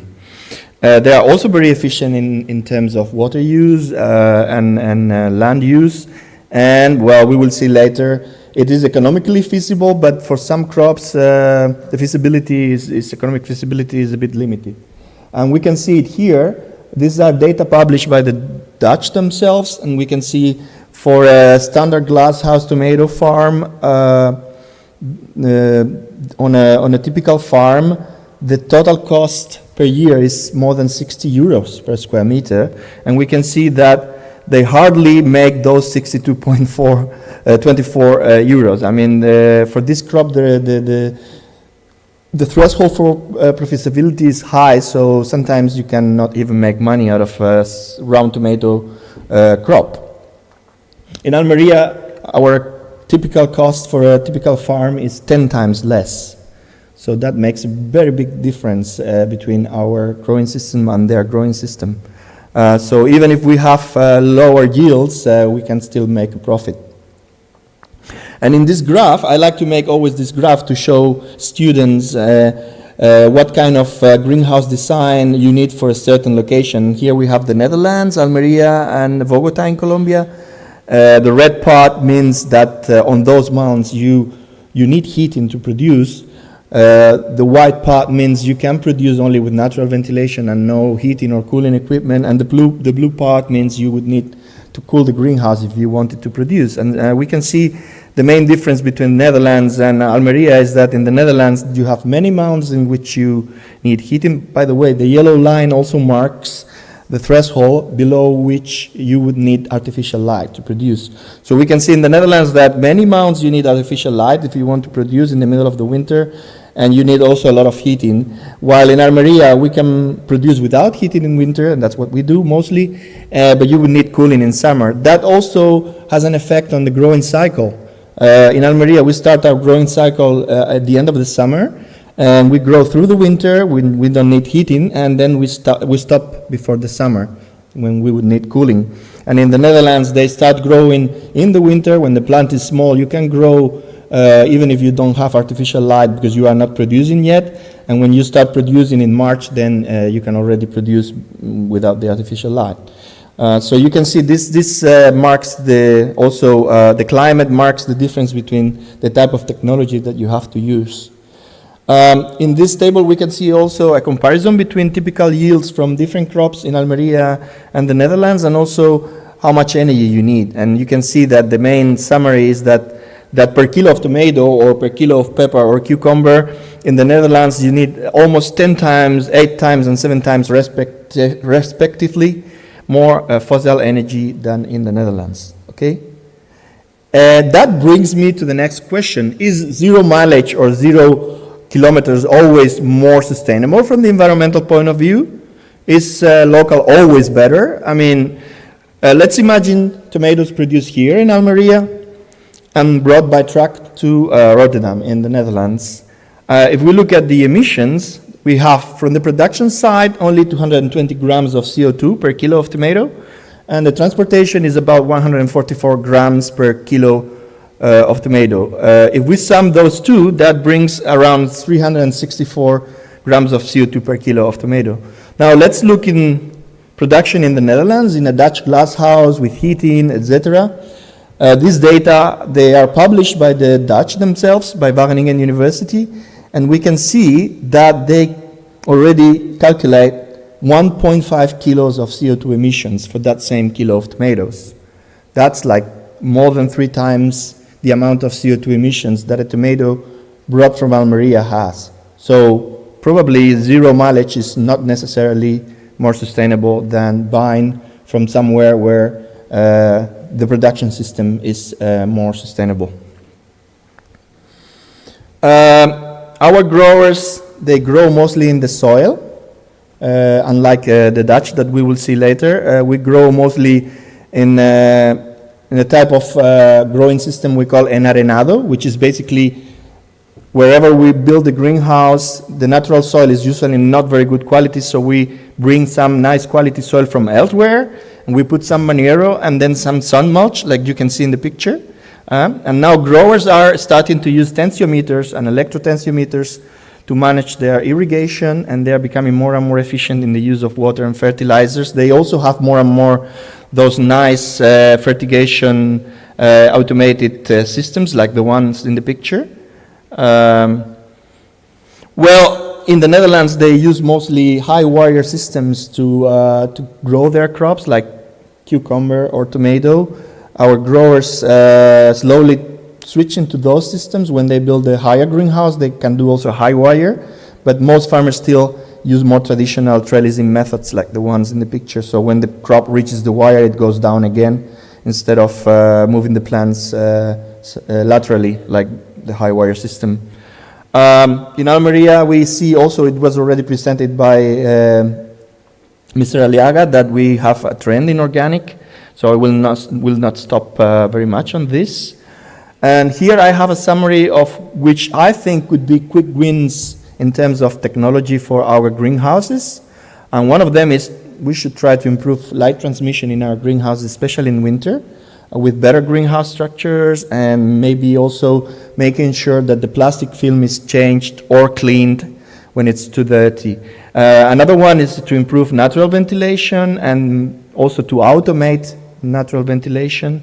They are also very efficient in terms of water use and land use, and well, we will see later, it is economically feasible, but for some crops, the economic feasibility is a bit limited. And we can see it here. These are data published by the Dutch themselves, and we can see for a standard glasshouse tomato farm, on a typical farm, the total cost per year is more than 60 euros per square meter, and we can see that they hardly make those 62.24 euros. I mean, for this crop, the threshold for profitability is high, so sometimes you cannot even make money out of a round tomato crop. In Almería, our typical cost for a typical farm is 10 times less. So that makes a very big difference between our growing system and their growing system. So even if we have lower yields, we can still make a profit. And in this graph, I like to make always this graph to show students what kind of greenhouse design you need for a certain location. Here we have the Netherlands, Almería, and Bogota in Colombia. The red part means that on those mountains you need heating to produce. The white part means you can produce only with natural ventilation and no heating or cooling equipment. And the blue part means you would need to cool the greenhouse if you wanted to produce. And we can see the main difference between Netherlands and Almería is that in the Netherlands you have many mountains in which you need heating. By the way, the yellow line also marks the threshold below which you would need artificial light to produce. So we can see in the Netherlands that many mountains you need artificial light if you want to produce in the middle of the winter, and you need also a lot of heating. While in Almería we can produce without heating in winter, and that's what we do mostly, but you would need cooling in summer. That also has an effect on the growing cycle. In Almería we start our growing cycle at the end of the summer, and we grow through the winter, we don't need heating, and then we stop before the summer when we would need cooling. And in the Netherlands, they start growing in the winter when the plant is small. You can grow even if you don't have artificial light because you are not producing yet. And when you start producing in March, then you can already produce without the artificial light. So you can see this marks the climate marks the difference between the type of technology that you have to use. In this table, we can see also a comparison between typical yields from different crops in Almería and the Netherlands, and also how much energy you need. And you can see that the main summary is that per kilo of tomato or per kilo of pepper or cucumber, in the Netherlands you need almost 10 times, 8 times, and 7 times respectively more fossil energy than in the Netherlands. Okay? That brings me to the next question. Is zero mileage or 0 kilometers always more sustainable from the environmental point of view? Is local always better? I mean, let's imagine tomatoes produced here in Almería and brought by truck to Rotterdam in the Netherlands. If we look at the emissions, we have from the production side only 220 grams of CO2 per kilo of tomato, and the transportation is about 144 grams per kilo of tomato. If we sum those two, that brings around 364 grams of CO2 per kilo of tomato. Now let's look in production in the Netherlands, in a Dutch glass house with heating, etc. These data, they are published by the Dutch themselves, by Wageningen University, and we can see that they already calculate 1.5 kilos of CO2 emissions for that same kilo of tomatoes. That's like more than 3 times the amount of CO2 emissions that a tomato brought from Almería has. So probably zero mileage is not necessarily more sustainable than buying from somewhere where the production system is more sustainable. Our growers, they grow mostly in the soil, unlike the Dutch that we will see later. We grow mostly in a type of growing system we call enarenado, which is basically wherever we build a greenhouse, the natural soil is usually not very good quality, so we bring some nice quality soil from elsewhere, and we put some manure and then some sun mulch, like you can see in the picture. And now growers are starting to use tensiometers and electrotentiometers to manage their irrigation, and they are becoming more and more efficient in the use of water and fertilizers. They also have more and more those nice fertigation automated systems like the ones in the picture. Well, in the Netherlands, they use mostly high wire systems to grow their crops, like cucumber or tomato. Our growers slowly switch into those systems. When they build a higher greenhouse, they can do also high wire, but most farmers still use more traditional trellising methods like the ones in the picture. So when the crop reaches the wire, it goes down again instead of moving the plants laterally like the high wire system. In Almería, we see also, it was already presented by Mr. Aliaga, that we have a trend in organic. So I will not stop very much on this. And here I have a summary of which I think could be quick wins in terms of technology for our greenhouses. And one of them is we should try to improve light transmission in our greenhouses, especially in winter, with better greenhouse structures, and maybe also making sure that the plastic film is changed or cleaned when it's too dirty. Another one is to improve natural ventilation and also to automate natural ventilation.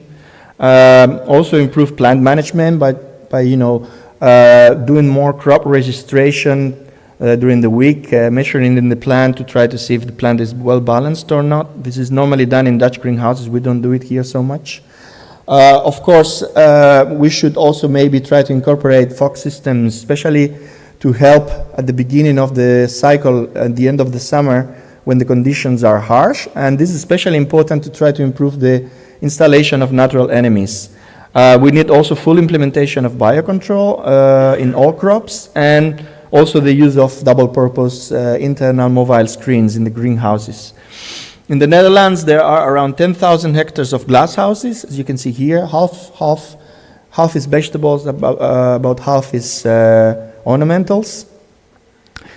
Also improve plant management by doing more crop registration during the week, measuring in the plant to try to see if the plant is well balanced or not. This is normally done in Dutch greenhouses. We don't do it here so much. Of course, we should also maybe try to incorporate fog systems, especially to help at the beginning of the cycle, at the end of the summer, when the conditions are harsh. And this is especially important to try to improve the installation of natural enemies. We need also full implementation of biocontrol in all crops, and also the use of double-purpose internal mobile screens in the greenhouses. In the Netherlands, there are around 10,000 hectares of glasshouses. As you can see here, half is vegetables, about half is ornamentals.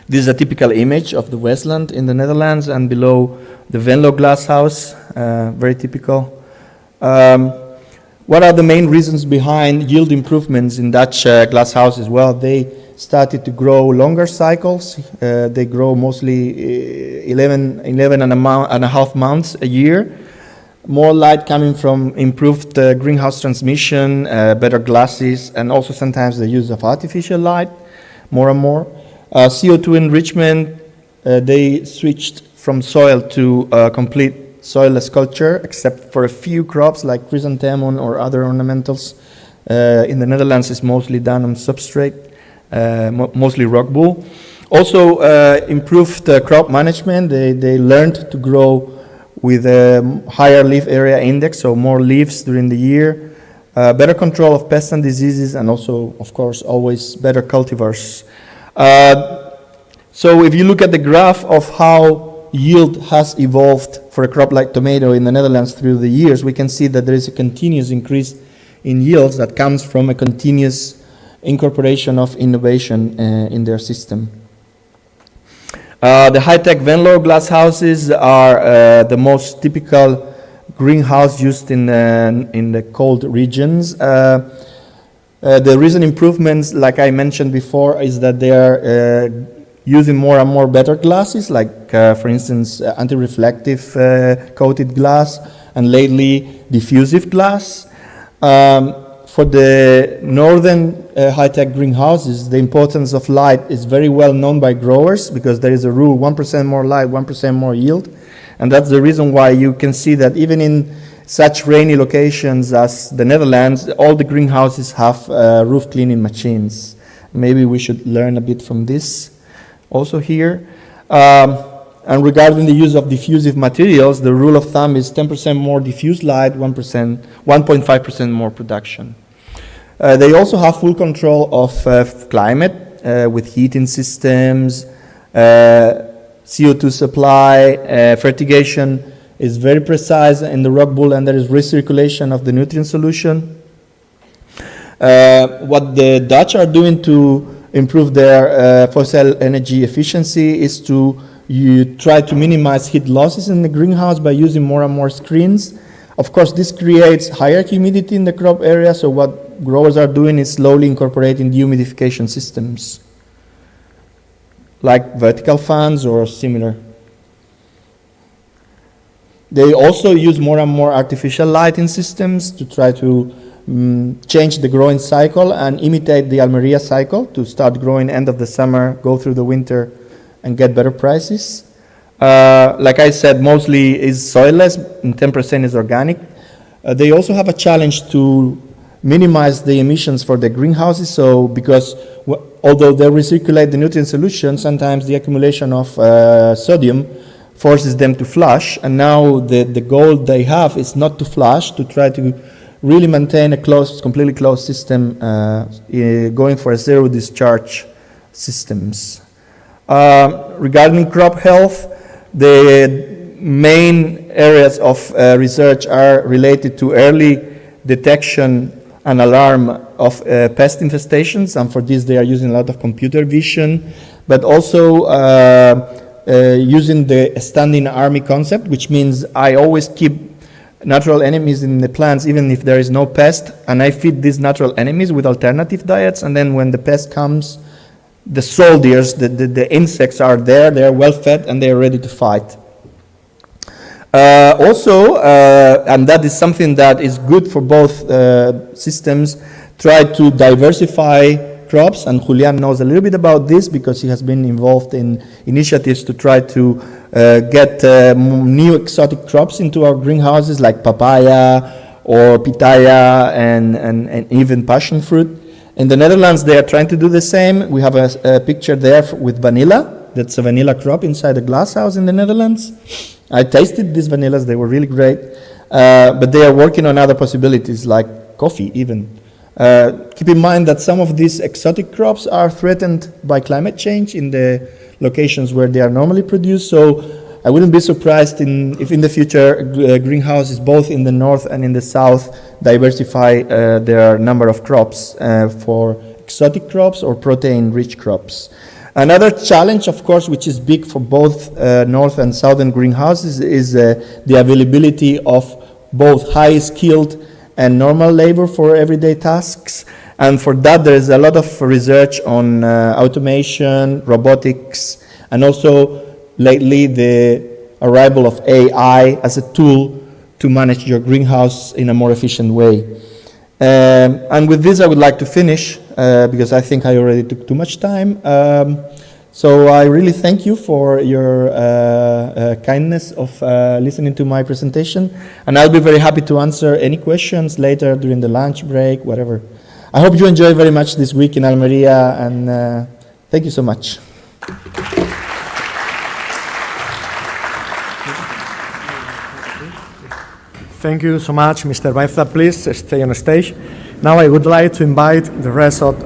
This is a typical image of the Westland in the Netherlands, and below the Venlo glasshouse, very typical. What are the main reasons behind yield improvements in Dutch glasshouses? Well, they started to grow longer cycles. They grow mostly 11 and a half months a year. More light coming from improved greenhouse transmission, better glasses, and also sometimes the use of artificial light, more and more. CO2 enrichment, they switched from soil to complete soilless culture, except for a few crops like chrysanthemum or other ornamentals. In the Netherlands, it's mostly done on substrate, mostly rock wool. Also, improved crop management. They learned to grow with a higher leaf area index, so more leaves during the year. Better control of pests and diseases, and also, of course, always better cultivars. So if you look at the graph of how yield has evolved for a crop like tomato in the Netherlands through the years, we can see that there is a continuous increase in yields that comes from a continuous incorporation of innovation in their system. The high-tech Venlo glasshouses are the most typical greenhouse used in the cold regions. The recent improvements, like I mentioned before, is that they are using more and more better glasses, like, for instance, anti-reflective coated glass, and lately diffusive glass. For the northern high-tech greenhouses, the importance of light is very well known by growers, because there is a rule, 1% more light, 1% more yield. And that's the reason why you can see that even in such rainy locations as the Netherlands, all the greenhouses have roof cleaning machines. Maybe we should learn a bit from this also here. And regarding the use of diffusive materials, the rule of thumb is 10% more diffuse light, 1.5% more production. They also have full control of climate with heating systems, CO2 supply, fertigation is very precise in the rock wool, and there is recirculation of the nutrient solution. What the Dutch are doing to improve their fossil energy efficiency is to try to minimize heat losses in the greenhouse by using more and more screens. Of course, this creates higher humidity in the crop area, so what growers are doing is slowly incorporating dehumidification systems, like vertical fans or similar. They also use more and more artificial lighting systems to try to change the growing cycle and imitate the Almería cycle, to start growing end of the summer, go through the winter, and get better prices. Like I said, mostly is soilless, and 10% is organic. They also have a challenge to minimize the emissions for the greenhouses, so because although they recirculate the nutrient solution, sometimes the accumulation of sodium forces them to flush, and now the goal they have is not to flush, to try to really maintain a closed, completely closed system, going for a zero discharge systems. Regarding crop health, the main areas of research are related to early detection and alarm of pest infestations, and for this they are using a lot of computer vision, but also using the standing army concept, which means I always keep natural enemies in the plants even if there is no pest, and I feed these natural enemies with alternative diets, and then when the pest comes, the soldiers, the insects are there, they are well fed, and they are ready to fight. Also, and that is something that is good for both systems, try to diversify crops, and Julian knows a little bit about this because he has been involved in initiatives to try to get new exotic crops into our greenhouses, like papaya or pitaya and even passion fruit. In the Netherlands, they are trying to do the same. We have a picture there with vanilla. That's a vanilla crop inside a glass house in the Netherlands. I tasted these vanillas, they were really great. But they are working on other possibilities, like coffee even. Keep in mind that some of these exotic crops are threatened by climate change in the locations where they are normally produced. So I wouldn't be surprised if in the future greenhouses, both in the north and in the south, diversify their number of crops for exotic crops or protein-rich crops. Another challenge, of course, which is big for both north and southern greenhouses is the availability of both high-skilled and normal labor for everyday tasks. And for that, there is a lot of research on automation, robotics, and also lately the arrival of AI as a tool to manage your greenhouse in a more efficient way. And with this, I would like to finish because I think I already took too much time. So I really thank you for your kindness of listening to my presentation. And I'll be very happy to answer any questions later during the lunch break, whatever. I hope you enjoy very much this week in Almería, and thank you so much. Thank you so much, Mr. Baeza. Please stay on stage. Now I would like to invite the rest of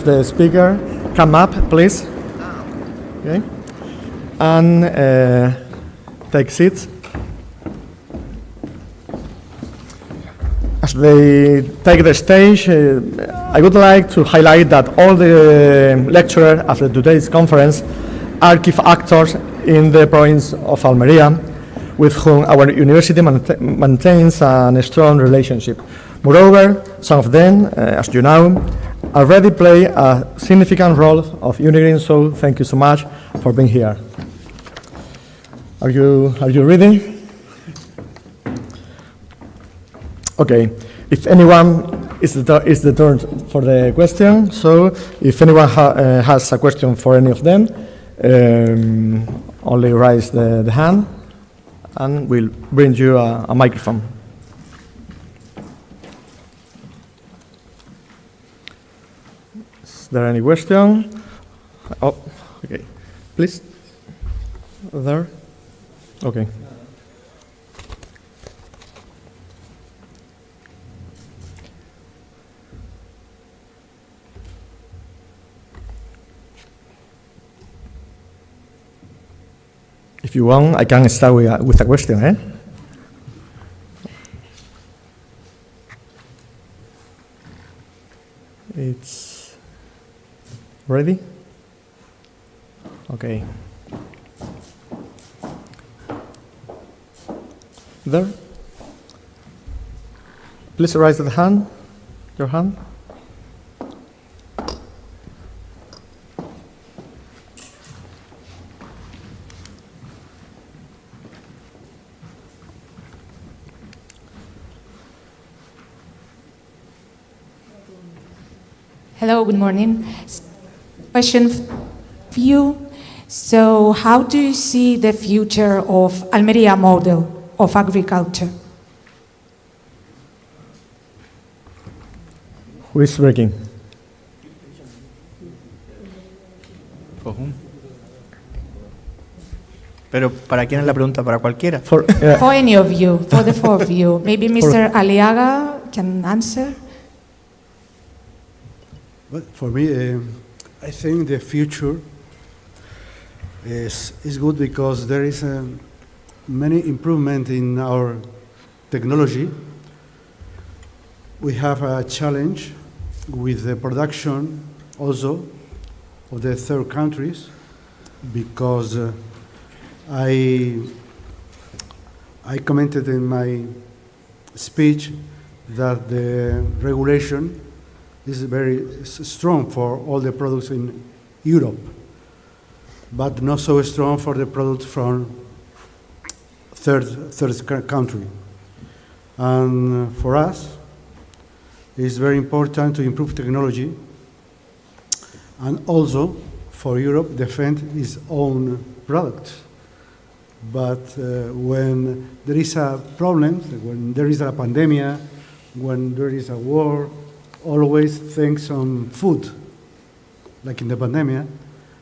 the speaker. Come up, please. Okay. And take seats. As they take the stage, I would like to highlight that all the lecturers after today's conference are key actors in the province of Almería, with whom our university maintains a strong relationship. Moreover, some of them, as you know, already play a significant role of UNIgreen, so thank you so much for being here. Are you ready? Okay. If anyone is the turn for the question. So if anyone has a question for any of them, only raise the hand, and we'll bring you a microphone. Is there any question? Oh, okay. Please. There. Okay. If you want, I can start with a question, eh? It's ready? Okay. There. Please raise your hand. Hello, good morning. Question for you. So how do you see the future of Almería model of agriculture? Who is speaking? For whom? Pero ¿para quién es la pregunta? ¿Para cualquiera? For any of you, for the four of you. Maybe Mr. Aliaga can answer. Well, for me, I think the future is good because there is many improvement in our technology. We have a challenge with the production also of the third countries because I commented in my speech that the regulation This is very strong for all the products in Europe, but not so strong for the products from third country. And for us, it's very important to improve technology and also for Europe defend its own products. But when there is a problem, when there is a pandemic, when there is a war, always think on food, like in the pandemic,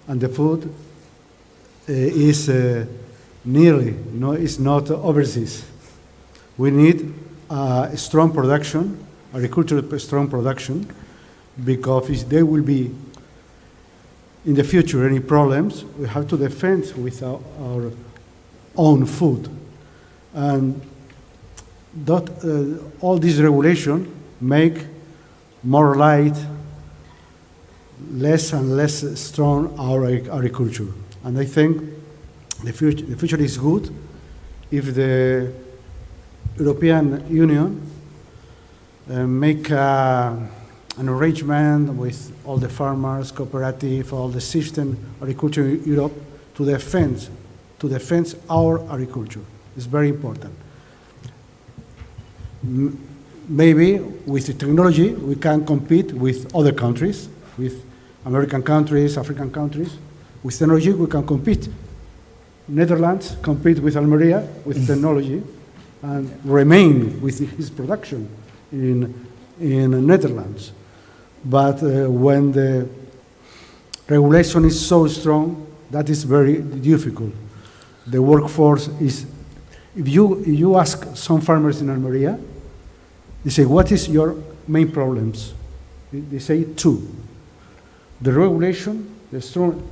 and the food is nearly, it's not overseas. We need a strong production, agricultural strong production, because if there will be in the future any problems, we have to defend with our own food. And that, all this regulation make more light, less and less strong our agriculture. And I think the future is good if the European Union make an arrangement with all the farmers, cooperative, all the system agriculture in Europe to defend our agriculture. It's very important. Maybe with the technology we can compete with other countries, with American countries, African countries. With technology we can compete. Netherlands compete with Almería with technology and remain with his production in Netherlands. But when the regulation is so strong, that is very difficult. The workforce is, if you ask some farmers in Almería, they say, what is your main problems? They say two. The regulation, the strong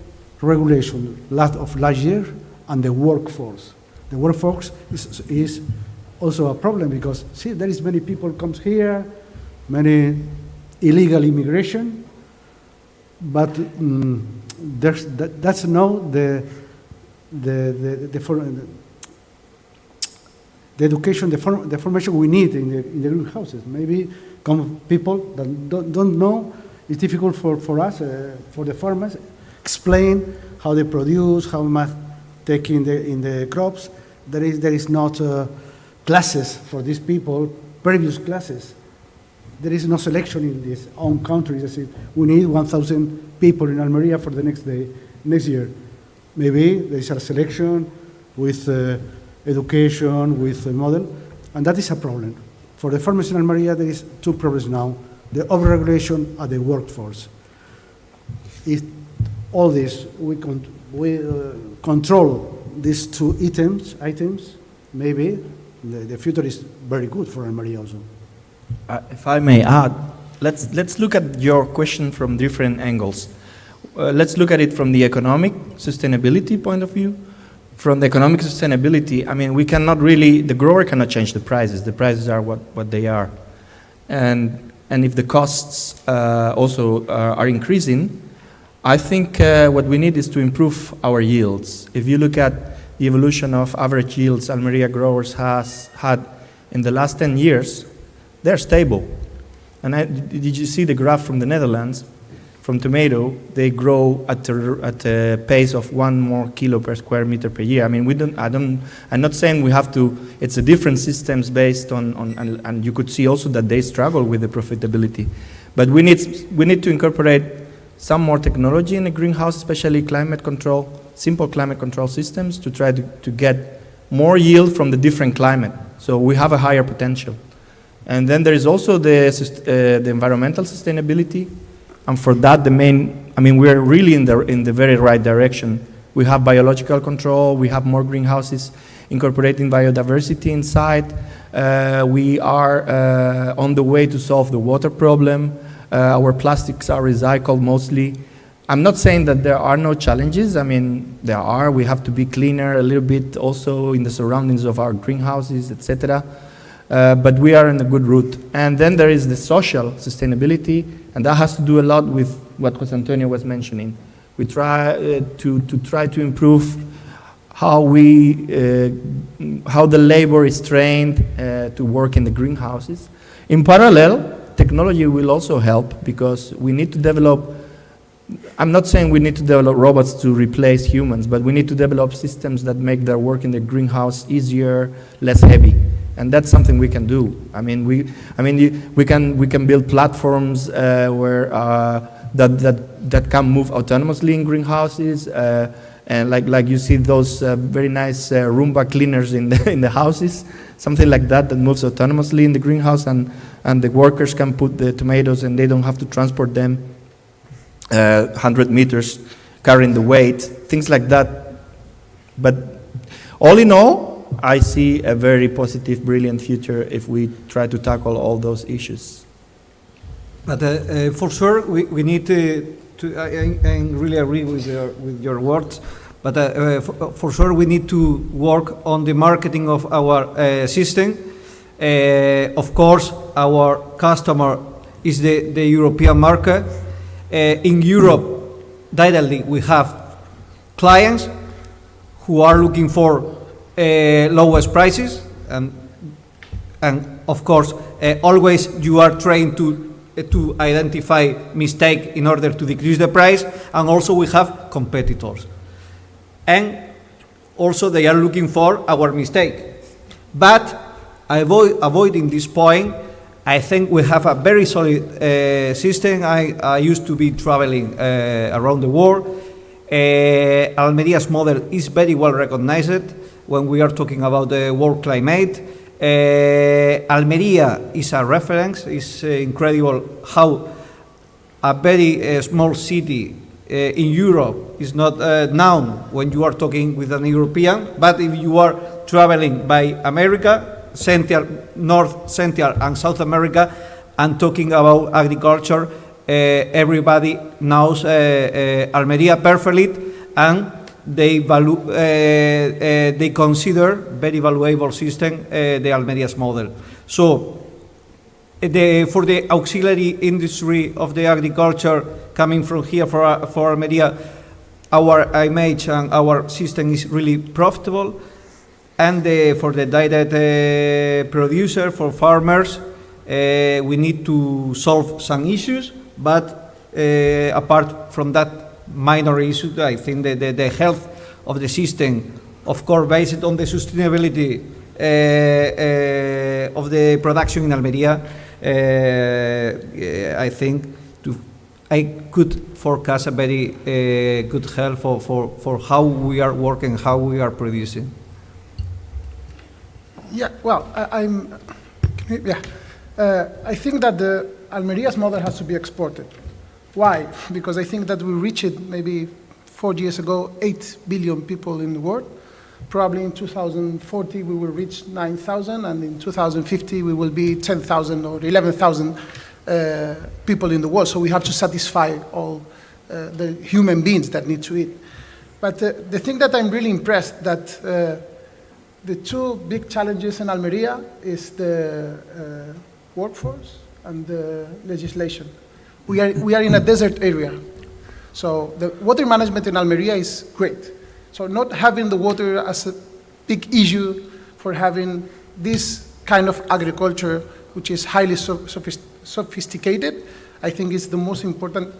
regulation of last year, and the workforce. The workforce is also a problem because, see, there is many people comes here, many illegal immigration, but that's not the education, the formation we need in the greenhouses. Maybe people that don't know, it's difficult for us, for the farmers, explain how they produce, how much take in the crops. There is not classes for these people, previous classes. There is no selection in this own country. We need 1,000 people in Almería for the next year. Maybe there is a selection with education, with a model, and that is a problem. For the farmers in Almería, there is two problems now: the overregulation and the workforce. If all this we control these two items, maybe the future is very good for Almería also. If I may add, let's look at your question from different angles. Let's look at it from the economic sustainability point of view. From the economic sustainability, I mean, we cannot really, the grower cannot change the prices. The prices are what they are. And if the costs also are increasing, I think what we need is to improve our yields. If you look at the evolution of average yields Almería growers has had in the last 10 years, they're stable. And did you see the graph from the Netherlands? From tomato, they grow at a pace of 1 more kilo per square meter per year. I mean, I'm not saying we have to, it's a different systems based on and you could see also that they struggle with the profitability. But we need to incorporate some more technology in the greenhouse, especially climate control, simple climate control systems to try to get more yield from the different climate. So we have a higher potential. And then there is also the environmental sustainability. And for that, we are really in the very right direction. We have biological control, we have more greenhouses incorporating biodiversity inside. We are on the way to solve the water problem. Our plastics are recycled mostly. I'm not saying that there are no challenges. I mean, there are. We have to be cleaner a little bit also in the surroundings of our greenhouses, etc. But we are in a good route. And then there is the social sustainability, and that has to do a lot with what José Antonio was mentioning. We try to improve how the labor is trained to work in the greenhouses. In parallel, technology will also help, because we need to develop, I'm not saying we need to develop robots to replace humans, but we need to develop systems that make their work in the greenhouse easier, less heavy. And that's something we can do. We can build platforms that can move autonomously in greenhouses, and like you see those very nice Roomba cleaners in the houses, something like that moves autonomously in the greenhouse, and the workers can put the tomatoes and they don't have to transport them 100 meters, carrying the weight, things like that. But all in all, I see a very positive, brilliant future if we try to tackle all those issues. But for sure, we need to I really agree with your words, but for sure we need to work on the marketing of our system. Of course, our customer is the European market. In Europe, directly, we have clients who are looking for lowest prices, and of course, always you are trying to identify mistake in order to decrease the price, and also we have competitors, and also they are looking for our mistake. But avoiding this point, I think we have a very solid system. I used to be traveling around the world. Almeria's model is very well recognized when we are talking about the world climate. Almeria is a reference. It's incredible how a very small city in Europe is not known when you are talking with an European, but if you are traveling by America, North, Central and South America, and talking about agriculture, everybody knows Almeria perfectly, and they consider very valuable system the Almeria's model. So for the auxiliary industry of the agriculture coming from here for Almeria, our image and our system is really profitable. And for the direct producer, for farmers, we need to solve some issues, but apart from that minor issue, I think the health of the system, of course, based on the sustainability of the production in Almeria, I think I could forecast a very good health for how we are working, how we are producing. Yeah, well, I think that the Almeria's model has to be exported. Why? Because I think that we reached maybe 4 years ago 8 billion people in the world. Probably in 2040 we will reach 9,000, and in 2050 we will be 10,000 or 11,000 people in the world. So we have to satisfy all the human beings that need to eat. But the thing that I'm really impressed that the two big challenges in Almeria is the workforce and the legislation. We are in a desert area, so the water management in Almeria is great. So not having the water as a big issue for having this kind of agriculture, which is highly sophisticated, I think is the most important,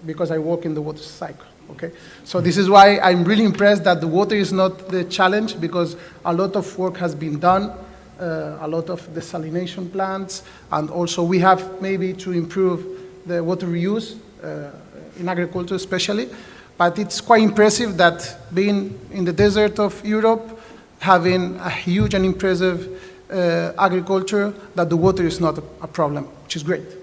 because I work in the water cycle. Okay, so this is why I'm really impressed that the water is not the challenge, because a lot of work has been done, a lot of desalination plants, and also we have maybe to improve the water reuse in agriculture especially. But it's quite impressive that being in the desert of Europe, having a huge and impressive agriculture, that the water is not a problem, which is great.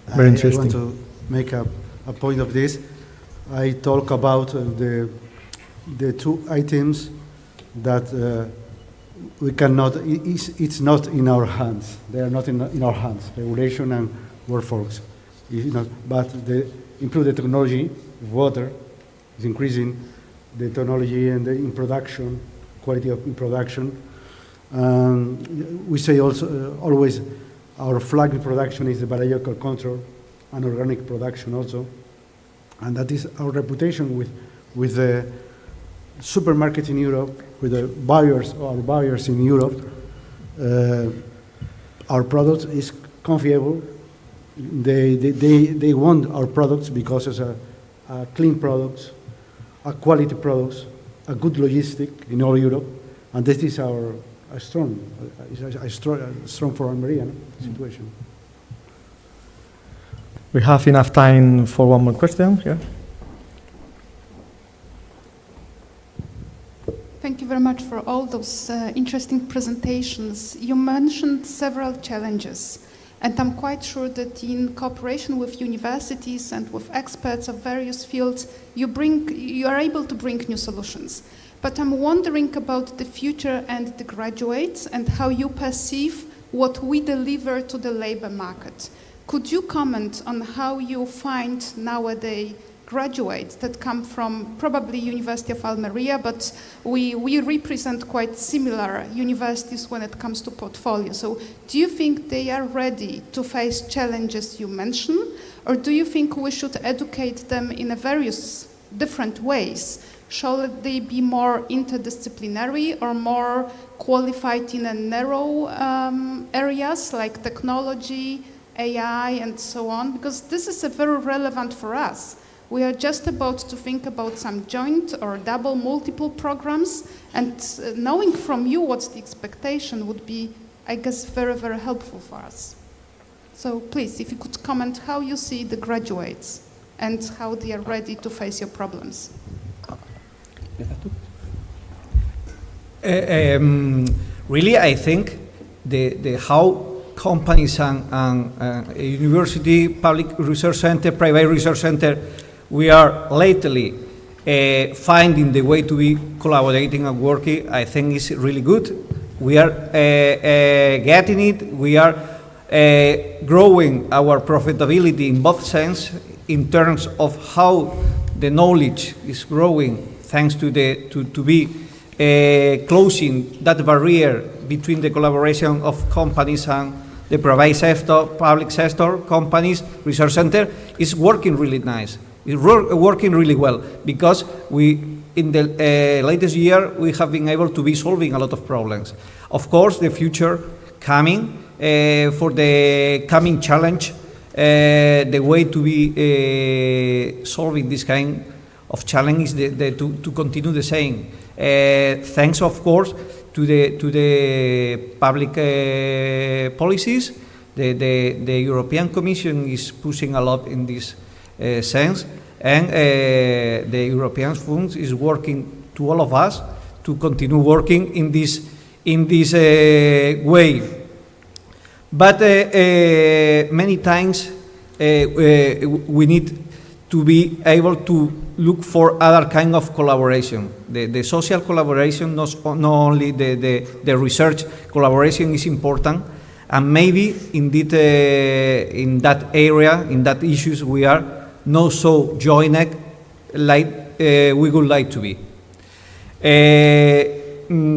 Very interesting. I want to make a point of this. I talk about the two items that we cannot, it's not in our hands. They are not in our hands, regulation and workforce. But improve the technology of water is increasing the technology and in production, quality of in production. We say also always our flag in production is the biological control and organic production also. And that is our reputation with the supermarket in Europe, with the buyers, our buyers in Europe. Our product is confiable. They want our products because it's a clean products, a quality products, a good logistic in all Europe, and this is a strong for Almería situation. We have enough time for one more question here. Thank you very much for all those interesting presentations. You mentioned several challenges, and I'm quite sure that in cooperation with universities and with experts of various fields, you are able to bring new solutions. But I'm wondering about the future and the graduates and how you perceive what we deliver to the labor market. Could you comment on how you find nowadays graduates that come from probably University of Almería, but we represent quite similar universities when it comes to portfolio. So do you think they are ready to face challenges you mentioned, or do you think we should educate them in a various different ways? Shall they be more interdisciplinary or more qualified in a narrow areas like technology, AI, and so on? Because this is very relevant for us. We are just about to think about some joint or double multiple programs, and knowing from you what's the expectation would be, I guess, very, very helpful for us. So please, if you could comment how you see the graduates and how they are ready to face your problems. Really, I think the how companies and university, public research center, private research center, we are lately finding the way to be collaborating and working, I think is really good. We are getting it. We are growing our profitability in both sense in terms of how the knowledge is growing thanks to be closing that barrier between the collaboration of companies and the private sector, public sector, companies, research center is working really nice. It's working really well because in the latest year, we have been able to be solving a lot of problems. Of course, the future coming, for the coming challenge, the way to be solving this kind of challenge is to continue the same. Thanks, of course, to the public policies. The European Commission is pushing a lot in this sense, and the European funds is working to all of us to continue working in this way. But many times we need to be able to look for other kind of collaboration. The social collaboration, not only the research collaboration is important, and maybe indeed in that area, in that issues, we are not so joined like we would like to be.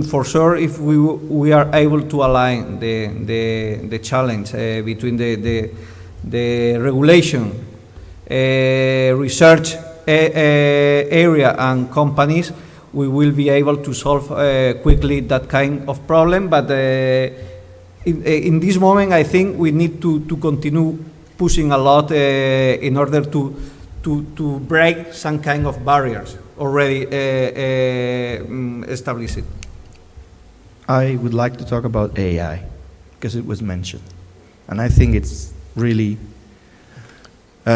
For sure, if we are able to align the challenge between the regulation, research area and companies, we will be able to solve quickly that kind of problem. But in this moment, I think we need to continue pushing a lot in order to break some kind of barriers already established. I would like to talk about AI because it was mentioned, and I think it's really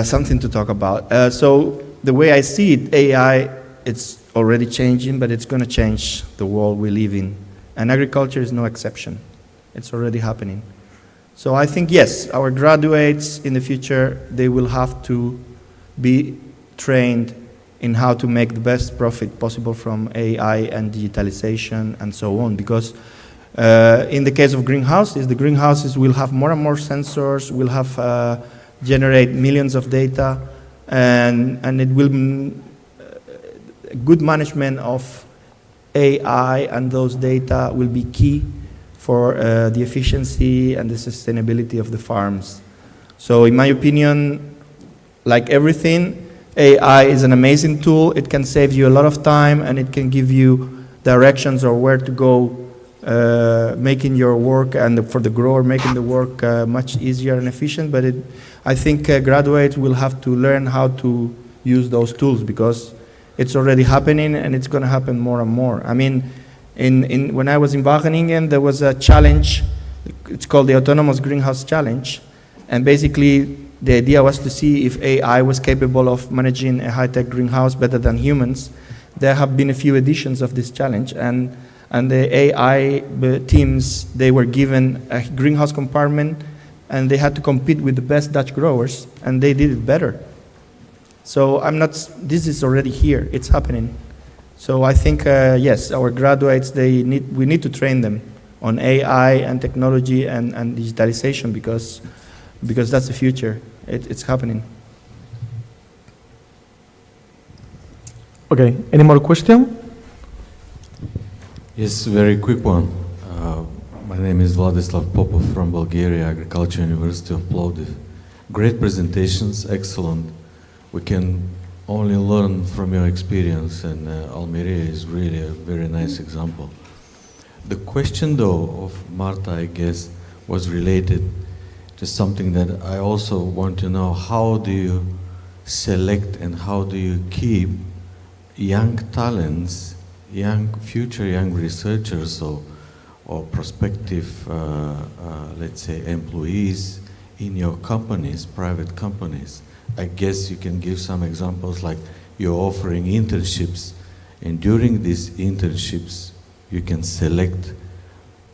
something to talk about. So the way I see it, AI, it's already changing, but it's going to change the world we live in, and agriculture is no exception. It's already happening. So I think, yes, our graduates in the future, they will have to be trained in how to make the best profit possible from AI and digitalization and so on, because in the case of greenhouses, the greenhouses will have more and more sensors, will have generate millions of data, and it will good management of AI and those data will be key for the efficiency and the sustainability of the farms. So in my opinion, like everything, AI is an amazing tool. It can save you a lot of time, and it can give you directions or where to go making your work, and for the grower, making the work much easier and efficient. But I think graduates will have to learn how to use those tools, because it's already happening and it's going to happen more and more. I mean, when I was in Wageningen, there was a challenge. It's called the Autonomous Greenhouse Challenge. And basically, the idea was to see if AI was capable of managing a high-tech greenhouse better than humans. There have been a few editions of this challenge, and the AI teams, they were given a greenhouse compartment, and they had to compete with the best Dutch growers, and they did it better. So this is already here, it's happening. So I think, yes, our graduates, we need to train them on AI and technology and digitalization, because that's the future. It's happening. Okay, any more question? Yes, very quick one. My name is Vladislav Popov from Bulgaria, Agriculture University of Plovdiv. Great presentations, excellent. We can only learn from your experience, and Almería is really a very nice example. The question, though, of Marta, I guess, was related to something that I also want to know. How do you select and how do you keep young talents, future young researchers or prospective, let's say, employees in your companies, private companies? I guess you can give some examples, like you're offering internships, and during these internships, you can select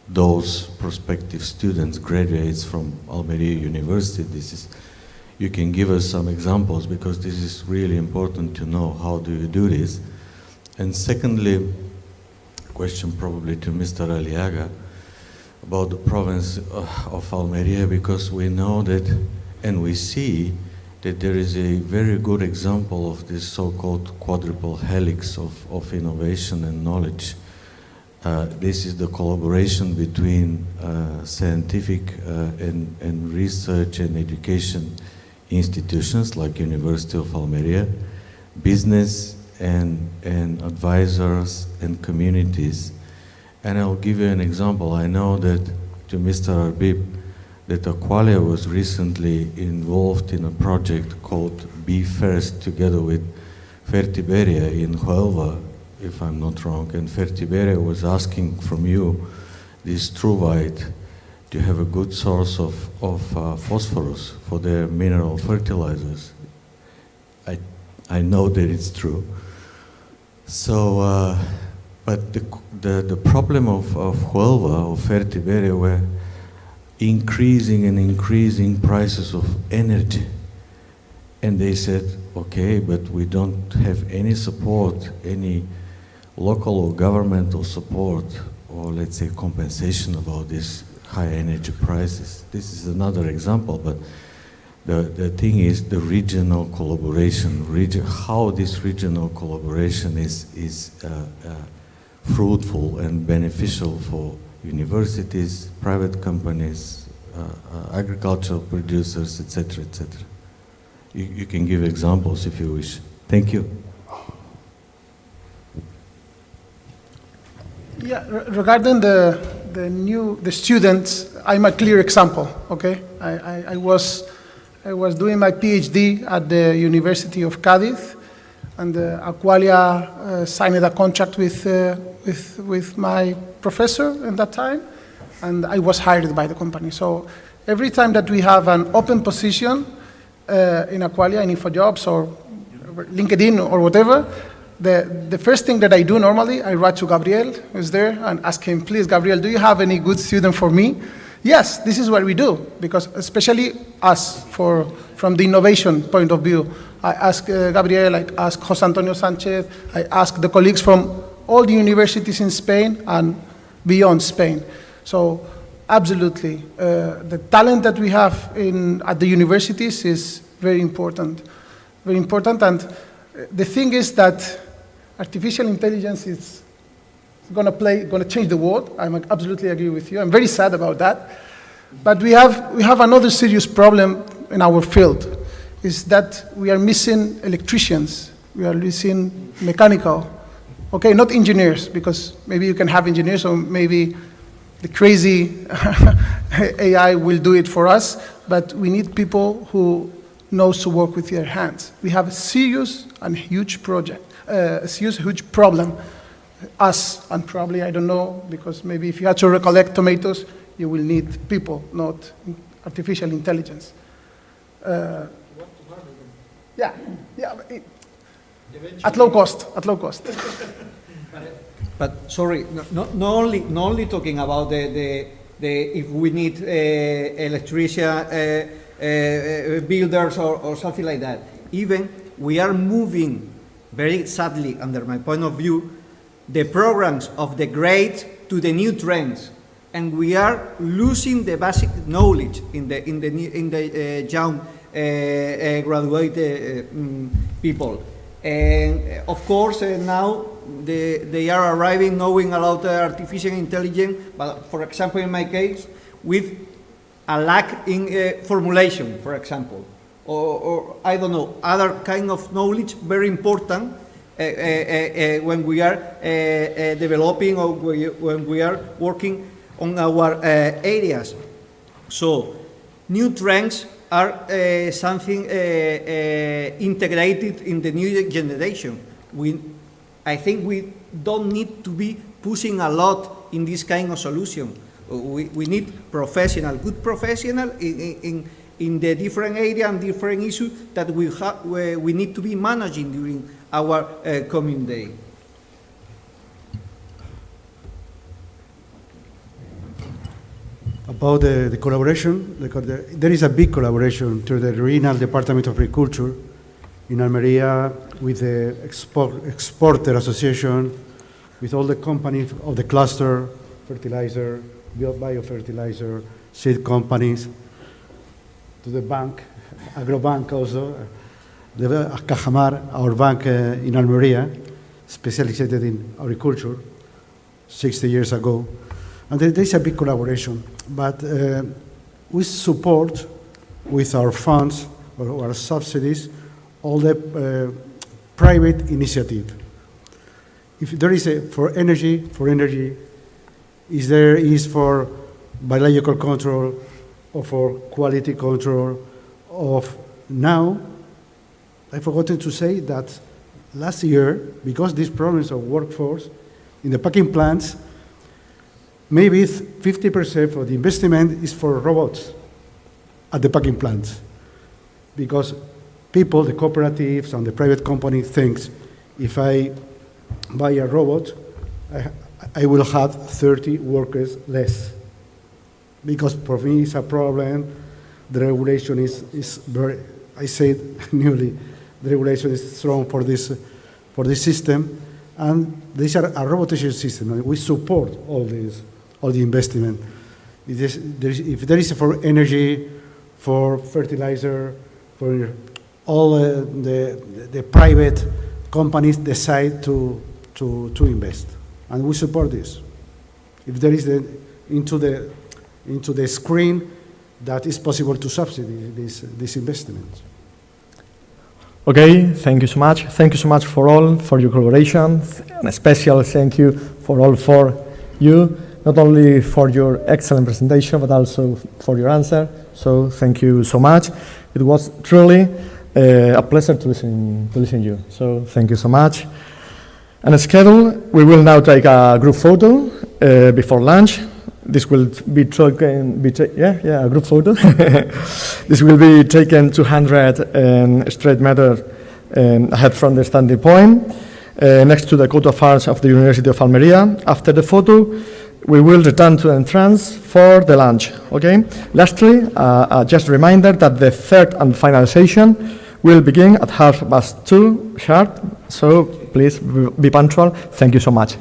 those prospective students, graduates from Almería University. You can give us some examples, because this is really important to know. How do you do this? And secondly, question probably to Mr. Aliaga about the province of Almería, because we know that, and we see that there is a very good example of this so-called quadruple helix of innovation and knowledge. This is the collaboration between scientific and research and education institutions like University of Almería, business and advisors and communities. And I'll give you an example. I know that, to Mr. Arbib, that Aqualia was recently involved in a project called Be First, together with Fertiberia in Huelva, if I'm not wrong. And Fertiberia was asking from you, this Truvite, to have a good source of phosphorus for their mineral fertilizers. I know that it's true. So, but the problem of Huelva, of Fertiberia, were increasing and increasing prices of energy. And they said, okay, but we don't have any support, any local or governmental support, or let's say compensation about these high energy prices. This is another example, but the thing is the regional collaboration, how this regional collaboration is fruitful and beneficial for universities, private companies, agricultural producers, etc., etc. You can give examples if you wish. Thank you. Yeah, regarding the students, I'm a clear example. Okay, I was doing my PhD at the University of Cádiz, and Aqualia signed a contract with my professor at that time, and I was hired by the company. So every time that we have an open position in Aqualia, in InfoJobs or LinkedIn or whatever, the first thing that I do normally, I write to Gabriel, who's there, and ask him, please, Gabriel, do you have any good student for me? Yes, this is what we do, because especially us, from the innovation point of view, I ask Gabriel, I ask José Antonio Sánchez, I ask the colleagues from all the universities in Spain and beyond Spain. So absolutely, the talent that we have at the universities is very important, and the thing is that artificial intelligence is going to change the world. I absolutely agree with you. I'm very sad about that. But we have another serious problem in our field, is that we are missing electricians. We are missing mechanical. Okay, not engineers, because maybe you can have engineers or maybe the crazy AI will do it for us, but we need people who knows to work with their hands. We have a serious and huge project, a serious, huge problem. Us, and probably, I don't know, because maybe if you had to recollect tomatoes, you will need people, not artificial intelligence. Yeah, at low cost, at low cost. But sorry, not only talking about the if we need electrician builders or something like that. Even we are moving very sadly, under my point of view, the programs of the grades to the new trends, and we are losing the basic knowledge in the young graduated people. And of course, now they are arriving knowing about artificial intelligence, but for example, in my case, with a lack in formulation, for example, or I don't know, other kind of knowledge very important when we are developing or when we are working on our areas. So new trends are something integrated in the new generation. I think we don't need to be pushing a lot in this kind of solution. We need professional, good professional in the different area and different issues that we need to be managing during our coming day. About the collaboration, there is a big collaboration to the Regional Department of Agriculture in Almería with the Exporter Association, with all the companies of the cluster, fertilizer, biofertilizer, seed companies, to the bank, Agrobank also, the Cajamar, our bank in Almería, specialized in agriculture 60 years ago. And there is a big collaboration, but we support with our funds or our subsidies all the private initiative. If there is for energy, if there is for biological control or for quality control of now, I forgot to say that last year, because these problems of workforce in the packing plants, maybe 50% of the investment is for robots at the packing plants. Because people, the cooperatives and the private company thinks if I buy a robot, I will have 30 workers less. Because for me it's a problem, the regulation is very, I said newly, the regulation is strong for this system, and these are a robotization system, and we support all this. All the investment. If there is for energy, for fertilizer, for all the private companies decide to invest, and we support this. If there is into the screen that is possible to subsidize this investment. Okay, thank you so much. Thank you so much for all for your collaboration, and a special thank you for all for you. Not only for your excellent presentation, but also for your answer. So thank you so much. It was truly a pleasure to listen to you. So thank you so much. And as scheduled, we will now take a group photo before lunch. This will be taken, a group photo. This will be taken 200 straight meters ahead from the standing point, next to the coat of arms of the University of Almería. After the photo, we will return to the entrance for the lunch, okay? Lastly, just a reminder that the third and final session will begin at 2:30 sharp, so please be punctual. Thank you so much.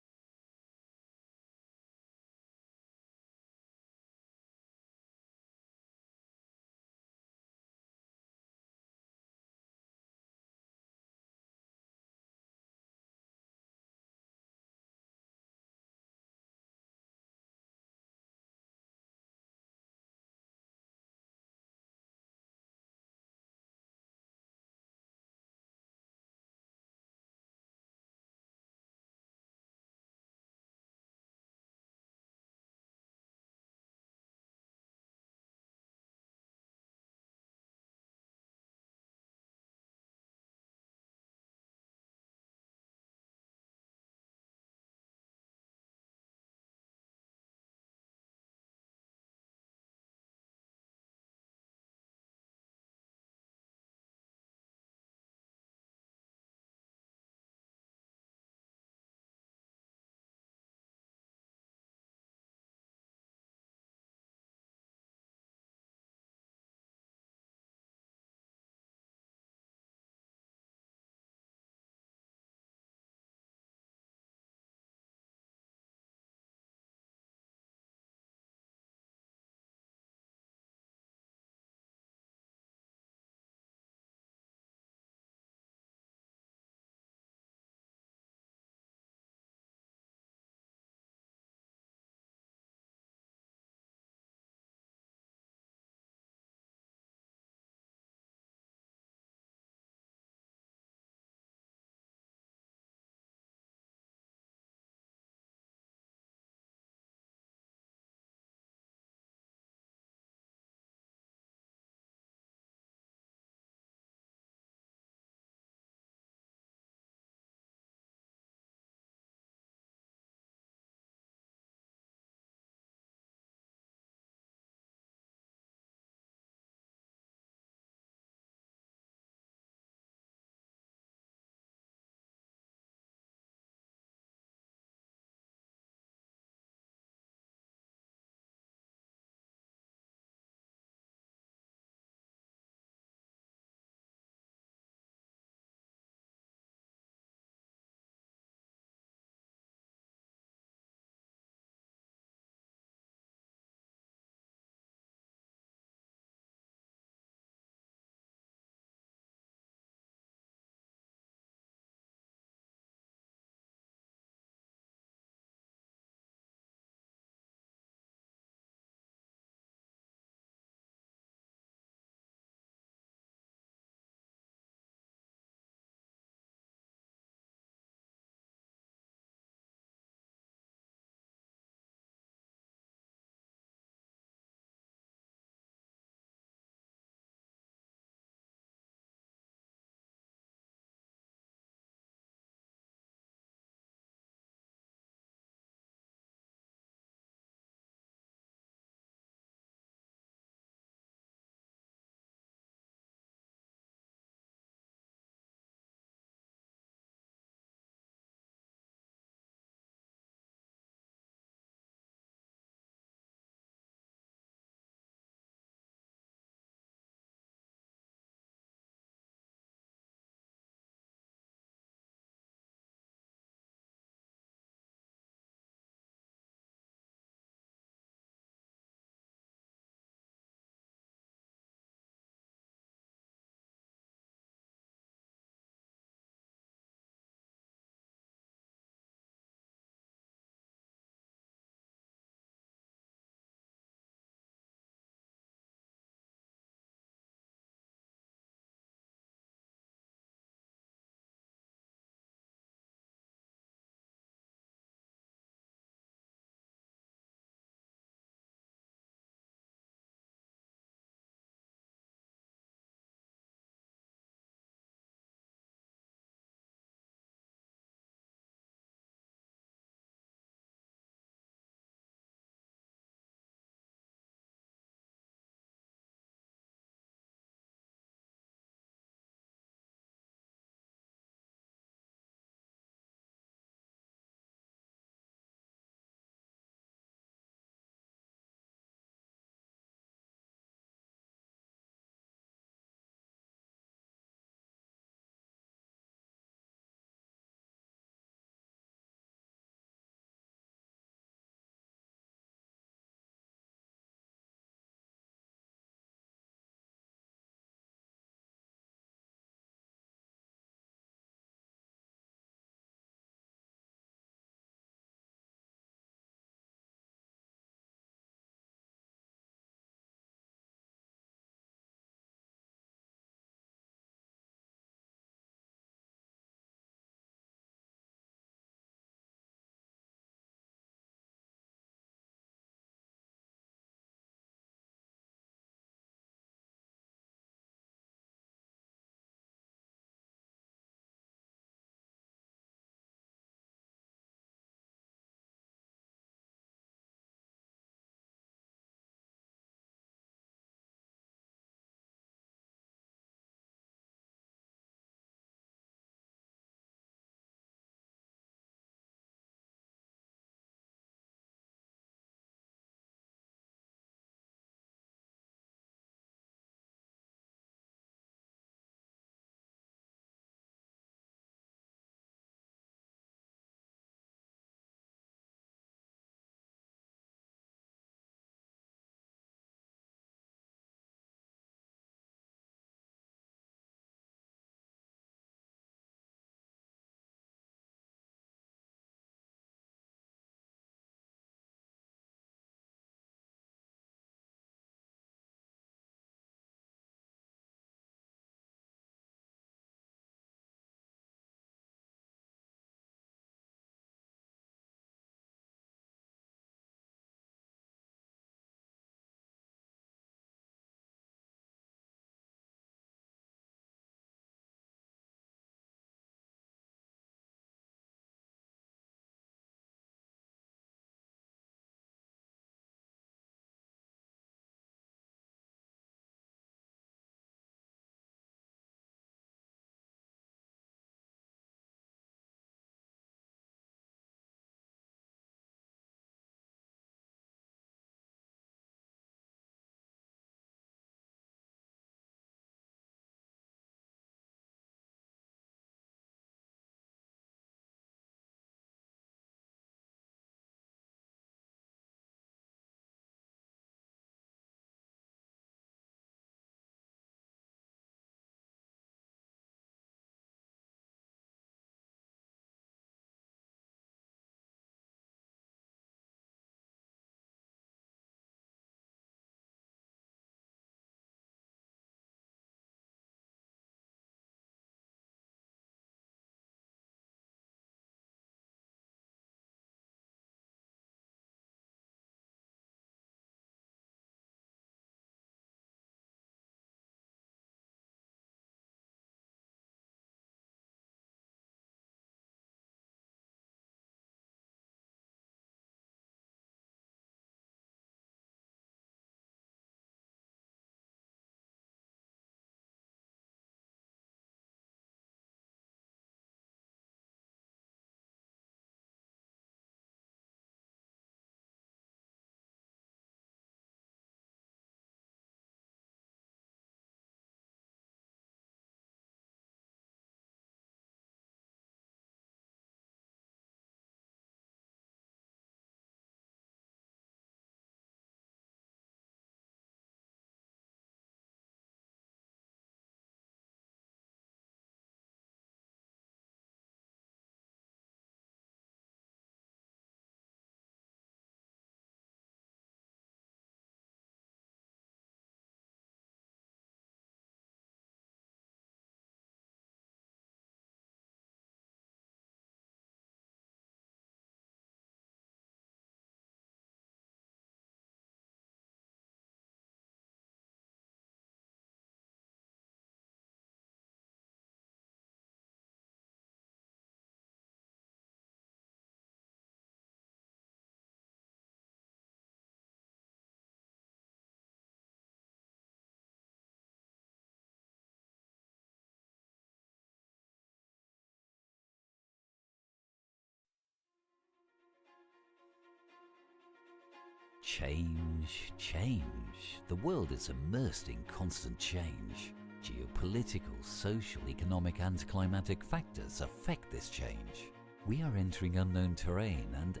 Change, change. The world is immersed in constant change. Geopolitical, social, economic and climatic factors affect this change. We are entering unknown terrain and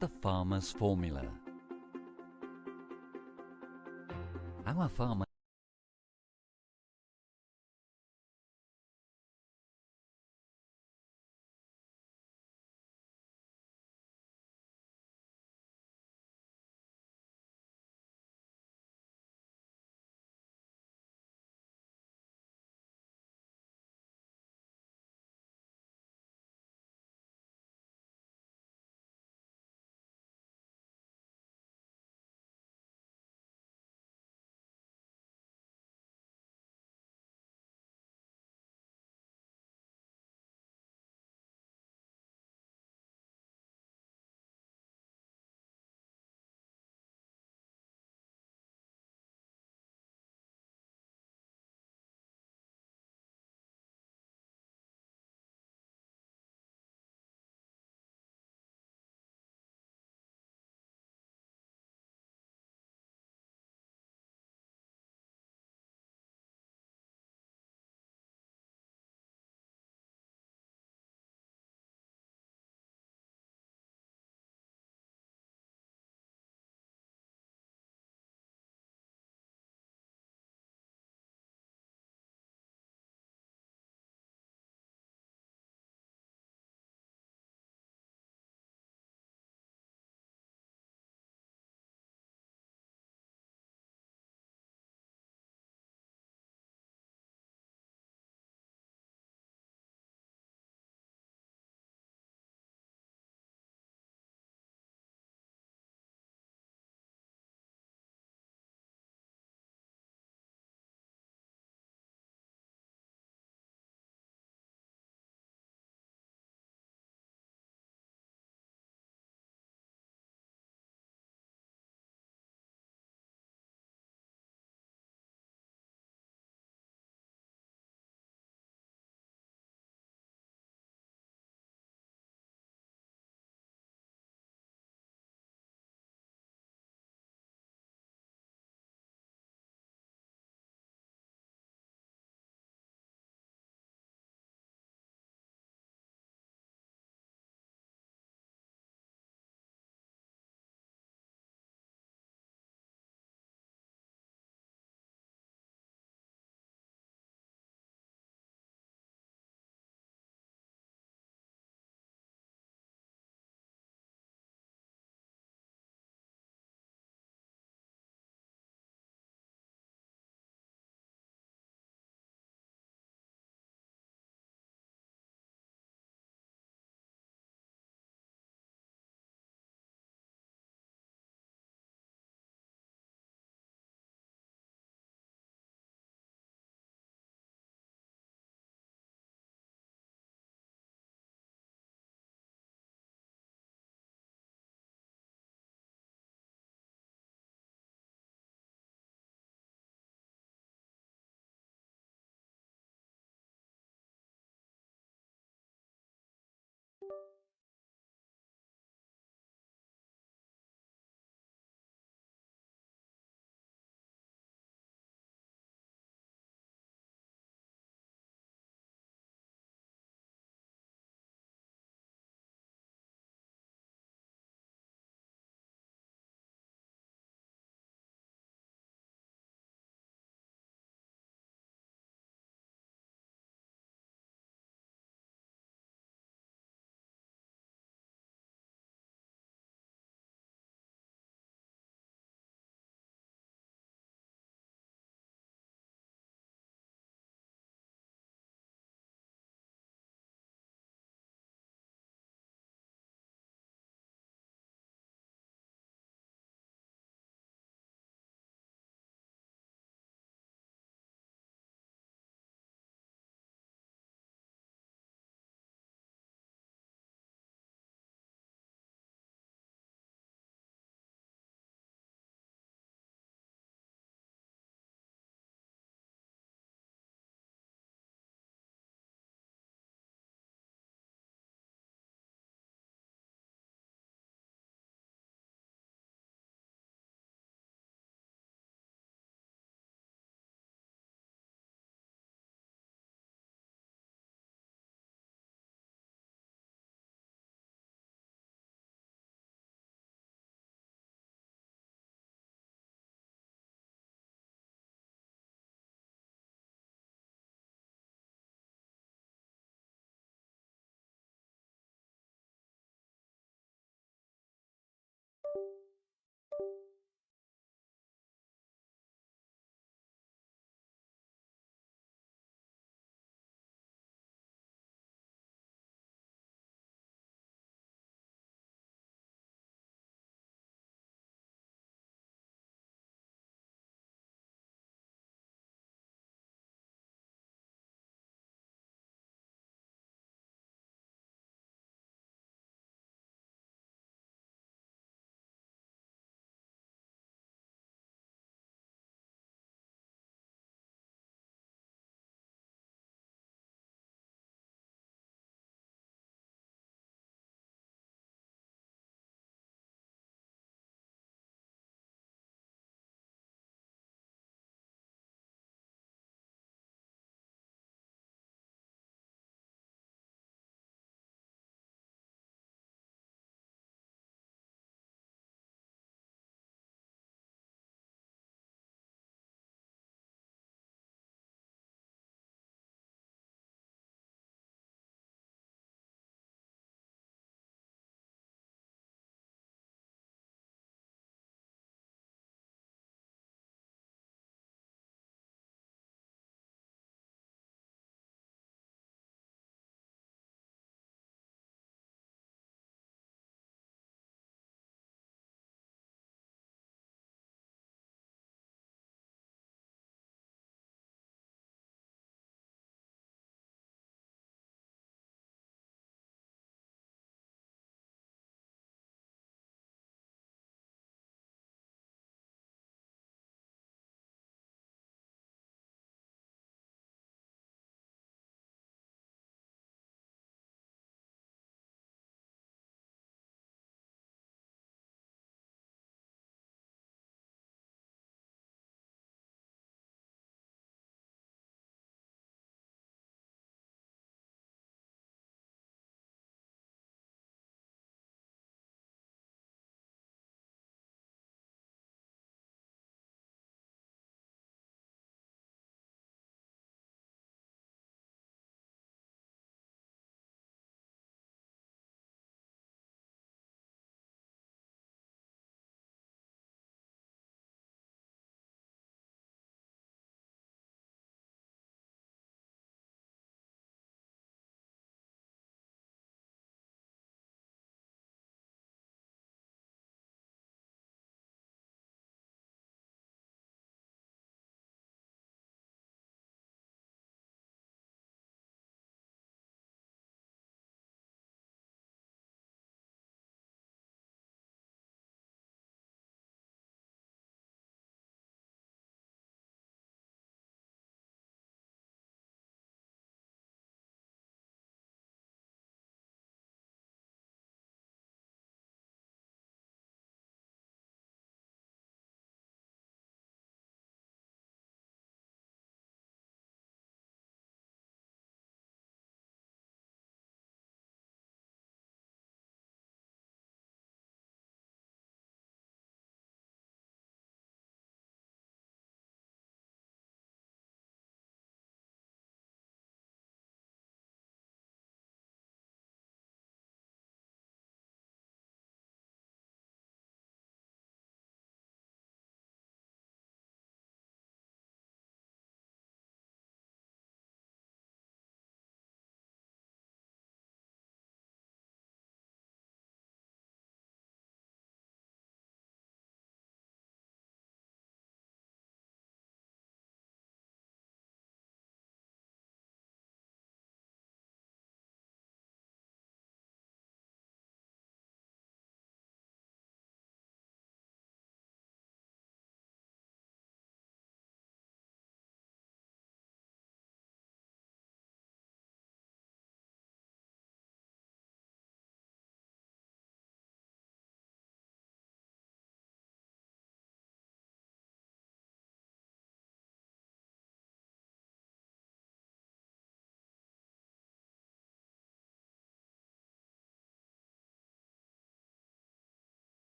the farmer's formula. Our farmer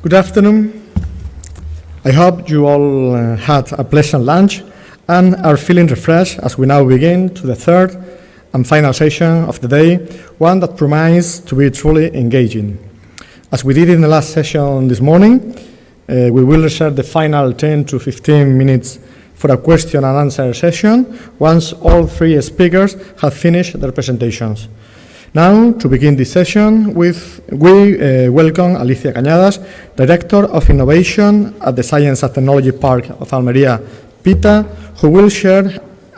Good afternoon. I hope you all had a pleasant lunch and are feeling refreshed as we now begin to the third and final session of the day, one that promises to be truly engaging. As we did in the last session this morning, we will reserve the final 10 to 15 minutes for a question and answer session once all three speakers have finished their presentations. Now, to begin this session, we welcome Alicia Cañadas, Director of Innovation at the Science and Technology Park of Almería, PITA, who will share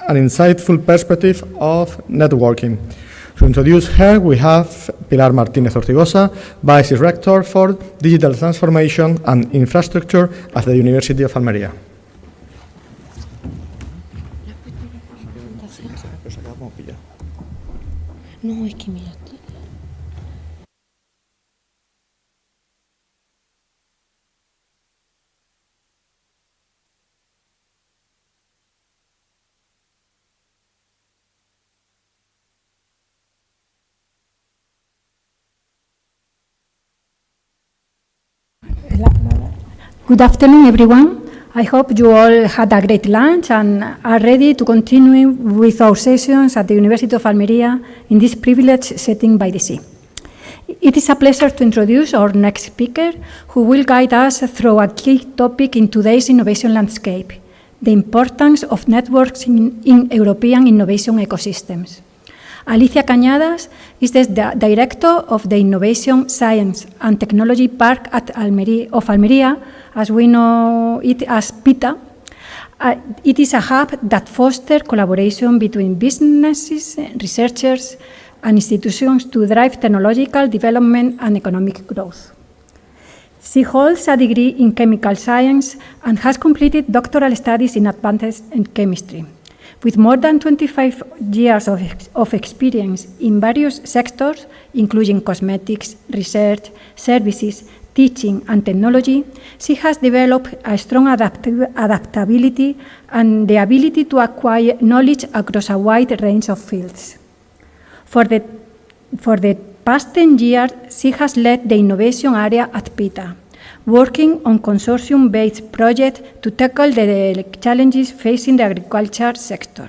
an insightful perspective of networking. To introduce her, we have Pilar Martínez Ortigosa, Vice Rector for Digital Transformation and Infrastructure at the University of Almería. No, es que mira. Good afternoon, everyone. I hope you all had a great lunch and are ready to continue with our sessions at the University of Almería in this privileged setting by the sea. It is a pleasure to introduce our next speaker, who will guide us through a key topic in today's innovation landscape, the importance of networks in European innovation ecosystems. Alicia Cañadas is the Director of the Innovation, Science and Technology Park at Almería, as we know it as PITA. It is a hub that fosters collaboration between businesses, researchers, and institutions to drive technological development and economic growth. She holds a degree in chemical science and has completed doctoral studies in advanced chemistry. With more than 25 years of experience in various sectors, including cosmetics, research, services, teaching, and technology, she has developed a strong adaptability and the ability to acquire knowledge across a wide range of fields. For the past 10 years, she has led the innovation area at PITA, working on consortium-based projects to tackle the challenges facing the agriculture sector.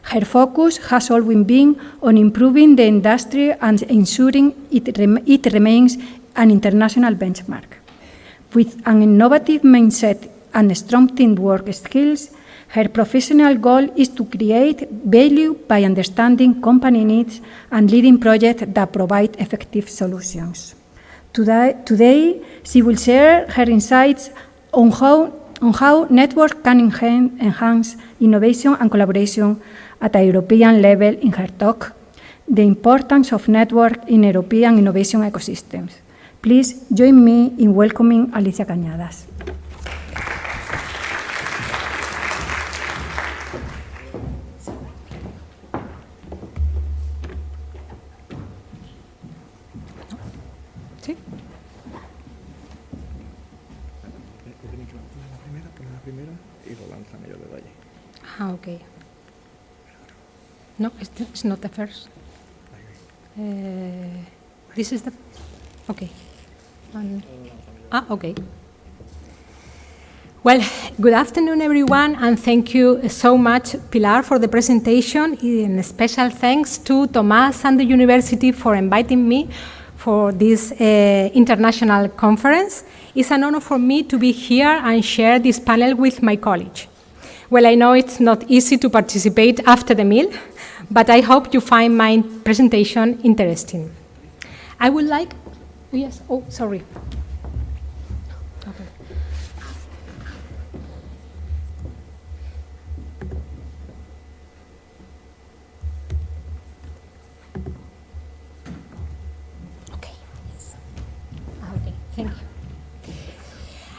Her focus has always been on improving the industry and ensuring it remains an international benchmark. With an innovative mindset and strong teamwork skills, her professional goal is to create value by understanding company needs and leading projects that provide effective solutions. Today, she will share her insights on how network can enhance innovation and collaboration at a European level in her talk, the importance of network in European innovation ecosystems. Please join me in welcoming Alicia Cañadas. Okay. No, it's not the first. This is the... Okay. Okay. Well, good afternoon, everyone, and thank you so much, Pilar, for the presentation. And special thanks to Tomás and the University for inviting me for this international conference. It's an honor for me to be here and share this panel with my college. Well, I know it's not easy to participate after the meal, but I hope you find my presentation interesting. I would like... Yes, oh, sorry. Okay. Okay, yes. Okay, thank you.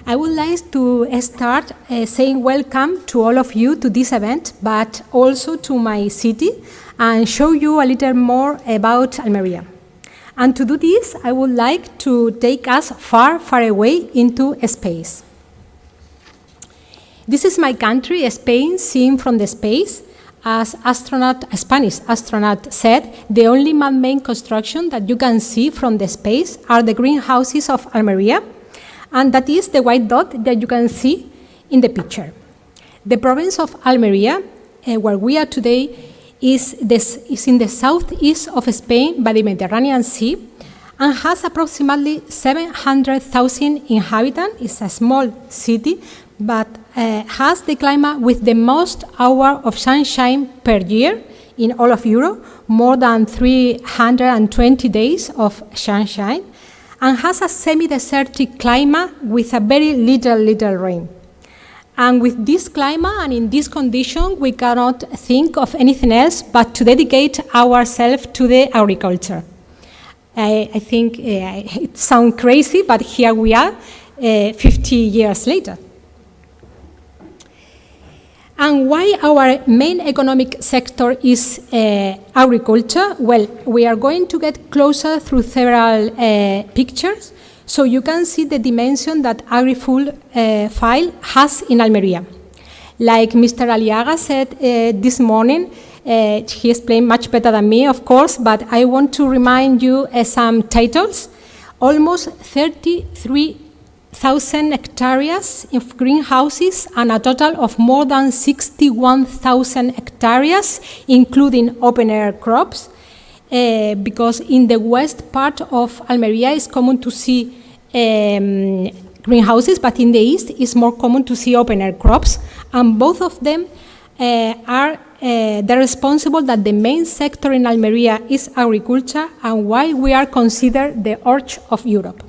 I would like to start saying welcome to all of you to this event, but also to my city, and show you a little more about Almería. And to do this, I would like to take us far, far away into space. This is my country, Spain, seen from the space. As a Spanish astronaut said, the only man-made construction that you can see from the space are the greenhouses of Almería. and that is the white dot that you can see in the picture. The province of Almería, where we are today, is in the southeast of Spain by the Mediterranean Sea and has approximately 700,000 inhabitants. It's a small city, but has the climate with the most hours of sunshine per year in all of Europe, more than 320 days of sunshine, and has a semi-desertic climate with a very little rain. And with this climate and in this condition, we cannot think of anything else but to dedicate ourselves to the agriculture. I think it sounds crazy, but here we are 50 years later. And why our main economic sector is agriculture? Well, we are going to get closer through several pictures, so you can see the dimension that AgriFood file has in Almería. Like Mr. Aliaga said this morning, he explained much better than me, of course, but I want to remind you some titles. Almost 33,000 hectares of greenhouses and a total of more than 61,000 hectares, including open-air crops, because in the west part of Almería it's common to see greenhouses, but in the east it's more common to see open-air crops, and both of them are they're responsible that the main sector in Almería is agriculture, and why we are considered the arch of Europe.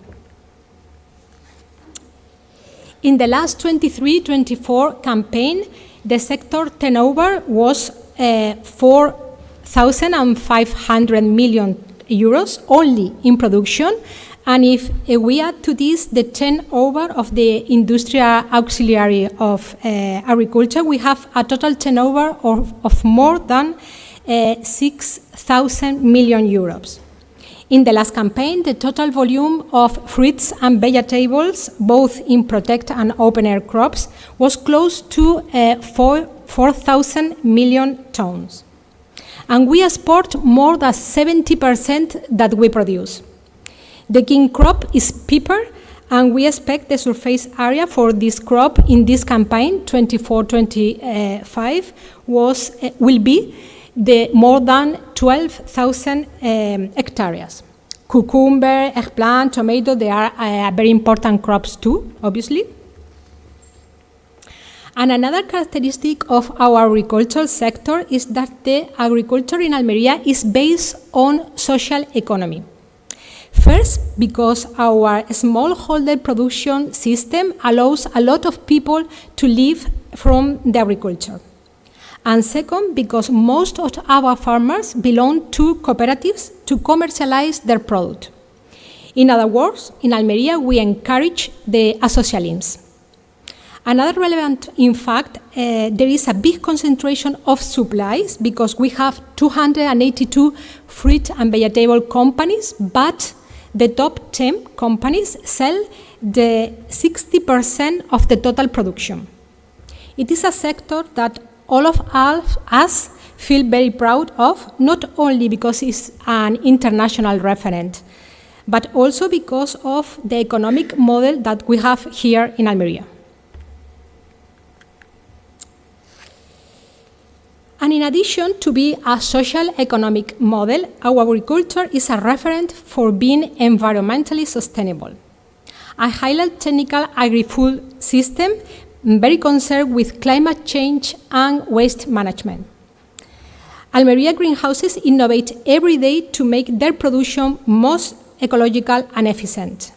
In the last 23-24 campaign, the sector turnover was 4,500 million euros only in production, and if we add to this the turnover of the industrial auxiliary of agriculture, we have a total turnover of more than 6,000 million euros. In the last campaign, the total volume of fruits and vegetables, both in protect and open-air crops, was close to 4,000 million tons. And we export more than 70% that we produce. The king crop is pepper, and we expect the surface area for this crop in this campaign, 24-25, will be more than 12,000 hectares. Cucumber, eggplant, tomato, they are very important crops too, obviously. And another characteristic of our agricultural sector is that the agriculture in Almería is based on social economy. First, because our smallholder production system allows a lot of people to live from the agriculture. And second, because most of our farmers belong to cooperatives to commercialize their product. In other words, in Almería, we encourage the asocialism. Another relevant, in fact, there is a big concentration of supplies because we have 282 fruit and vegetable companies, but the top 10 companies sell the 60% of the total production. It is a sector that all of us feel very proud of, not only because it's an international referent, but also because of the economic model that we have here in Almería. And in addition to be a social economic model, our agriculture is a referent for being environmentally sustainable. A highly technical agri-food system very concerned with climate change and waste management. Almería greenhouses innovate every day to make their production most ecological and efficient.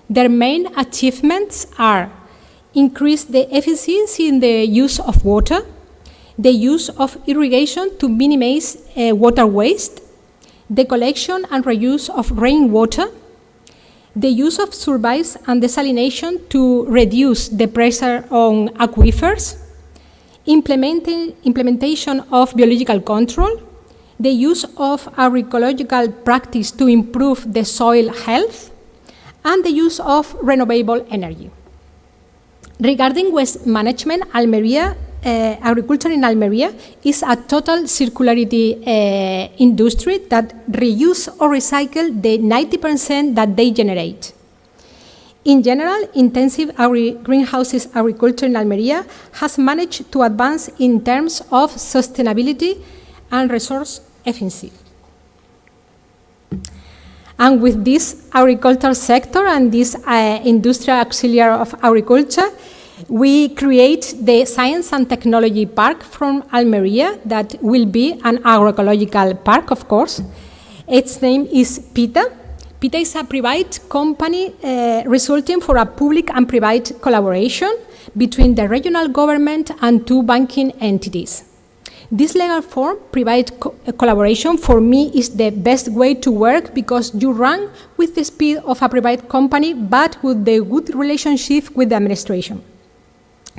Their main achievements are increase the efficiency in the use of water, the use of irrigation to minimize water waste, the collection and reuse of rainwater, the use of surveys and desalination to reduce the pressure on aquifers, implementation of biological control, the use of agroecological practice to improve the soil health, and the use of renewable energy. Regarding waste management, agriculture in Almería is a total circularity industry that reuse or recycle the 90% that they generate. In general, intensive greenhouses agriculture in Almería has managed to advance in terms of sustainability and resource efficiency. And with this agricultural sector and this industrial auxiliary of agriculture, we create the Science and Technology Park from Almería that will be an agroecological park, of course. Its name is PITA. PITA is a private company resulting from a public and private collaboration between the regional government and 2 banking entities. This legal form, private collaboration, for me is the best way to work because you run with the speed of a private company but with the good relationship with the administration.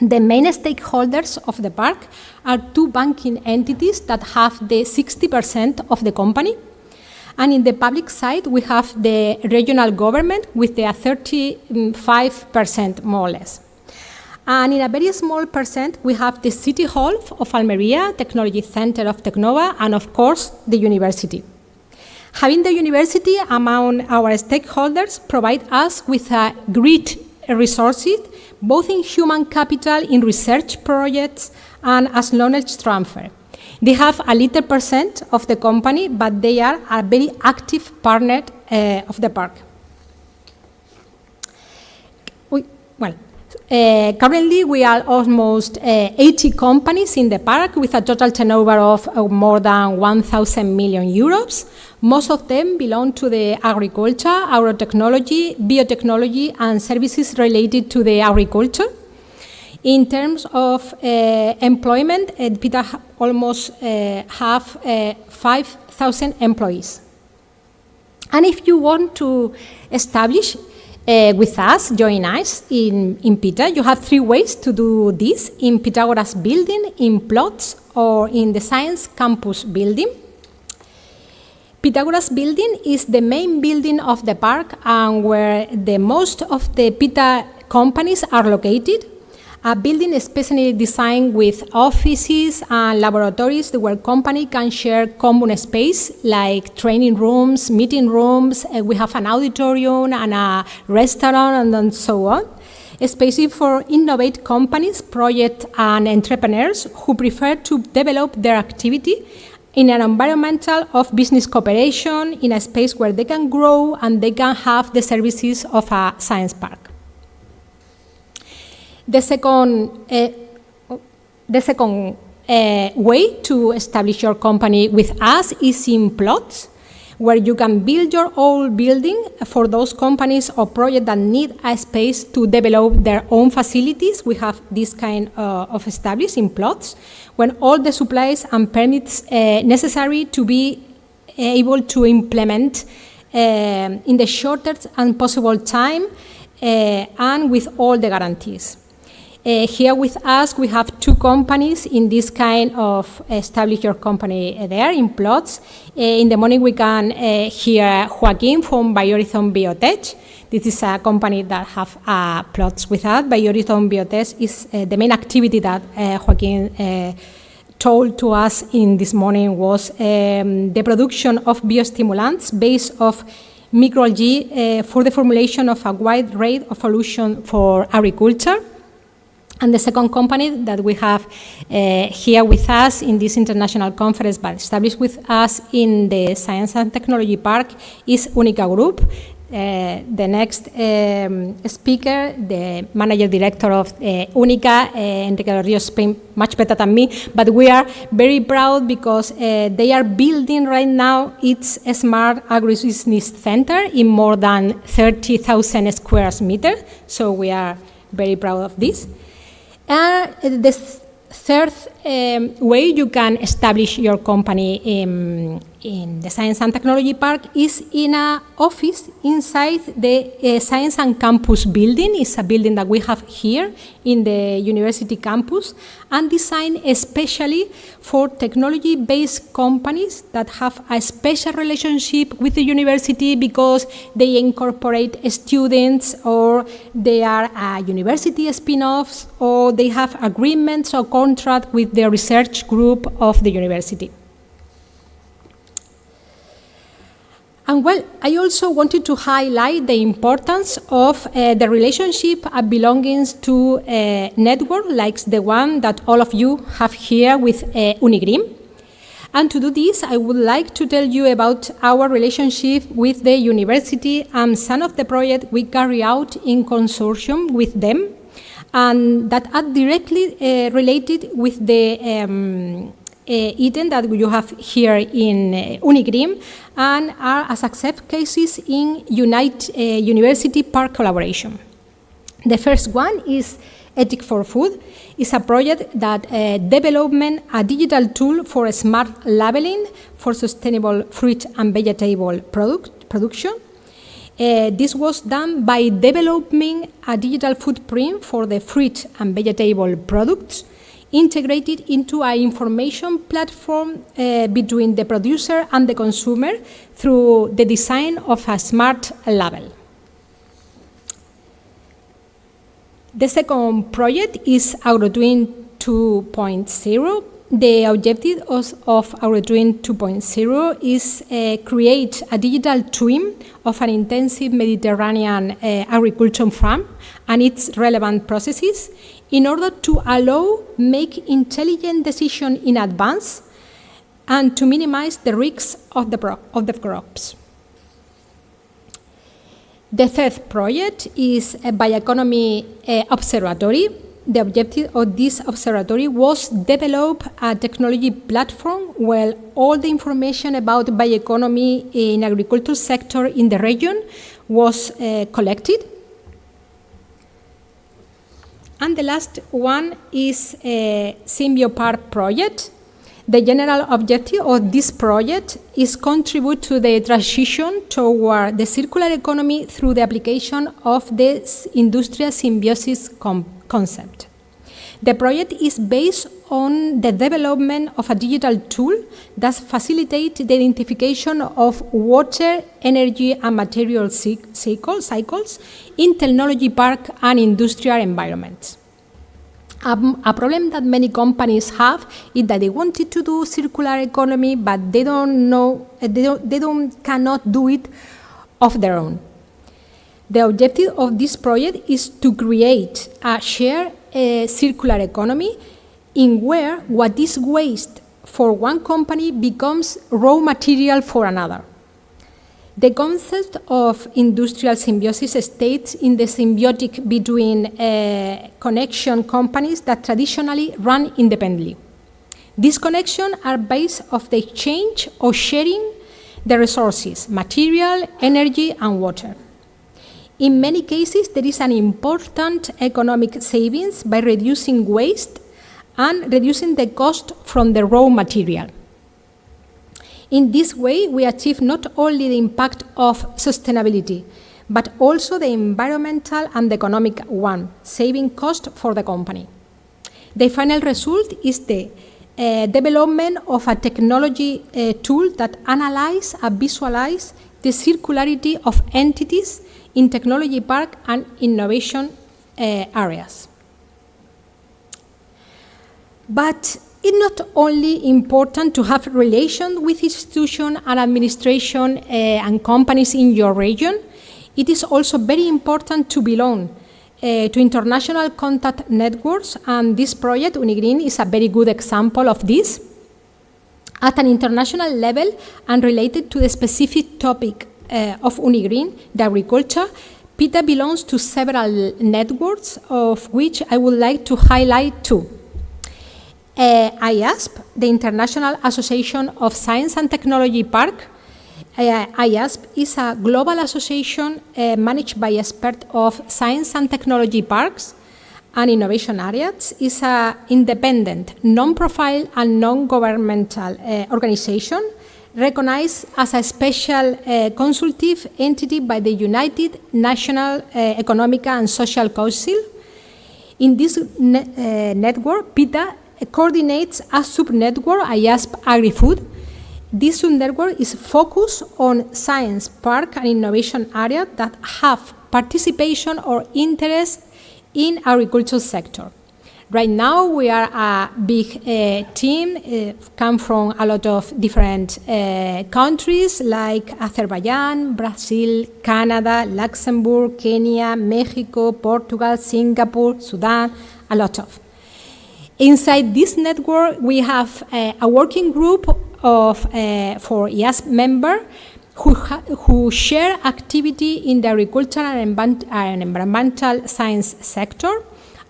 The main stakeholders of the park are 2 banking entities that have the 60% of the company. And in the public side, we have the regional government with the 35% more or less. And in a very small percent, we have the City Hall of Almería, Technology Center of Tecnova, and of course, the university. Having the university among our stakeholders provide us with a great resources, both in human capital, in research projects, and as knowledge transfer. They have a little percent of the company, but they are a very active partner of the park. Currently, we are almost 80 companies in the park with a total turnover of more than 1,000 million euros. Most of them belong to the agriculture, agrotechnology, biotechnology, and services related to the agriculture. In terms of employment, PITA almost have 5,000 employees. And if you want to establish with us, join us in PITA, you have 3 ways to do this: in Pythagoras building, in plots, or in the Science Campus building. Pythagoras building is the main building of the park and where the most of the PITA companies are located. A building especially designed with offices and laboratories where company can share common space like training rooms, meeting rooms. We have an auditorium and a restaurant and so on. Especially for innovative companies, project and entrepreneurs who prefer to develop their activity in an environmental of business cooperation, in a space where they can grow and they can have the services of a science park. The second way to establish your company with us is in plots, where you can build your own building for those companies or projects that need a space to develop their own facilities. We have this kind of established in plots, when all the supplies and permits necessary to be able to implement in the shortest and possible time and with all the guarantees. Here with us, we have 2 companies in this kind of establish your company there in plots. In the morning, we can hear Joaquin from Biohorizon Biotech. This is a company that have plots with us. Biohorizon Biotech is the main activity that Joaquin told to us in this morning was the production of biostimulants based of microalgae for the formulation of a wide range of solutions for agriculture. And the second company that we have here with us in this international conference, but established with us in the Science and Technology Park, is Unica Group. The next speaker, the manager director of Unica, Enrique Rio, explained much better than me, but we are very proud because they are building right now its smart agribusiness center in more than 30,000 square meters, so we are very proud of this. The third way you can establish your company in the Science and Technology Park is in an office inside the Science and Campus building. It's a building that we have here in the university campus and designed especially for technology-based companies that have a special relationship with the university because they incorporate students or they are university spin-offs or they have agreements or contracts with the research group of the university. And well, I also wanted to highlight the importance of the relationship and belongings to a network like the one that all of you have here with UNIgreen. And to do this, I would like to tell you about our relationship with the university and some of the projects we carry out in consortium with them, and that are directly related with the item that you have here in UNIgreen, and are a success cases in university park collaboration. The first one is Ethic for Food. It's a project that development a digital tool for smart labeling for sustainable fruit and vegetable production. This was done by developing a digital footprint for the fruit and vegetable products, integrated into an information platform between the producer and the consumer through the design of a smart label. The second project is AgroTwin 2.0. The objective of AgroTwin 2.0 is create a digital twin of an intensive Mediterranean agriculture farm and its relevant processes in order to allow make intelligent decisions in advance and to minimize the risks of the crops. The third project is a bioeconomy observatory. The objective of this observatory was develop a technology platform where all the information about bioeconomy in agriculture sector in the region was collected. And the last one is a SymbioPark project. The general objective of this project is contribute to the transition toward the circular economy through the application of the industrial symbiosis concept. The project is based on the development of a digital tool that facilitates the identification of water, energy, and material cycles in technology park and industrial environments. A problem that many companies have is that they wanted to do circular economy, but they don't know, cannot do it of their own. The objective of this project is to create a shared circular economy in where what is waste for one company becomes raw material for another. The concept of industrial symbiosis states in the symbiotic between connection companies that traditionally run independently. These connections are based on the exchange or sharing the resources, material, energy, and water. In many cases, there is an important economic savings by reducing waste and reducing the cost from the raw material. In this way, we achieve not only the impact of sustainability, but also the environmental and economic one, saving cost for the company. The final result is the development of a technology tool that analyzes and visualizes the circularity of entities in technology park and innovation areas. But it's not only important to have relations with institutions and administration and companies in your region, it is also very important to belong to international contact networks, and this project, UNIgreen, is a very good example of this. At an international level and related to the specific topic of UNIgreen, the agriculture, PITA belongs to several networks, of which I would like to highlight two. IASP, the International Association of Science and Technology Park. IASP is a global association managed by experts of science and technology parks and innovation areas. It's an independent, non-profit and non-governmental organization recognized as a special consultative entity by the United National Economic and Social Council. In this network, PITA coordinates a sub-network, IASP Agri-Food. This sub-network is focused on science, park, and innovation areas that have participation or interest in agricultural sector. Right now, we are a big team, come from a lot of different countries like Azerbaijan, Brazil, Canada, Luxembourg, Kenya, Mexico, Portugal, Singapore, Sudan, a lot of. Inside this network, we have a working group of for IAS members who share activity in the agricultural and environmental science sector.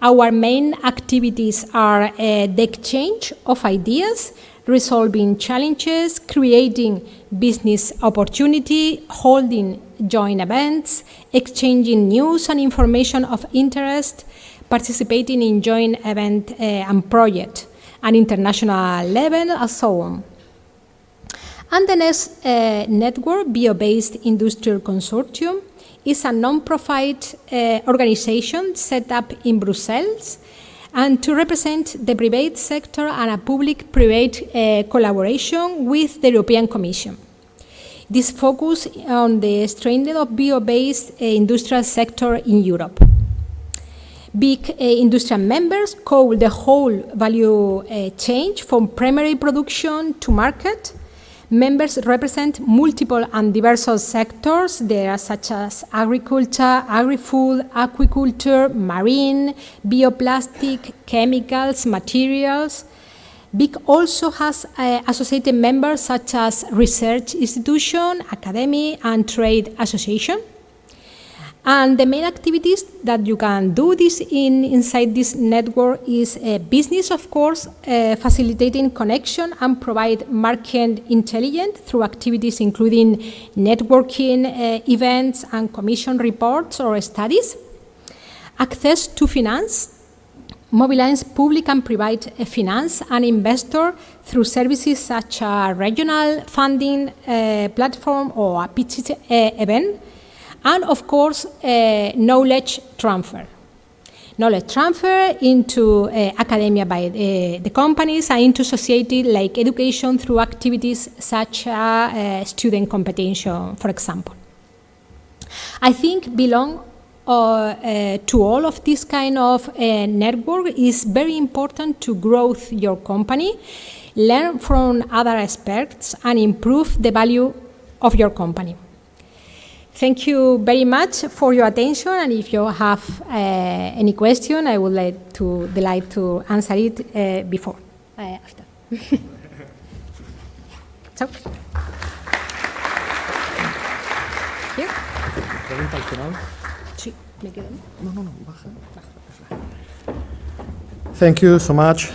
Our main activities are the exchange of ideas, resolving challenges, creating business opportunity, holding joint events, exchanging news and information of interest, participating in joint event and project, and international level, and so on. And the next network, Bio-Based Industrial Consortium, is a non-profit organization set up in Brussels and to represent the private sector and a public-private collaboration with the European Commission. This focus on the strengthening of bio-based industrial sector in Europe. Big industrial members cover the whole value chain from primary production to market. Members represent multiple and diverse sectors. There are such as agriculture, agri-food, aquaculture, marine, bioplastic, chemicals, materials. BIC also has associated members such as research institution, academy, and trade association. And the main activities that you can do this inside this network is business, of course, facilitating connection and provide market intelligence through activities including networking events and commission reports or studies. Access to finance, mobilize public and private finance and investor through services such as regional funding platform or a pitch event. And of course, knowledge transfer. Knowledge transfer into academia by the companies and into society like education through activities such as student competition, for example. I think belong to all of this kind of network is very important to grow your company, learn from other experts and improve the value of your company. Thank you very much for your attention, and if you have any question, I would like to answer it before, after. So. Here. ¿Pregunta al final? Sí, me quedo. No, baja. Thank you so much,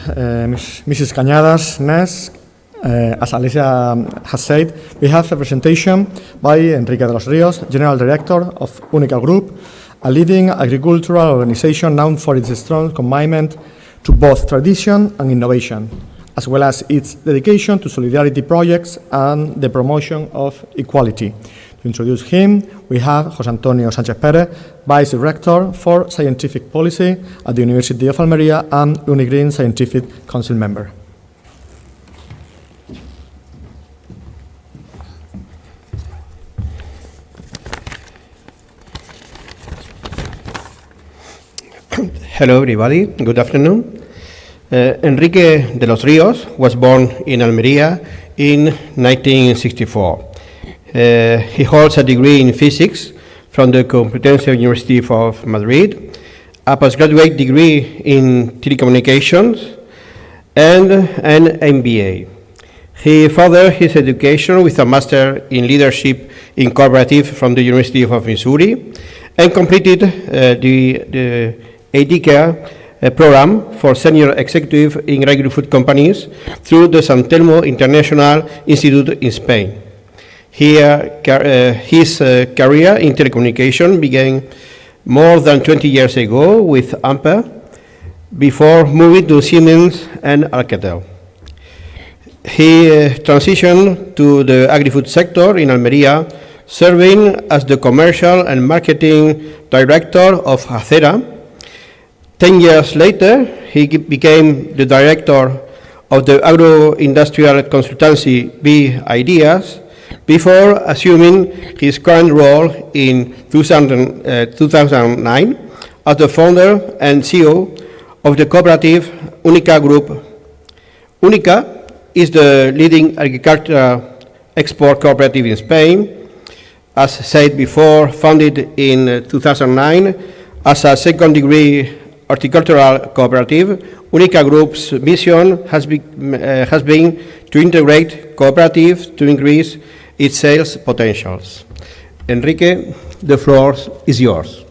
Mrs. Cañadas. Next, as Alicia has said, we have a presentation by Enrique de los Ríos, General Director of UNICA Group, a leading agricultural organization known for its strong commitment to both tradition and innovation, as well as its dedication to solidarity projects and the promotion of equality. To introduce him, we have José Antonio Sánchez Pérez, Vice Director for Scientific Policy at the University of Almería and UNIgreen Scientific Council member. Hello everybody, good afternoon. Enrique de los Ríos was born in Almería in 1964. He holds a degree in physics from the Conferencia University of Madrid, a postgraduate degree in telecommunications, and an MBA. He furthered his education with a master in leadership in cooperative from the University of Missouri and completed the EDICA program for senior executive in agri-food companies through the San Telmo International Institute in Spain. Here, his career in telecommunication began more than 20 years ago with AMPA, before moving to Siemens and Alcatel. He transitioned to the agri-food sector in Almería, serving as the commercial and marketing director of Acera. 10 years later, he became the director of the agro-industrial consultancy B Ideas, before assuming his current role in 2009 as the founder and CEO of the cooperative UNICA Group. UNICA is the leading agricultural export cooperative in Spain. As said before, founded in 2009 as a second-degree horticultural cooperative, UNICA Group's mission has been to integrate cooperatives to increase its sales potentials. Enrique, the floor is yours.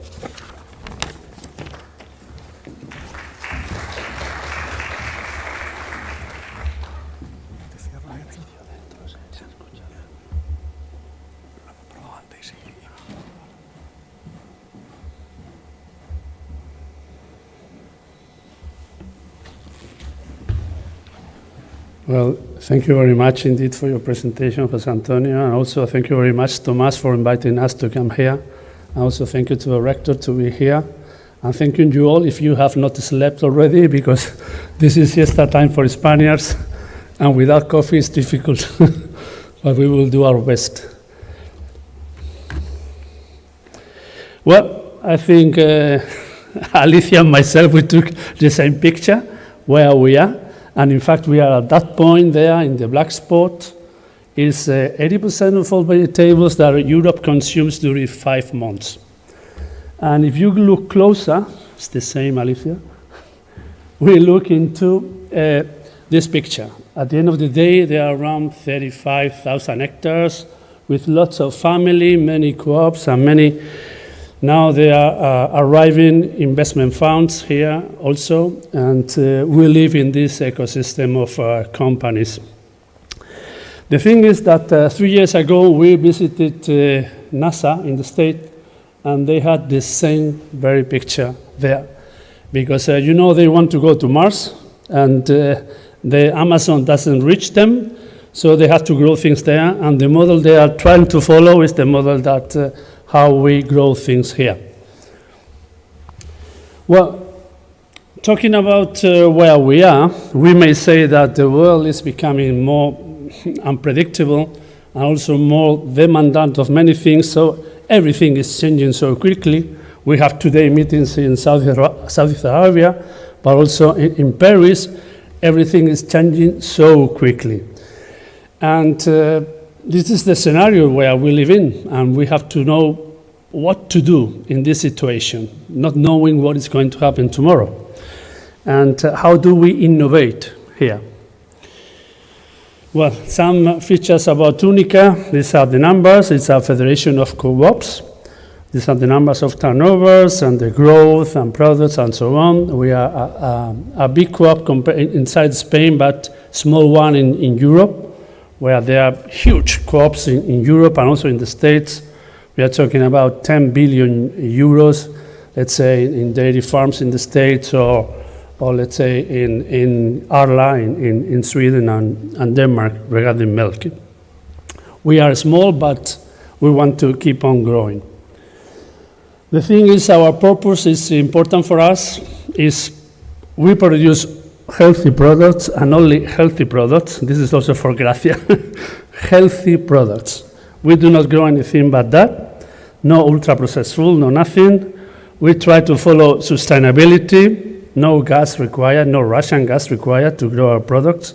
Well, thank you very much indeed for your presentation, José Antonio, and also thank you very much, Tomás, for inviting us to come here. And also thank you to the rector to be here. And thanking you all if you have not slept already, because this is siesta time for Spaniards, and without coffee it's difficult, but we will do our best. Well, I think Alicia and myself, we took the same picture where we are. And in fact, we are at that point there in the black spot. Is 80% of all vegetables that Europe consumes during 5 months. And if you look closer, it's the same, Alicia. We look into this picture. At the end of the day, there are around 35,000 hectares with lots of family, many co-ops, and many. Now there are arriving investment funds here also, and we live in this ecosystem of companies. The thing is that 3 years ago we visited NASA in the States, and they had the same very picture there. Because you know they want to go to Mars, and the Amazon doesn't reach them, so they have to grow things there, and the model they are trying to follow is the model that how we grow things here. Well, talking about where we are, we may say that the world is becoming more unpredictable and also more demandant of many things, so everything is changing so quickly. We have today meetings in Saudi Arabia, but also in Paris, everything is changing so quickly. And this is the scenario where we live in, and we have to know what to do in this situation, not knowing what is going to happen tomorrow. And how do we innovate here? Well, some features about UNICA. These are the numbers. It's a federation of co-ops. These are the numbers of turnovers and the growth and products and so on. We are a big co-op inside Spain, but small one in Europe, where there are huge co-ops in Europe and also in the States. We are talking about 10 billion euros, let's say, in dairy farms in the States, or let's say in Arla in Sweden and Denmark regarding milk. We are small, but we want to keep on growing. The thing is, our purpose is important for us, is we produce healthy products, and only healthy products. This is also for Gracia. Healthy products. We do not grow anything but that. No ultra-processed food, no nothing. We try to follow sustainability. No gas required, no Russian gas required to grow our products.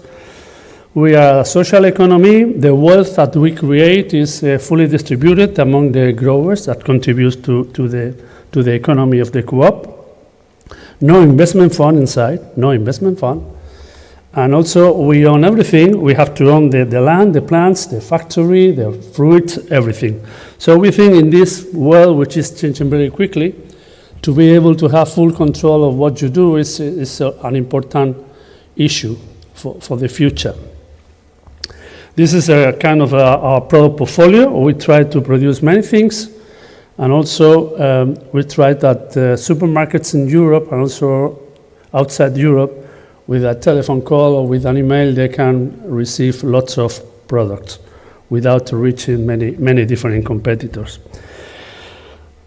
We are a social economy. The wealth that we create is fully distributed among the growers that contributes to the economy of the co-op. No investment fund inside, no investment fund. And also we own everything. We have to own the land, the plants, the factory, the fruit, everything. So we think in this world, which is changing very quickly, to be able to have full control of what you do is an important issue for the future. This is a kind of our product portfolio. We try to produce many things. And also, we try that supermarkets in Europe and also outside Europe, with a telephone call or with an email, they can receive lots of products without reaching many different competitors.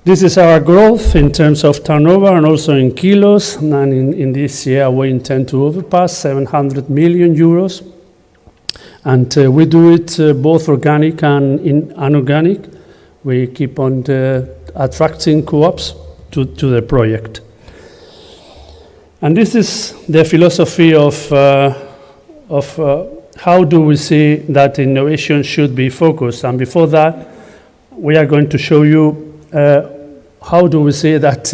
This is our growth in terms of turnover and also in kilos. And in this year, we intend to overpass 700 million euros. And we do it both organic and inorganic. We keep on attracting co-ops to the project. And this is the philosophy of how do we see that innovation should be focused. And before that, we are going to show you how do we see that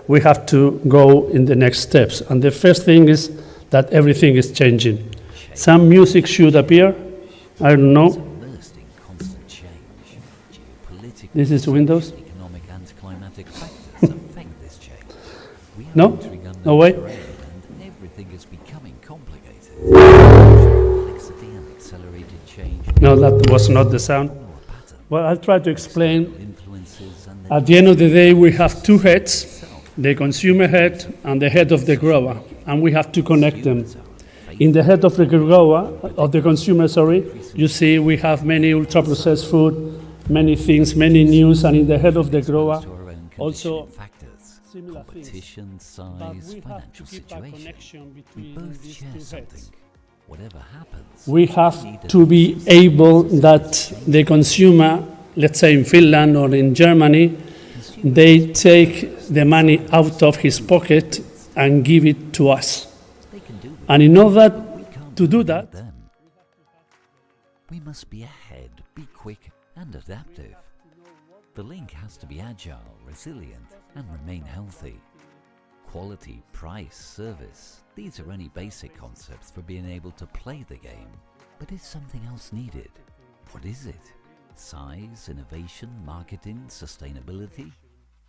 we have to go in the next steps. And the first thing is that everything is changing. Some music should appear. I don't know. This is Windows. No? No way? Everything is becoming complicated. Complexity and accelerated change. No, that was not the sound. Well, I'll try to explain. At the end of the day, we have two heads, the consumer head and the head of the grower, and we have to connect them. In the head of the grower, of the consumer, you see we have many ultra-processed food, many things, many news, and in the head of the grower, also similar competition, size, financial situation. We both share something. Whatever happens, we have to be able that the consumer, let's say in Finland or in Germany, they take the money out of his pocket and give it to us. And in order to do that, we must be ahead, be quick and adaptive. The link has to be agile, resilient and remain healthy. Quality, price, service, these are only basic concepts for being able to play the game. But is something else needed? What is it? Size, innovation, marketing, sustainability?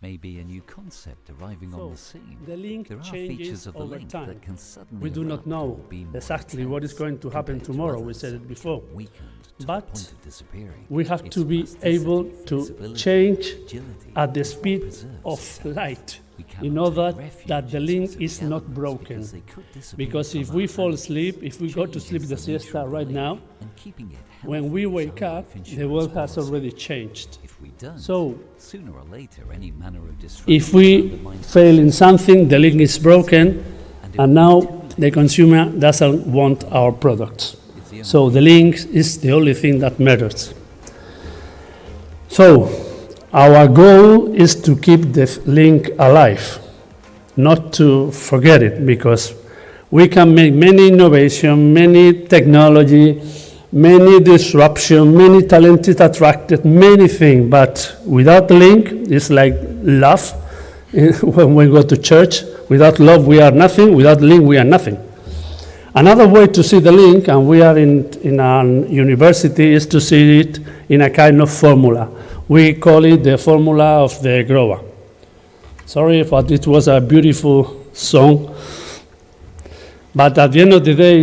Maybe a new concept arriving on the scene. The link there are changes features of the over link time. that can suddenly We do not erupt know or be more exactly what is going to happen compared to tomorrow. We others, said it before. weakened to the But point of disappearing. we have Its to be plasticity, able to flexibility, change agility, at the speed preserves of itself. light We cannot in order take refuge that the in link specific is not elements broken. because they could disappear Because if from we our fall hands. asleep, if we go to Change sleep is the the nature siesta of right the now, link, and keeping it when we healthy is wake our up, life the insurance world has policy. already changed. If we don't, So sooner or later, any manner of disruption if we undermines fail in something, the link is broken, and now the consumer doesn't want our products. So the link is the only thing that matters. So our goal is to keep the link alive, not to forget it, because we can make many innovation, many technology, many disruption, many talented, attracted, many things, but without the link, it's like love. When we go to church, without love we are nothing, without link we are nothing. Another way to see the link, and we are in a university, is to see it in a kind of formula. We call it the formula of the grower. Sorry, but it was a beautiful song. But at the end of the day,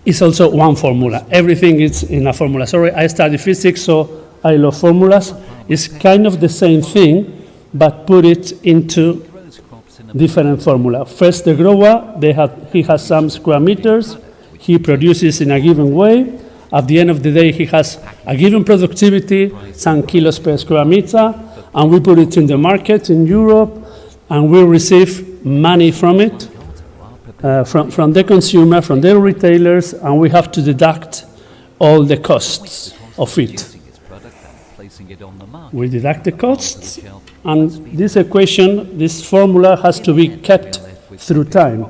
it's also one formula. Everything is in a formula. Sorry, I study physics, so I love formulas. It's kind of the same thing, but put it into different formula. First, the grower, he has some square meters. He produces in a given way. At the end of the day, he has a given productivity, some kilos per square meter, and we put it in the market in Europe, and we receive money from it, from the consumer, from the retailers, and we have to deduct all the costs of it. We deduct the costs, and this equation, this formula has to be kept through time.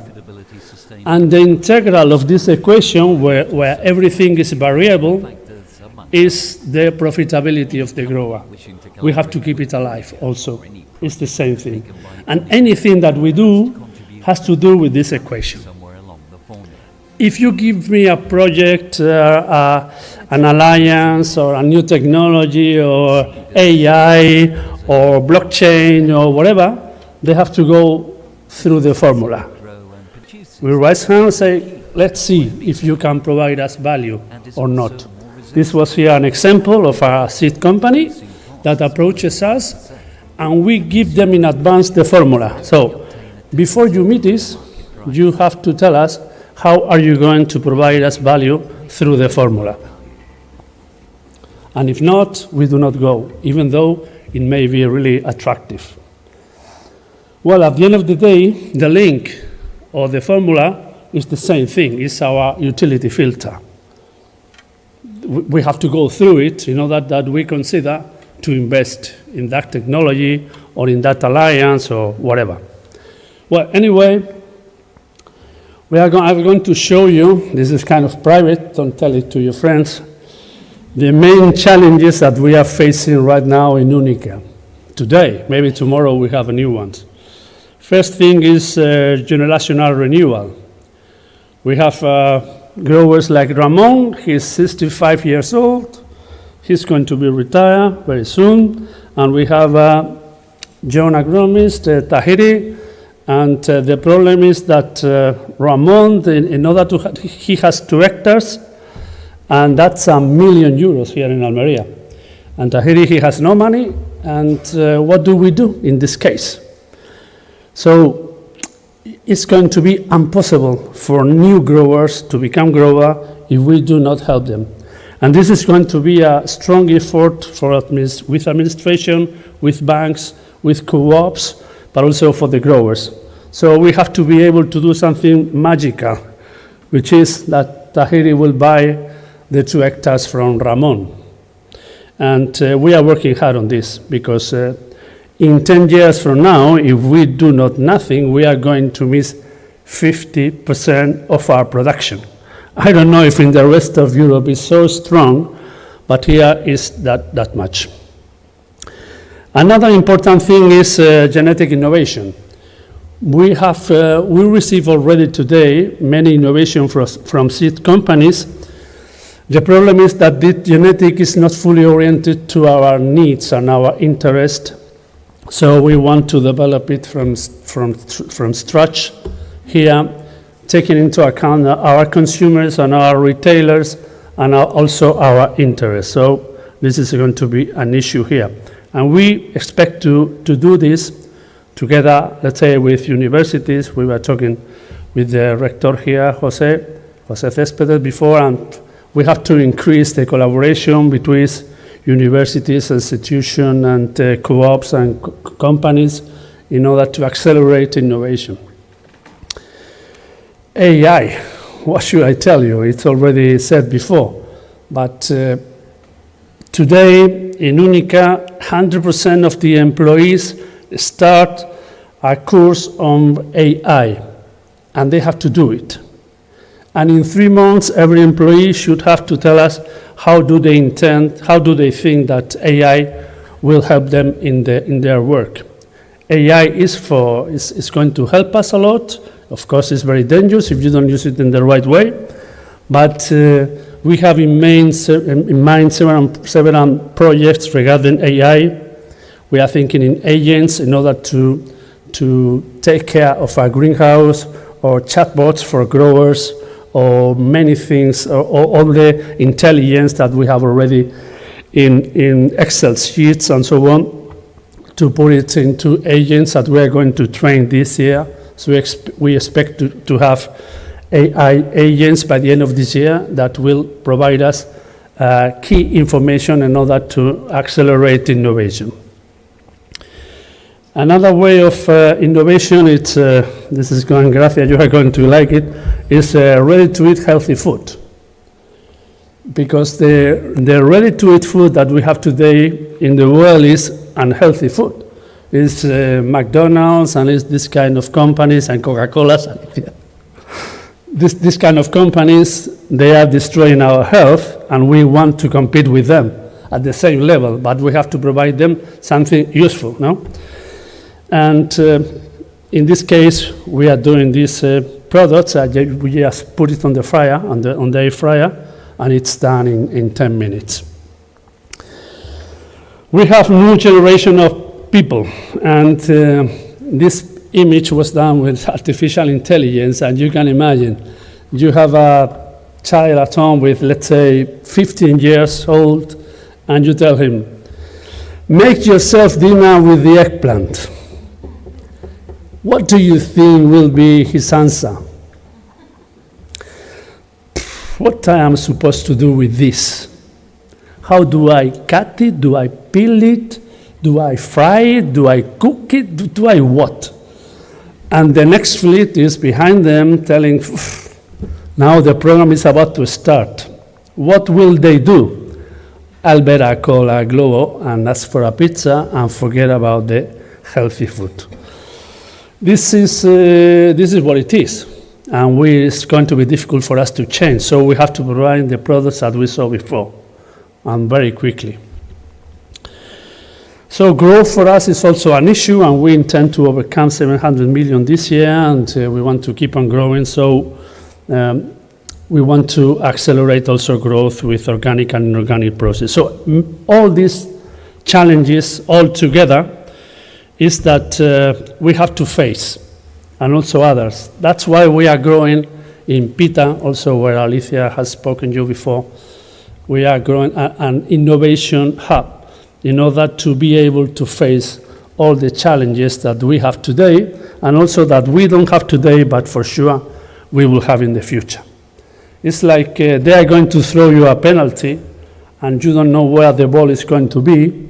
And the integral of this equation, where everything is variable, is the profitability of the grower. We have to keep it alive also. It's the same thing. And anything that we do has to do with this equation. If you give me a project, an alliance, or a new technology, or AI, or blockchain, or whatever, they have to go through the formula. We raise hand and say, let's see if you can provide us value or not. This was here an example of a seed company that approaches us, and we give them in advance the formula. So before you meet this, you have to tell us how are you going to provide us value through the formula. And if not, we do not go, even though it may be really attractive. Well, at the end of the day, the link or the formula is the same thing. It's our utility filter. We have to go through it in order that we consider to invest in that technology or in that alliance or whatever. Well, anyway, I'm going to show you, this is kind of private, don't tell it to your friends, the main challenges that we are facing right now in UNICA. Today, maybe tomorrow we have a new one. First thing is generational renewal. We have growers like Ramon, he's 65 years old. He's going to be retired very soon. And we have John agronomist, Tahiri. And the problem is that Ramon, in order to, he has 2 hectares, and that's €1 million here in Almería. And Tahiri, he has no money, and what do we do in this case? So it's going to be impossible for new growers to become grower if we do not help them. And this is going to be a strong effort with administration, with banks, with co-ops, but also for the growers. So we have to be able to do something magical, which is that Tahiri will buy the 2 hectares from Ramon. And we are working hard on this, because in 10 years from now, if we do nothing, we are going to miss 50% of our production. I don't know if in the rest of Europe it's so strong, but here is that much. Another important thing is genetic innovation. We receive already today many innovation from seed companies. The problem is that the genetic is not fully oriented to our needs and our interest. So we want to develop it from scratch here, taking into account our consumers and our retailers and also our interests. So this is going to be an issue here. And we expect to do this together, let's say, with universities. We were talking with the rector here, Jose Céspedes before, and we have to increase the collaboration between universities, institutions, and co-ops and companies in order to accelerate innovation. AI, what should I tell you? It's already said before, but today in UNICA, 100% of the employees start a course on AI, and they have to do it. And in 3 months, every employee should have to tell us how do they think that AI will help them in their work. AI is going to help us a lot. Of course, it's very dangerous if you don't use it in the right way. But we have in mind several projects regarding AI. We are thinking in agents in order to take care of our greenhouse, or chatbots for growers, or many things, or all the intelligence that we have already in Excel sheets and so on, to put it into agents that we are going to train this year. So we expect to have AI agents by the end of this year that will provide us key information in order to accelerate innovation. Another way of innovation, this is going, Gracia, you are going to like it, is ready-to-eat healthy food. Because the ready-to-eat food that we have today in the world is unhealthy food. It's McDonald's, and it's this kind of companies, and Coca-Cola. This kind of companies, they are destroying our health, and we want to compete with them at the same level, but we have to provide them something useful, no? And in this case, we are doing these products. We just put it on the fryer, on the air fryer, and it's done in 10 minutes. We have new generation of people, and this image was done with artificial intelligence, and you can imagine, you have a child at home with, let's say, 15 years old, and you tell him, make yourself dinner with the eggplant. What do you think will be his answer? What I am supposed to do with this? How do I cut it? Do I peel it? Do I fry it? Do I cook it? Do I what? And the next fleet is behind them telling, now the program is about to start. What will they do? I'll better call a Globo and ask for a pizza and forget about the healthy food. This is what it is, and it's going to be difficult for us to change. So we have to provide the products that we saw before, and very quickly. So growth for us is also an issue, and we intend to overcome 700 million this year, and we want to keep on growing. So we want to accelerate also growth with organic and inorganic process. So all these challenges all together is that we have to face, and also others. That's why we are growing in PITA, also where Alicia has spoken to you before. We are growing an innovation hub in order to be able to face all the challenges that we have today, and also that we don't have today, but for sure we will have in the future. It's like they are going to throw you a penalty, and you don't know where the ball is going to be,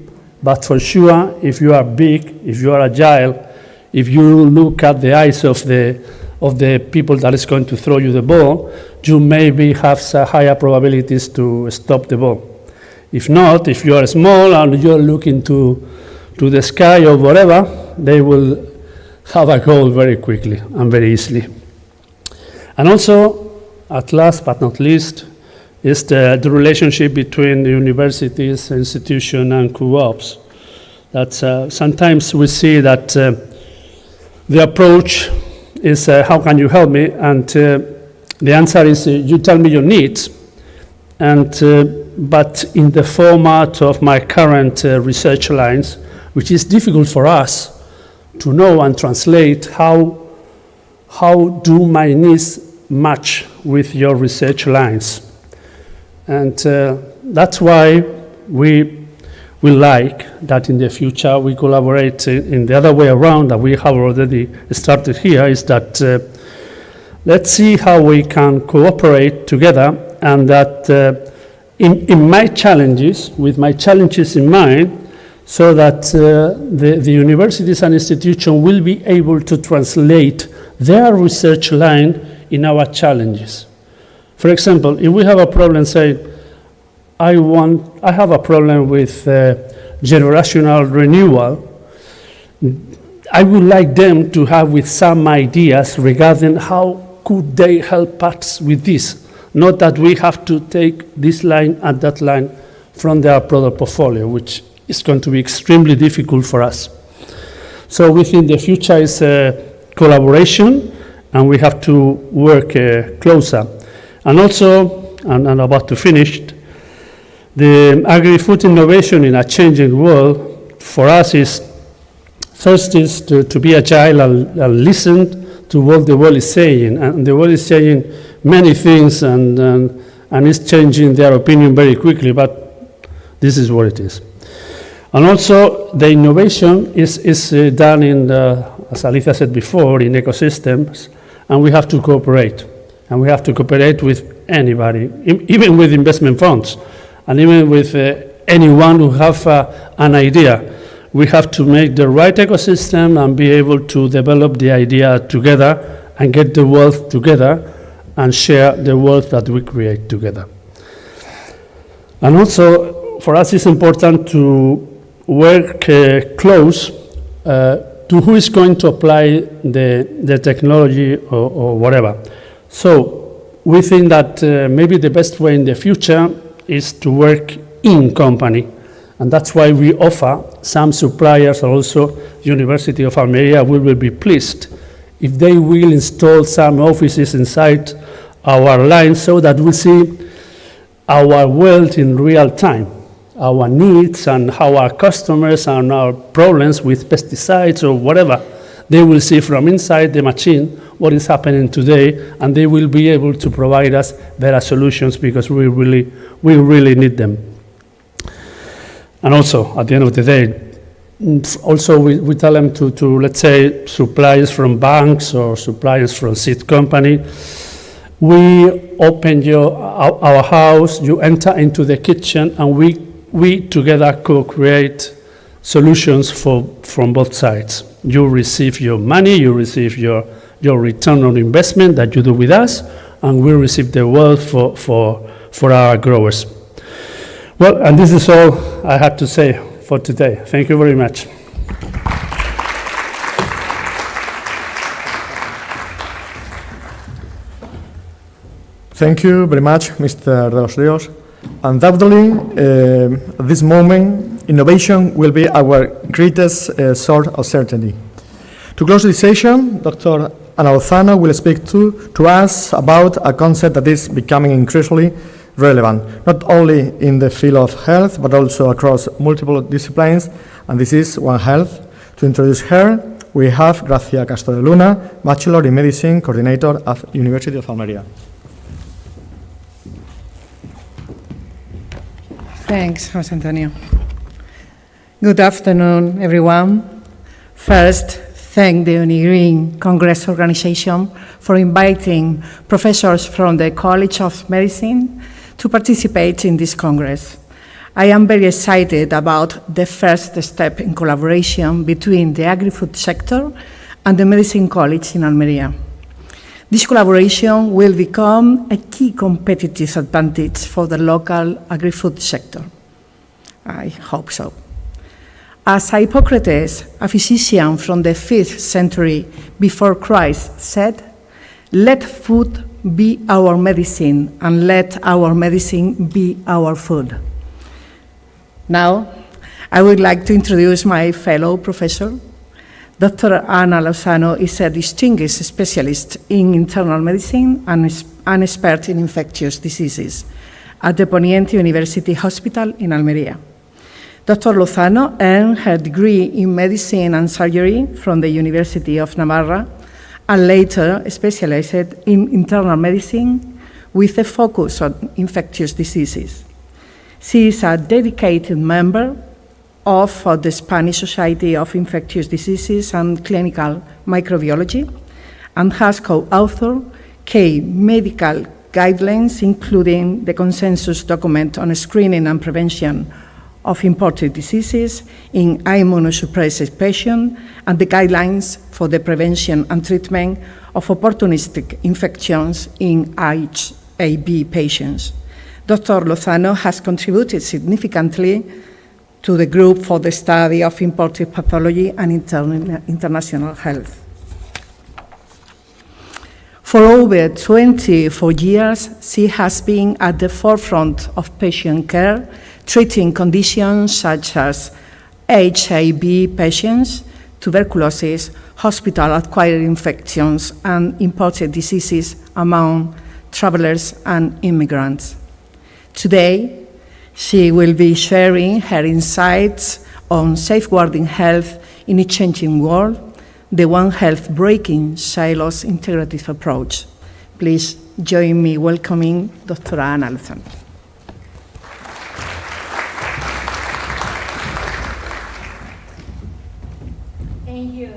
but for sure, if you are big, if you are agile, if you look at the eyes of the people that is going to throw you the ball, you maybe have higher probabilities to stop the ball. If not, if you are small and you're looking to the sky or whatever, they will have a goal very quickly and very easily. And also, at last but not least, is the relationship between the universities, institution, and co-ops. That's sometimes we see that the approach is how can you help me? And the answer is you tell me your needs, and but in the format of my current research lines, which is difficult for us to know and translate how do my needs match with your research lines. And that's why we like that in the future we collaborate in the other way around that we have already started here, is that let's see how we can cooperate together, and that in my challenges, with my challenges in mind, so that the universities and institutions will be able to translate their research line in our challenges. For example, if we have a problem, say, I have a problem with generational renewal, I would like them to have with some ideas regarding how could they help us with this. Not that we have to take this line and that line from their product portfolio, which is going to be extremely difficult for us. So we think the future is collaboration, and we have to work closer. And also, and I'm about to finish, the agri-food innovation in a changing world for us is, first is to be agile and listen to what the world is saying. And the world is saying many things, and it's changing their opinion very quickly, but this is what it is. And also, the innovation is done in, as Alicia said before, in ecosystems, and we have to cooperate. And we have to cooperate with anybody, even with investment funds, and even with anyone who have an idea. We have to make the right ecosystem and be able to develop the idea together and get the wealth together and share the wealth that we create together. And also, for us, it's important to work close to who is going to apply the technology or whatever. So we think that maybe the best way in the future is to work in company. And that's why we offer some suppliers, also University of Almería, we will be pleased if they will install some offices inside our line, so that we see our world in real time, our needs and how our customers and our problems with pesticides or whatever, they will see from inside the machine what is happening today, and they will be able to provide us better solutions, because we really need them. And also, at the end of the day, also we tell them to let's say, suppliers from banks or suppliers from seed company, we open our house, you enter into the kitchen, and we together co-create solutions from both sides. You receive your money, you receive your return on investment that you do with us, and we receive the wealth for our growers. Well, and this is all I had to say for today. Thank you very much. Thank you very much, Mr. De los Rios. Undoubtedly, at this moment, innovation will be our greatest source of certainty. To close this session, Dr. Ana Lozano will speak to us about a concept that is becoming increasingly relevant, not only in the field of health, but also across multiple disciplines, and this is One Health. To introduce her, we have Gracia Castro de Luna, Bachelor in Medicine, Coordinator at University of Almería. Thanks, José Antonio. Good afternoon, everyone. First, thank the UNIgreen Congress organization for inviting professors from the College of Medicine to participate in this Congress. I am very excited about the first step in collaboration between the agri-food sector and the Medicine College in Almería. This collaboration will become a key competitive advantage for the local agri-food sector. I hope so. As Hippocrates, a physician from the 5th century before Christ, said, "Let food be our medicine, and let our medicine be our food." Now, I would like to introduce my fellow professor. Dr. Ana Lozano is a distinguished specialist in internal medicine and an expert in infectious diseases at the Poniente University Hospital in Almería. Dr. Lozano earned her degree in medicine and surgery from the University of Navarra and later specialized in internal medicine with a focus on infectious diseases. She is a dedicated member of the Spanish Society of Infectious Diseases and Clinical Microbiology, and has co-authored key medical guidelines, including the consensus document on screening and prevention of imported diseases in immunosuppressed patients, and the guidelines for the prevention and treatment of opportunistic infections in HIV patients. Dr. Lozano has contributed significantly to the group for the study of imported pathology and international health. For over 24 years, she has been at the forefront of patient care, treating conditions such as HIV patients, tuberculosis, hospital-acquired infections, and imported diseases among travelers and immigrants. Today, she will be sharing her insights on safeguarding health in a changing world, the One Health Breaking Silos Integrative Approach. Please join me welcoming Dr. Ana Lozano. Thank you,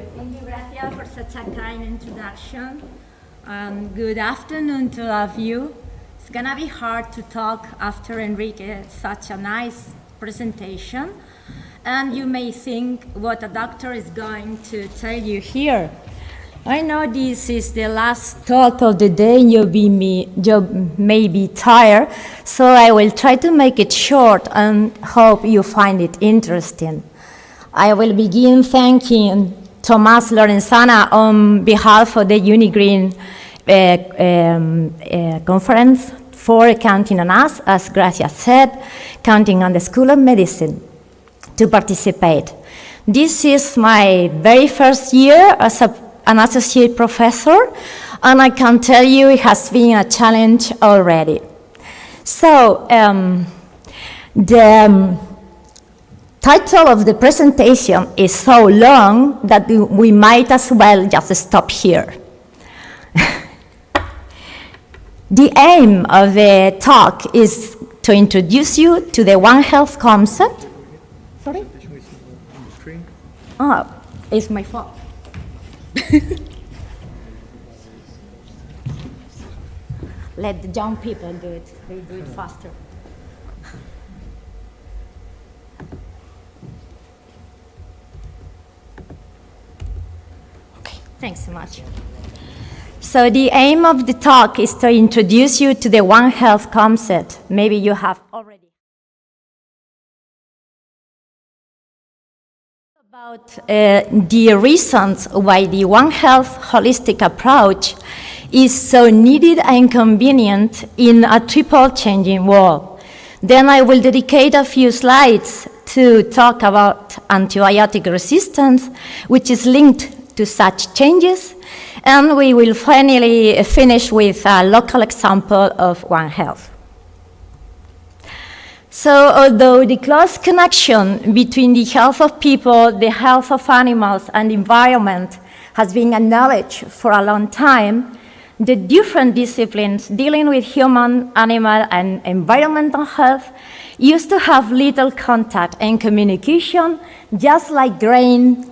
Gracia, for such a kind introduction. Good afternoon to all of you. It's gonna be hard to talk after Enrique, such a nice presentation. And you may think what a doctor is going to tell you here. I know this is the last talk of the day, you may be tired, so I will try to make it short and hope you find it interesting. I will begin thanking Tomás Lorenzana on behalf of the UNIgreen conference for counting on us, as Gracia said, counting on the School of Medicine to participate. This is my very first year as an associate professor, and I can tell you it has been a challenge already. So, the title of the presentation is so long that we might as well just stop here. The aim of the talk is to introduce you to the One Health concept. Sorry? Oh, it's my fault. Let the young people do it. They do it faster. Okay, thanks so much. So the aim of the talk is to introduce you to the One Health concept. Maybe you have already. About the reasons why the One Health holistic approach is so needed and convenient in a triple changing world. Then I will dedicate a few slides to talk about antibiotic resistance, which is linked to such changes, and we will finally finish with a local example of One Health. So although the close connection between the health of people, the health of animals, and the environment has been acknowledged for a long time, the different disciplines dealing with human, animal, and environmental health used to have little contact and communication, just like grain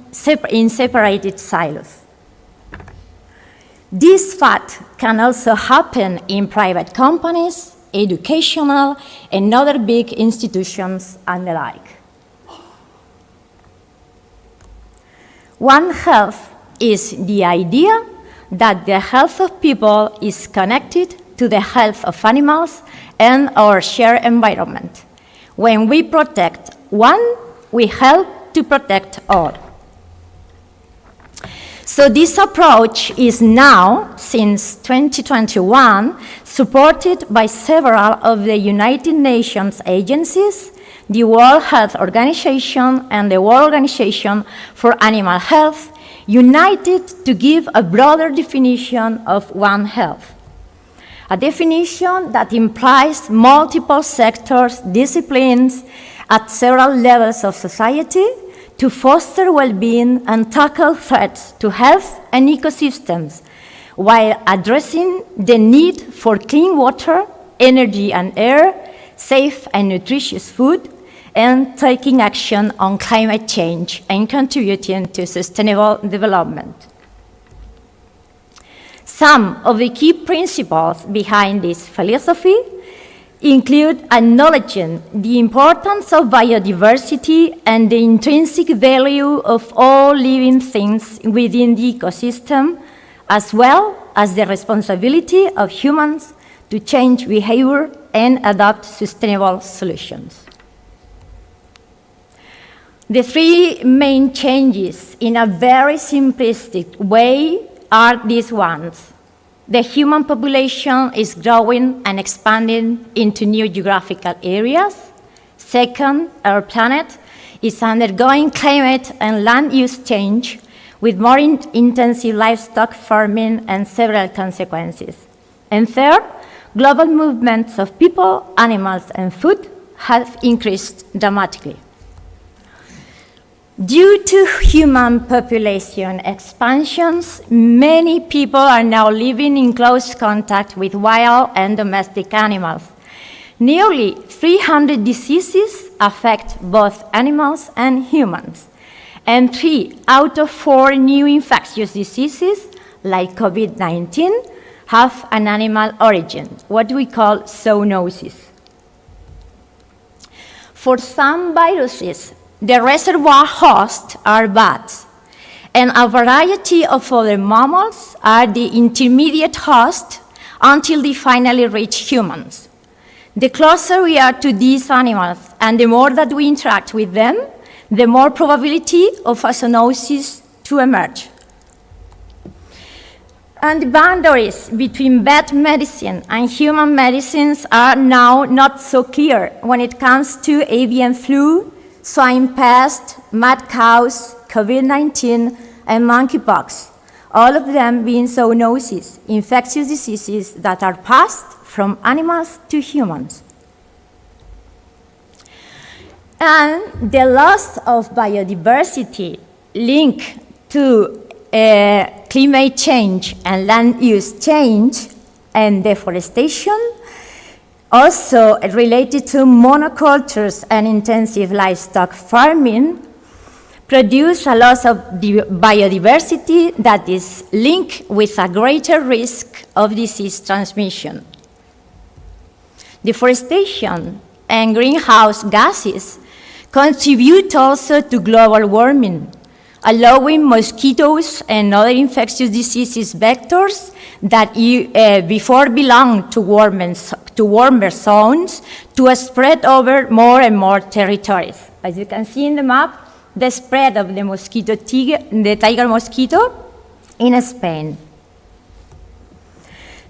in separated silos. This fact can also happen in private companies, educational, and other big institutions and the like. One Health is the idea that the health of people is connected to the health of animals and our shared environment. When we protect one, we help to protect all. So this approach is now, since 2021, supported by several of the United Nations agencies, the World Health Organization and the World Organization for Animal Health, united to give a broader definition of One Health. A definition that implies multiple sectors, disciplines, at several levels of society, to foster well-being and tackle threats to health and ecosystems, while addressing the need for clean water, energy and air, safe and nutritious food, and taking action on climate change and contributing to sustainable development. Some of the key principles behind this philosophy include acknowledging the importance of biodiversity and the intrinsic value of all living things within the ecosystem, as well as the responsibility of humans to change behavior and adopt sustainable solutions. The three main changes, in a very simplistic way, are these ones. The human population is growing and expanding into new geographical areas. Second, our planet is undergoing climate and land use change with more intensive livestock farming and several consequences. And third, global movements of people, animals, and food have increased dramatically. Due to human population expansions, many people are now living in close contact with wild and domestic animals. Nearly 300 diseases affect both animals and humans, and 3 out of 4 new infectious diseases, like COVID-19, have an animal origin, what we call zoonosis. For some viruses, the reservoir hosts are bats, and a variety of other mammals are the intermediate hosts until they finally reach humans. The closer we are to these animals and the more that we interact with them, the more probability of a zoonosis to emerge. And the boundaries between vet medicine and human medicines are now not so clear when it comes to avian flu, swine pest, mad cows, COVID-19, and monkeypox, all of them being zoonoses, infectious diseases that are passed from animals to humans. And the loss of biodiversity linked to climate change and land use change and deforestation, also related to monocultures and intensive livestock farming, produce a loss of biodiversity that is linked with a greater risk of disease transmission. Deforestation and greenhouse gases contribute also to global warming, allowing mosquitoes and other infectious diseases vectors that before belonged to warmer zones to spread over more and more territories. As you can see in the map, the spread of the tiger mosquito in Spain.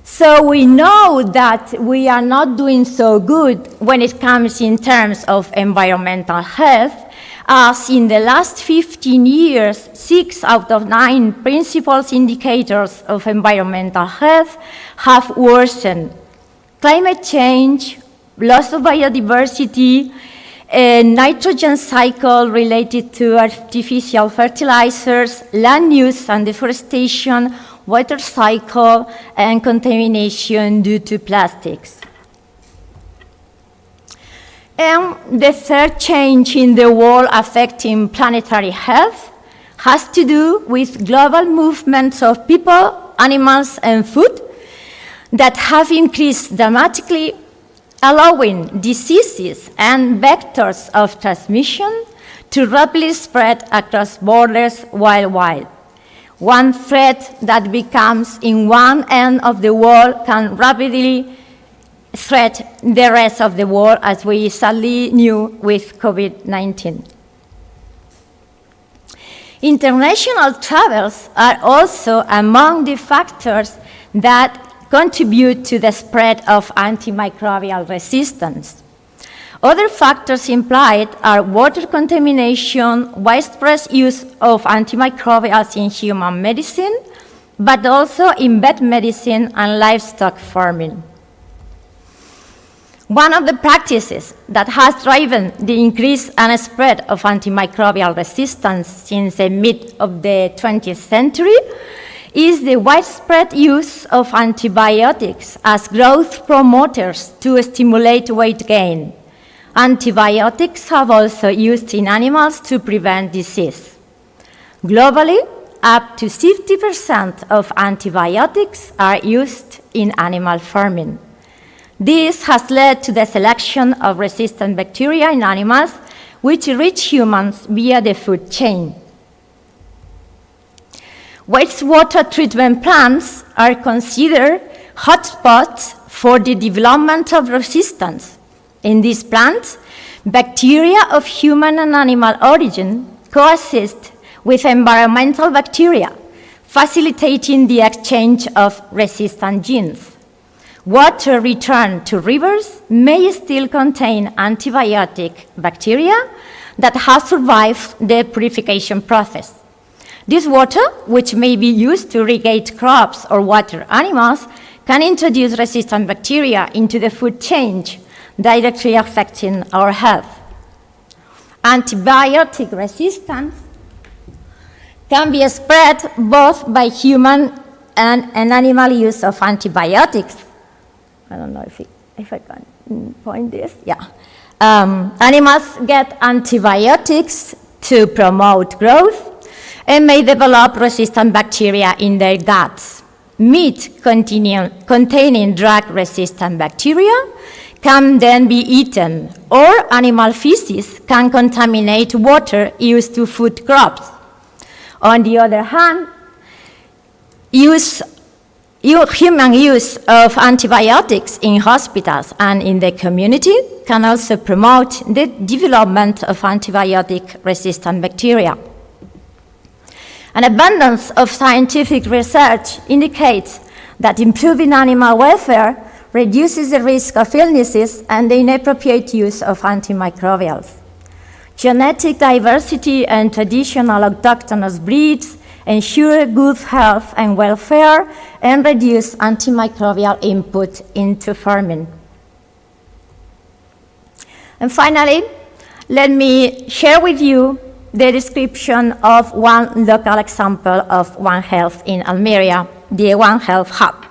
So we know that we are not doing so good when it comes in terms of environmental health, as in the last 15 years, 6 out of 9 principal indicators of environmental health have worsened. Climate change, loss of biodiversity, a nitrogen cycle related to artificial fertilizers, land use and deforestation, water cycle, and contamination due to plastics. And the third change in the world affecting planetary health has to do with global movements of people, animals, and food that have increased dramatically, allowing diseases and vectors of transmission to rapidly spread across borders worldwide. One threat that becomes in one end of the world can rapidly threaten the rest of the world, as we sadly knew with COVID-19. International travels are also among the factors that contribute to the spread of antimicrobial resistance. Other factors implied are water contamination, widespread use of antimicrobials in human medicine, but also in vet medicine and livestock farming. One of the practices that has driven the increase and spread of antimicrobial resistance since the mid of the 20th century is the widespread use of antibiotics as growth promoters to stimulate weight gain. Antibiotics have also used in animals to prevent disease. Globally, up to 50% of antibiotics are used in animal farming. This has led to the selection of resistant bacteria in animals, which reach humans via the food chain. Wastewater treatment plants are considered hotspots for the development of resistance. In these plants, bacteria of human and animal origin coexist with environmental bacteria, facilitating the exchange of resistant genes. Water returned to rivers may still contain antibiotic bacteria that have survived the purification process. This water, which may be used to irrigate crops or water animals, can introduce resistant bacteria into the food chain, directly affecting our health. Antibiotic resistance can be spread both by human and animal use of antibiotics. I don't know if I can point this. Yeah. Animals get antibiotics to promote growth and may develop resistant bacteria in their guts. Meat containing drug-resistant bacteria can then be eaten, or animal feces can contaminate water used to food crops. On the other hand, human use of antibiotics in hospitals and in the community can also promote the development of antibiotic-resistant bacteria. An abundance of scientific research indicates that improving animal welfare reduces the risk of illnesses and the inappropriate use of antimicrobials. Genetic diversity and traditional autochthonous breeds ensure good health and welfare and reduce antimicrobial input into farming. And finally, let me share with you the description of one local example of One Health in Almeria, the One Health Hub.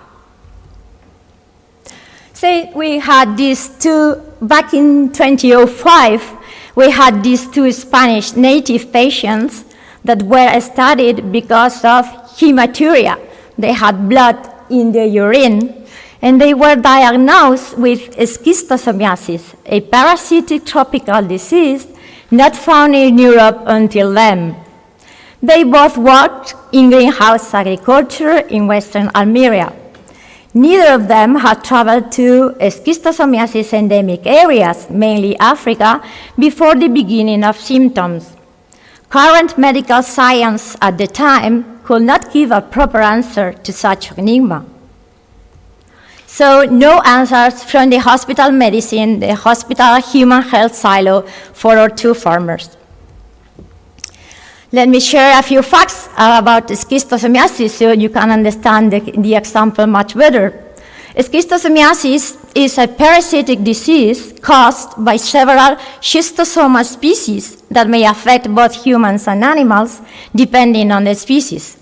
Say we had these two, back in 2005, we had these two Spanish native patients that were studied because of hematuria. They had blood in their urine, and they were diagnosed with schistosomiasis, a parasitic tropical disease not found in Europe until then. They both worked in greenhouse agriculture in Western Almeria. Neither of them had traveled to schistosomiasis endemic areas, mainly Africa, before the beginning of symptoms. Current medical science at the time could not give a proper answer to such enigma. So no answers from the hospital medicine, the hospital human health silo for our two farmers. Let me share a few facts about schistosomiasis so you can understand the example much better. Schistosomiasis is a parasitic disease caused by several schistosoma species that may affect both humans and animals, depending on the species.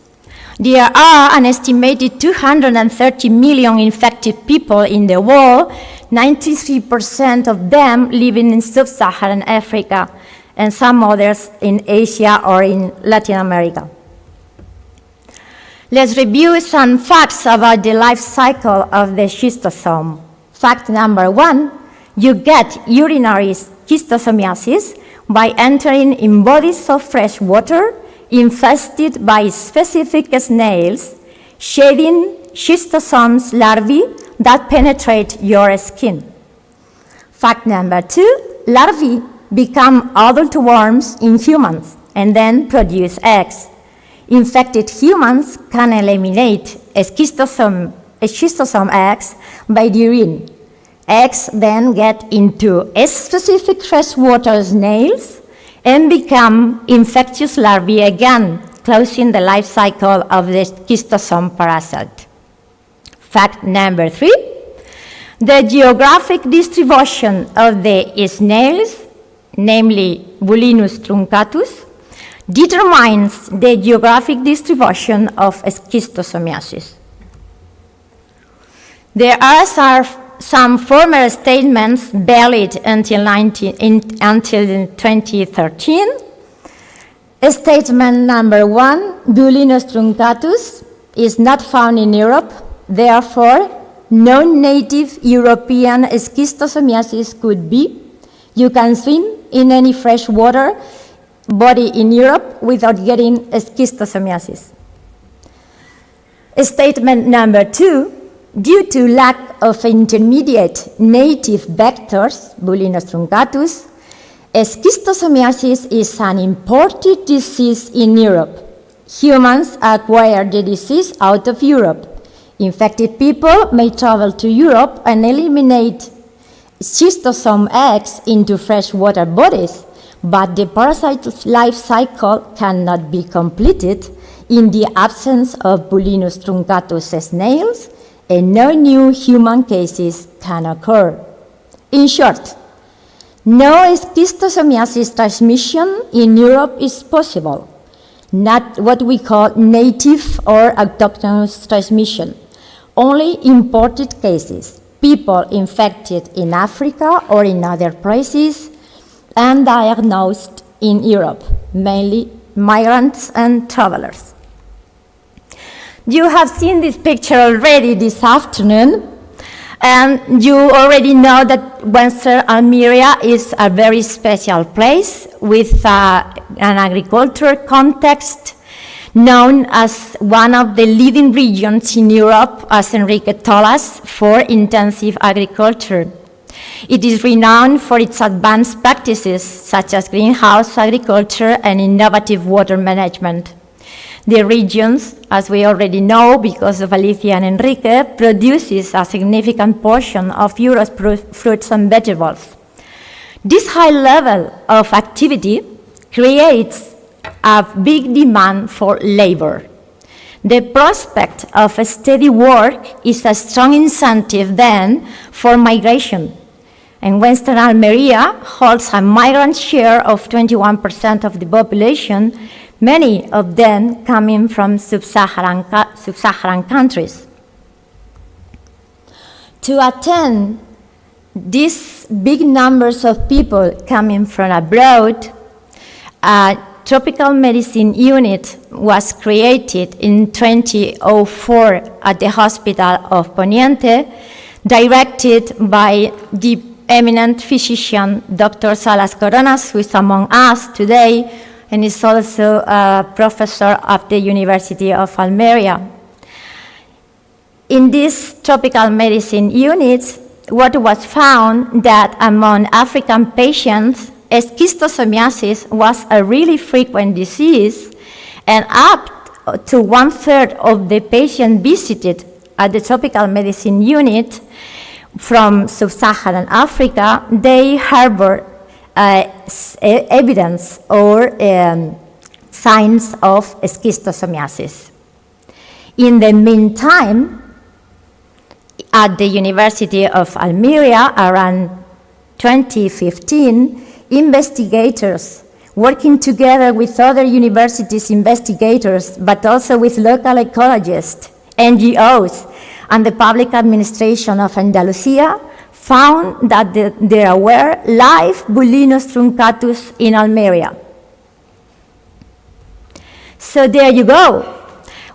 There are an estimated 230 million infected people in the world, 93% of them living in sub-Saharan Africa, and some others in Asia or in Latin America. Let's review some facts about the life cycle of the schistosome. Fact number 1, you get urinary schistosomiasis by entering in bodies of fresh water infested by specific snails, shedding schistosomes larvae that penetrate your skin. Fact number 2, larvae become adult worms in humans and then produce eggs. Infected humans can eliminate schistosome eggs by the urine. Eggs then get into specific freshwater snails and become infectious larvae again, closing the life cycle of the schistosome parasite. Fact number 3, the geographic distribution of the snails, namely Bulinus truncatus, determines the geographic distribution of schistosomiasis. There are some former statements valid until 2013. Statement number 1, Bulinus truncatus is not found in Europe, therefore non-native European schistosomiasis could be. You can swim in any freshwater body in Europe without getting schistosomiasis. Statement number 2, due to lack of intermediate native vectors, Bulinus truncatus, schistosomiasis is an imported disease in Europe. Humans acquire the disease out of Europe. Infected people may travel to Europe and eliminate schistosome eggs into freshwater bodies, but the parasite's life cycle cannot be completed in the absence of Bulinus truncatus snails, and no new human cases can occur. In short, no schistosomiasis transmission in Europe is possible, not what we call native or autochthonous transmission, only imported cases, people infected in Africa or in other places, and diagnosed in Europe, mainly migrants and travelers. You have seen this picture already this afternoon, and you already know that Western Almería is a very special place with an agricultural context, known as one of the leading regions in Europe, as Enrique told us, for intensive agriculture. It is renowned for its advanced practices, such as greenhouse agriculture and innovative water management. The regions, as we already know because of Alicia and Enrique, produces a significant portion of Europe's fruits and vegetables. This high level of activity creates a big demand for labor. The prospect of steady work is a strong incentive then for migration. And Western Almería holds a migrant share of 21% of the population, many of them coming from sub-Saharan countries. To attend these big numbers of people coming from abroad, a tropical medicine unit was created in 2004 at the hospital of Poniente, directed by the eminent physician Dr. Salas Coronas, who is among us today, and is also a professor of the University of Almería. In this tropical medicine unit, what was found that among African patients, schistosomiasis was a really frequent disease, and up to 1/3 of the patients visited at the Tropical Medicine Unit from Sub-Saharan Africa, they harbor evidence or signs of schistosomiasis. In the meantime, at the University of Almería, around 2015, investigators working together with other universities investigators, but also with local ecologists, NGOs, and the public administration of Andalusia, found that there were live Bulinus truncatus in Almería. So there you go.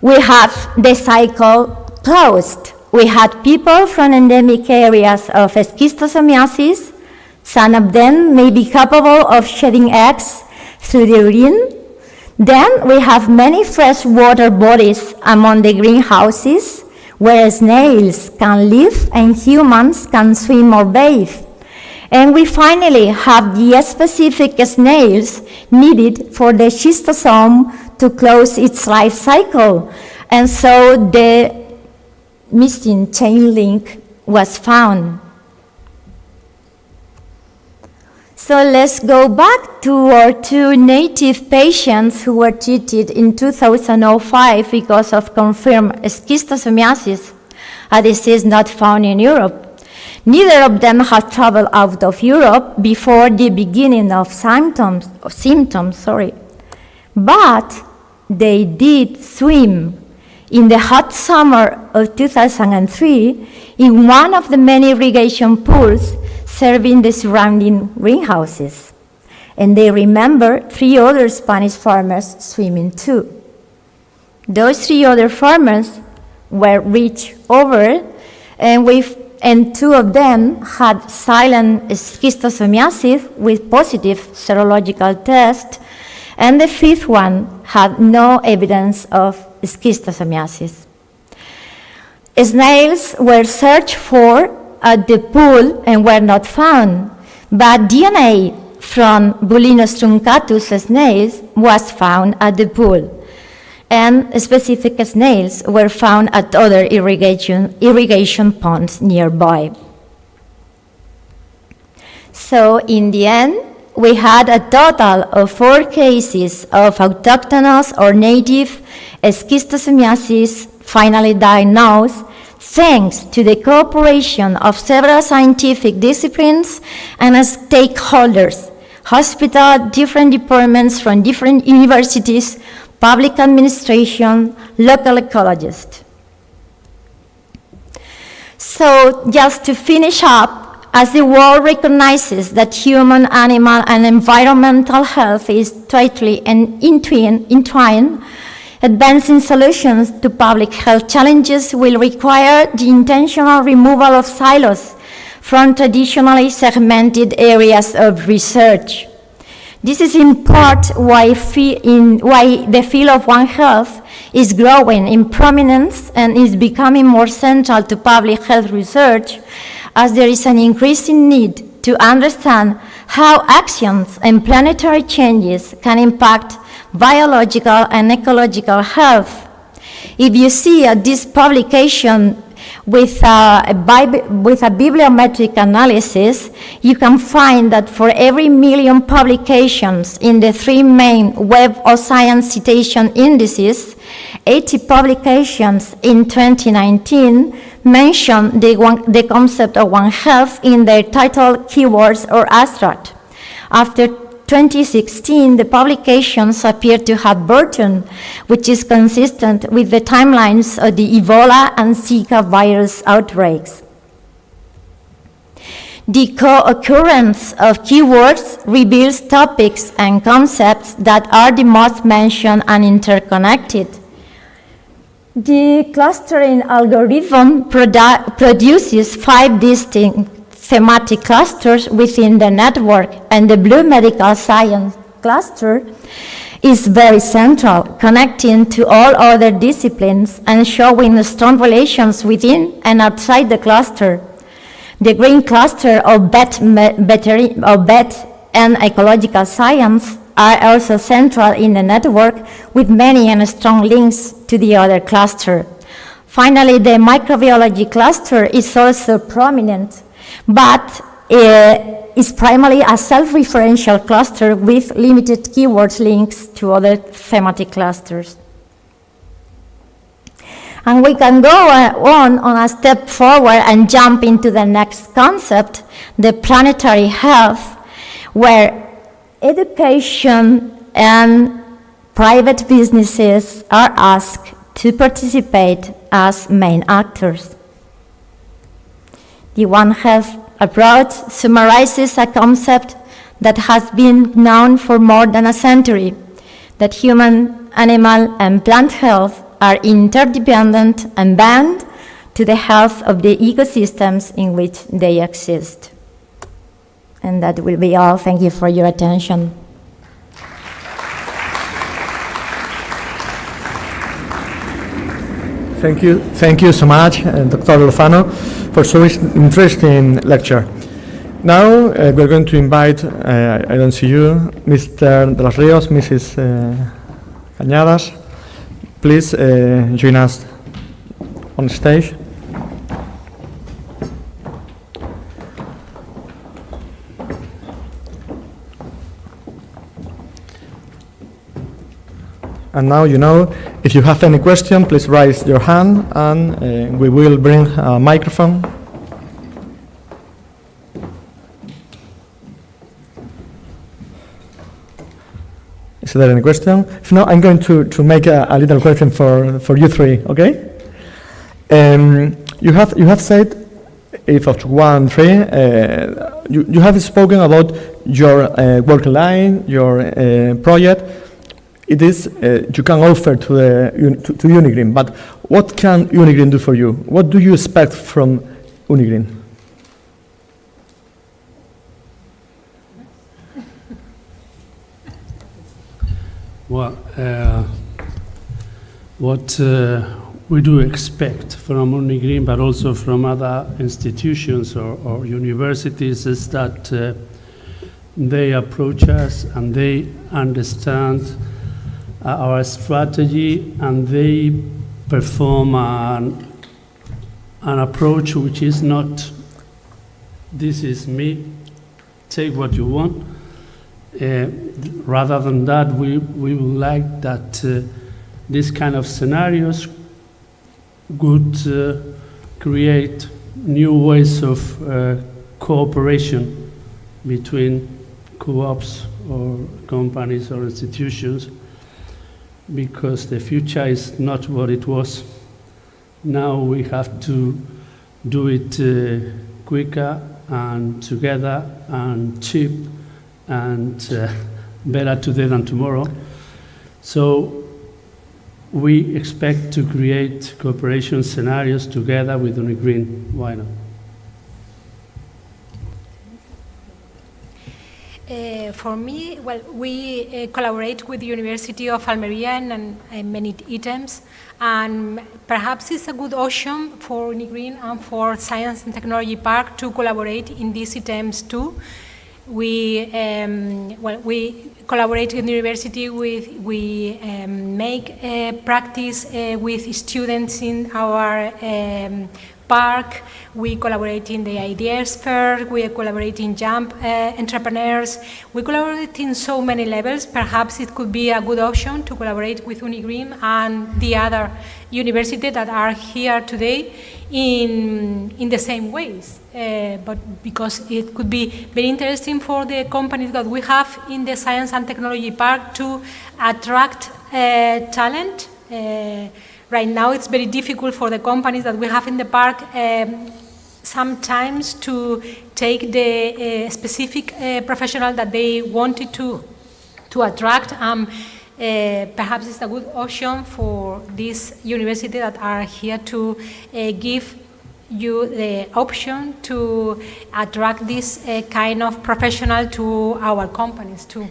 We have the cycle closed. We had people from endemic areas of schistosomiasis. Some of them may be capable of shedding eggs through the urine. Then we have many freshwater bodies among the greenhouses where snails can live and humans can swim or bathe. And we finally have the specific snails needed for the schistosome to close its life cycle. And so the missing chain link was found. So let's go back to our two native patients who were treated in 2005 because of confirmed schistosomiasis, a disease not found in Europe. Neither of them had traveled out of Europe before the beginning of symptoms, but they did swim in the hot summer of 2003 in one of the many irrigation pools serving the surrounding greenhouses. And they remember 3 other Spanish farmers swimming too. Those 3 other farmers were reached over, and 2 of them had silent schistosomiasis with positive serological test, and the 5th one had no evidence of schistosomiasis. Snails were searched for at the pool and were not found, but DNA from Bulinus truncatus snails was found at the pool, and specific snails were found at other irrigation ponds nearby. So in the end, we had a total of 4 cases of autochthonous or native schistosomiasis finally diagnosed, thanks to the cooperation of several scientific disciplines and stakeholders, hospitals, different departments from different universities, public administration, local ecologists. So just to finish up, as the world recognizes that human, animal, and environmental health is tightly entwined, advancing solutions to public health challenges will require the intentional removal of silos from traditionally segmented areas of research. This is in part why the field of One Health is growing in prominence and is becoming more central to public health research, as there is an increasing need to understand how actions and planetary changes can impact biological and ecological health. If you see this publication with a bibliometric analysis, you can find that for every million publications in the 3 main Web of Science citation indices, 80 publications in 2019 mention the concept of One Health in their title, keywords, or abstract. After 2016, the publications appear to have burgeoned, which is consistent with the timelines of the Ebola and Zika virus outbreaks. The co-occurrence of keywords reveals topics and concepts that are the most mentioned and interconnected. The clustering algorithm produces 5 distinct thematic clusters within the network, and the blue medical science cluster is very central, connecting to all other disciplines and showing strong relations within and outside the cluster. The green cluster of vet and ecological science are also central in the network, with many and strong links to the other cluster. Finally, the microbiology cluster is also prominent, but is primarily a self-referential cluster with limited keywords links to other thematic clusters. And we can go on a step forward and jump into the next concept, the planetary health, where education and private businesses are asked to participate as main actors. The One Health approach summarizes a concept that has been known for more than a century, that human, animal, and plant health are interdependent and bound to the health of the ecosystems in which they exist. And that will be all. Thank you for your attention. Thank you so much, Dr. Lozano, for so interesting lecture. Now we're going to invite, I don't see you, Mr. De los Ríos, Mrs. Cañadas. Please join us on stage. And now, if you have any question, please raise your hand and we will bring a microphone. Is there any question? If not, I'm going to make a little question for you three, okay? You have said, if of 1, 3, you have spoken about your work line, your project. It is you can offer to UNIgreen, but what can UNIgreen do for you? What do you expect from UNIgreen? Well, what we do expect from UNIgreen, but also from other institutions or universities, is that they approach us and they understand our strategy, and they perform an approach which is not, this is me, take what you want. Rather than that, we would like that these kind of scenarios would create new ways of cooperation between co-ops or companies or institutions, because the future is not what it was. Now we have to do it quicker and together and cheap and better today than tomorrow. So we expect to create cooperation scenarios together with UNIgreen. Why not? For me, well, we collaborate with the University of Almería in many items, and perhaps it's a good option for UNIgreen and for Science and Technology Park to collaborate in these items too. We collaborate with the university. We make practice with students in our park. We collaborate in the Ideas Fair. We collaborate in Jump Entrepreneurs. We collaborate in so many levels. Perhaps it could be a good option to collaborate with UNIgreen and the other universities that are here today in the same ways. But because it could be very interesting for the companies that we have in the Science and Technology Park to attract talent. Right now it's very difficult for the companies that we have in the park sometimes to take the specific professional that they wanted to attract. Perhaps it's a good option for this university that are here to give you the option to attract this kind of professional to our companies too.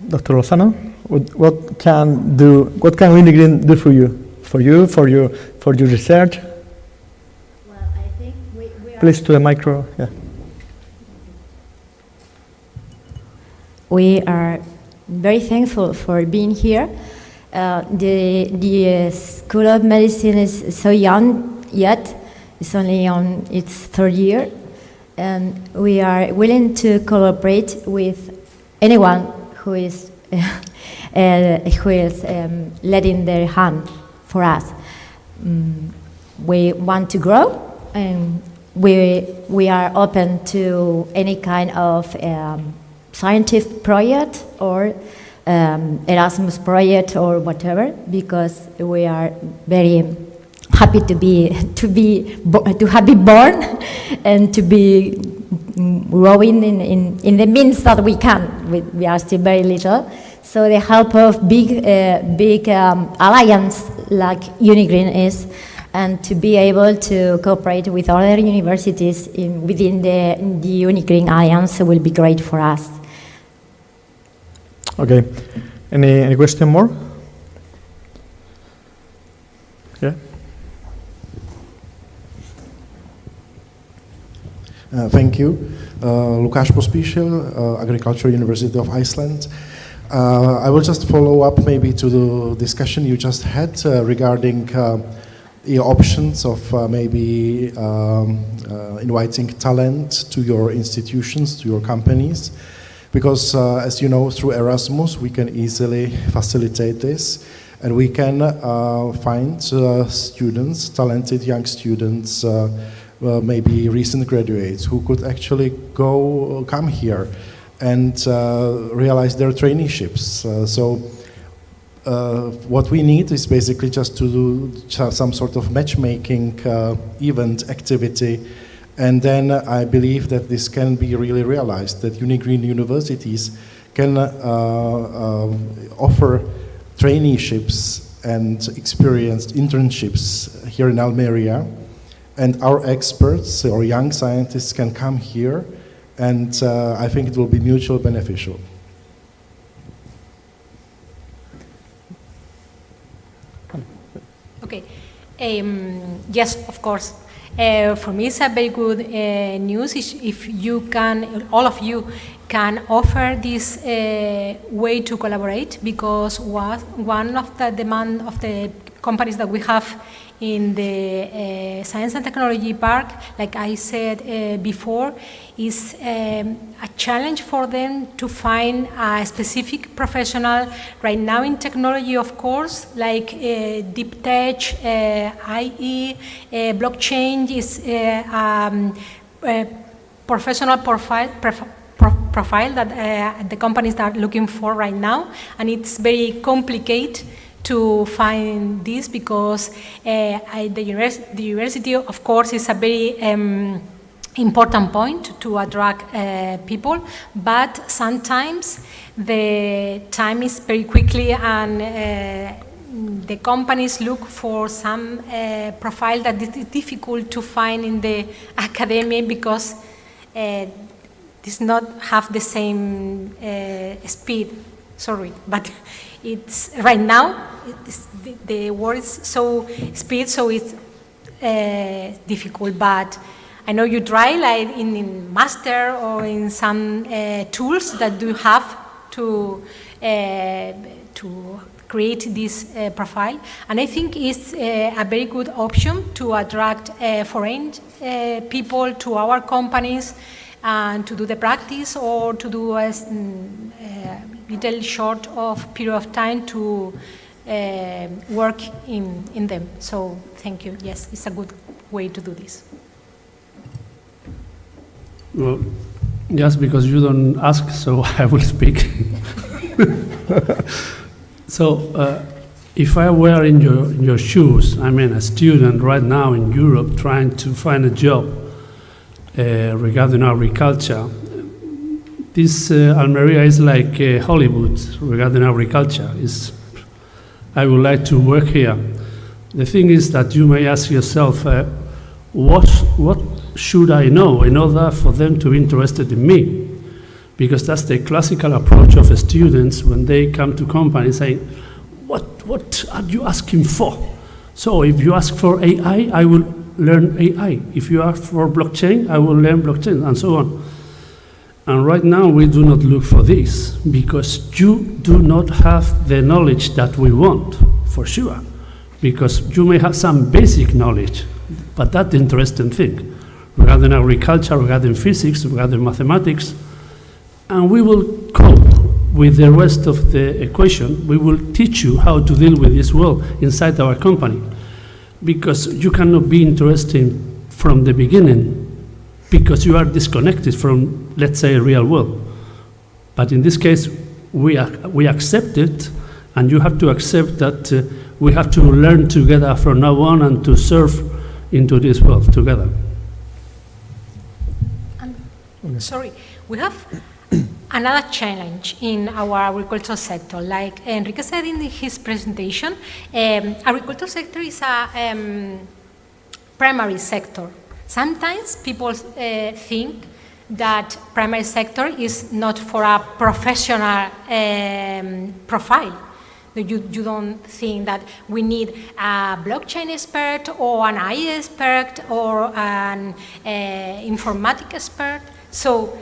Dr. Lozano, what can UNIgreen do for you, for your research? Well, I think we are. Please to the micro. Yeah. We are very thankful for being here. The School of Medicine is so young yet. It's only on its third year. And we are willing to collaborate with anyone who is letting their hand for us. We want to grow, and we are open to any kind of scientific project or Erasmus project or whatever, because we are very happy to have been born and to be growing in the means that we can. We are still very little, so the help of big alliance like UNIgreen is, and to be able to cooperate with other universities within the UNIgreen Alliance will be great for us. Okay. Any question more? Yeah. Thank you. Lukáš Pospíšil, Agricultural University of Iceland. I will just follow up maybe to the discussion you just had regarding the options of maybe inviting talent to your institutions, to your companies. Because as you know, through Erasmus, we can easily facilitate this. And we can find students, talented young students, maybe recent graduates who could actually come here and realize their traineeships. So what we need is basically just to do some sort of matchmaking event activity, and then I believe that this can be really realized, that UNIgreen universities can offer traineeships and experienced internships here in Almería, and our experts or young scientists can come here, and I think it will be mutually beneficial. Okay. Yes, of course. For me, it's a very good news if you can, all of you can offer this way to collaborate, because one of the demand of the companies that we have in the Science and Technology Park, like I said before, is a challenge for them to find a specific professional right now in technology, of course, like deep tech, IE, blockchain is a professional profile that the companies are looking for right now, and it's very complicated to find this, because the university, of course, is a very important point to attract people, but sometimes the time is very quickly, and the companies look for some profile that is difficult to find in the academy, because does not have the same speed. Sorry, but it's right now the world is so speed, so it's difficult. But I know you try, like in master or in some tools that you have to create this profile, and I think it's a very good option to attract foreign people to our companies, and to do the practice, or to do a little short of period of time to work in them. So thank you. Yes, it's a good way to do this. Well, just because you don't ask, so I will speak. So if I were in your shoes, I mean a student right now in Europe trying to find a job regarding agriculture, this Almería is like Hollywood regarding agriculture. I would like to work here. The thing is that you may ask yourself, what should I know in order for them to be interested in me? Because that's the classical approach of students when they come to companies saying, what are you asking for? So if you ask for AI, I will learn AI. If you ask for blockchain, I will learn blockchain, and so on. And right now we do not look for this because you do not have the knowledge that we want, for sure. Because you may have some basic knowledge, but that's the interesting thing, regarding agriculture, regarding physics, regarding mathematics, and we will cope with the rest of the equation. We will teach you how to deal with this world inside our company, because you cannot be interested from the beginning because you are disconnected from, let's say, real world. But in this case, we accept it, and you have to accept that we have to learn together from now on and to surf into this world together. Sorry, we have another challenge in our agricultural sector. Like Enrique said in his presentation, agricultural sector is a primary sector. Sometimes people think that primary sector is not for a professional profile. You don't think that we need a blockchain expert or an AI expert or an informatic expert. So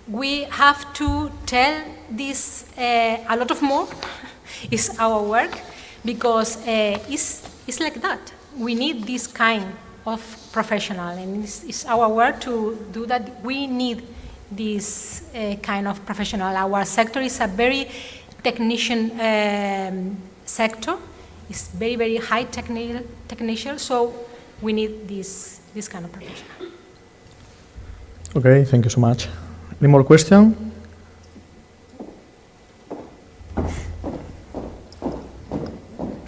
we have to tell this a lot of more is our work, because it's like that. We need this kind of professional, and it's our work to do that. We need this kind of professional. Our sector is a very technician sector. It's very, very high technician, so we need this kind of professional. Okay, thank you so much. Any more questions?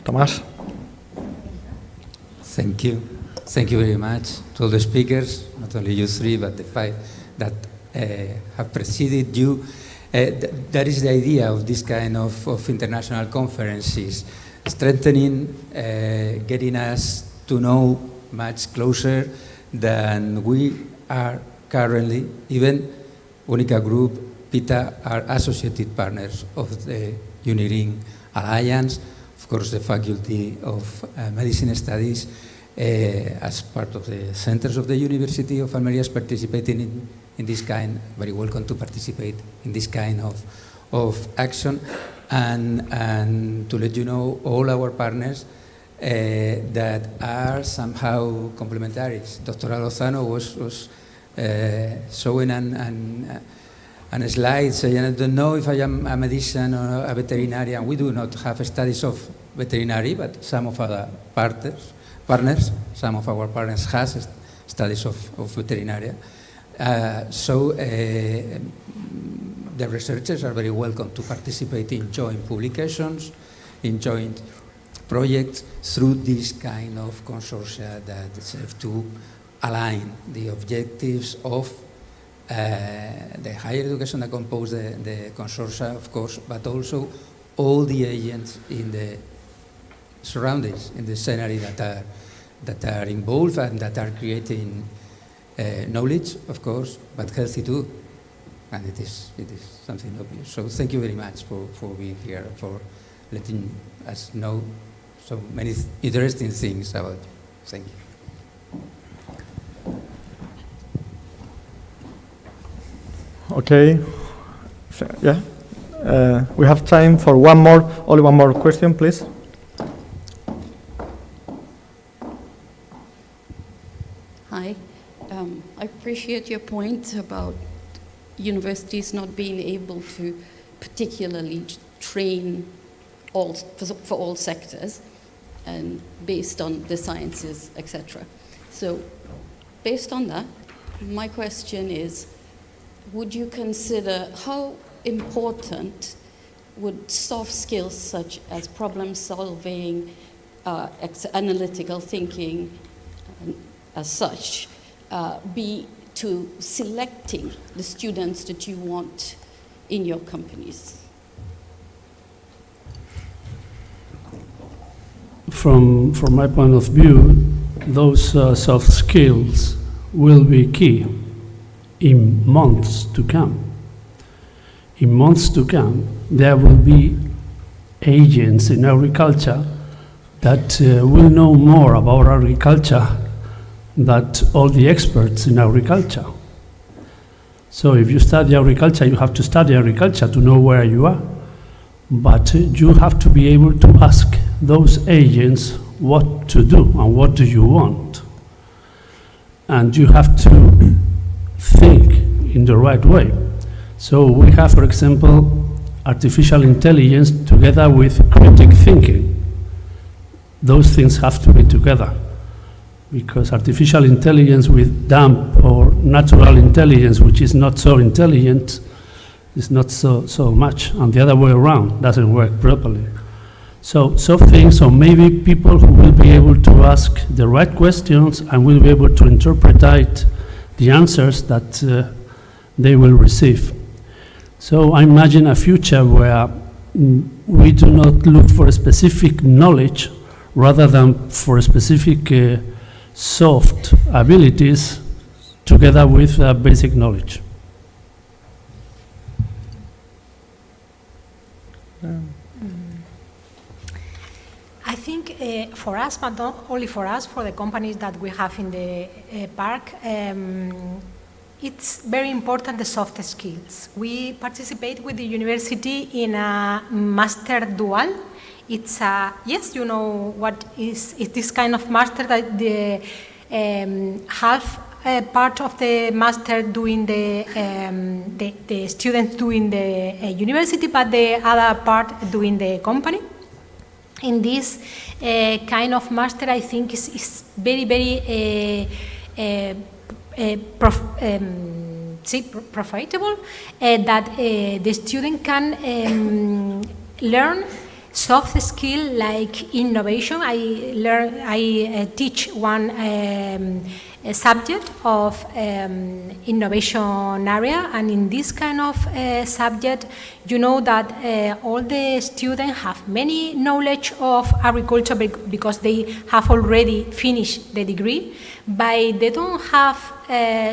Tomás? Thank you. Thank you very much to all the speakers, not only you three, but the five that have preceded you. That is the idea of this kind of international conferences, strengthening, getting us to know much closer than we are currently. Even UNICA Group, PITA are associated partners of the UNIgreen Alliance. Of course, the Faculty of Medicine Studies, as part of the centers of the University of Almería, is participating in this kind, very welcome to participate in this kind of action, and to let you know all our partners that are somehow complementary. Dr. Lozano was showing a slide saying, I don't know if I am a medician or a veterinarian. We do not have studies of veterinary, but some of our partners, some of our partners has studies of veterinary. So the researchers are very welcome to participate in joint publications, in joint projects through this kind of consortia that serve to align the objectives of the higher education that compose the consortia, of course, but also all the agents in the surroundings, in the scenery that are involved and that are creating knowledge, of course, but healthy too, and it is something obvious. So thank you very much for being here, for letting us know so many interesting things about you. Thank you. Okay, so, yeah, we have time for only one more question, please. Hi, I appreciate your point about universities not being able to particularly train for all sectors and based on the sciences, etc. So based on that, my question is, would you consider how important would soft skills such as problem solving, analytical thinking, as such, be to selecting the students that you want in your companies? From my point of view, those soft skills will be key in months to come. In months to come, there will be agents in agriculture that will know more about agriculture than all the experts in agriculture. So if you study agriculture, you have to study agriculture to know where you are. But you have to be able to ask those agents what to do and what do you want. And you have to think in the right way. So we have, for example, artificial intelligence together with critic thinking. Those things have to be together, because artificial intelligence with dumb or natural intelligence, which is not so intelligent, is not so much, and the other way around doesn't work properly. So maybe people who will be able to ask the right questions and will be able to interpret the answers that they will receive. So I imagine a future where we do not look for a specific knowledge rather than for specific soft abilities together with basic knowledge. I think for us, but not only for us, for the companies that we have in the park, it's very important, the soft skills. We participate with the university in a master dual. It's a, yes, you know what is this kind of master that the half part of the master doing the students doing the university, but the other part doing the company. In this kind of master, I think is very, very profitable, that the student can learn soft skill like innovation. I teach one subject of innovation area, and in this kind of subject, you know that all the students have many knowledge of agriculture because they have already finished the degree, but they don't have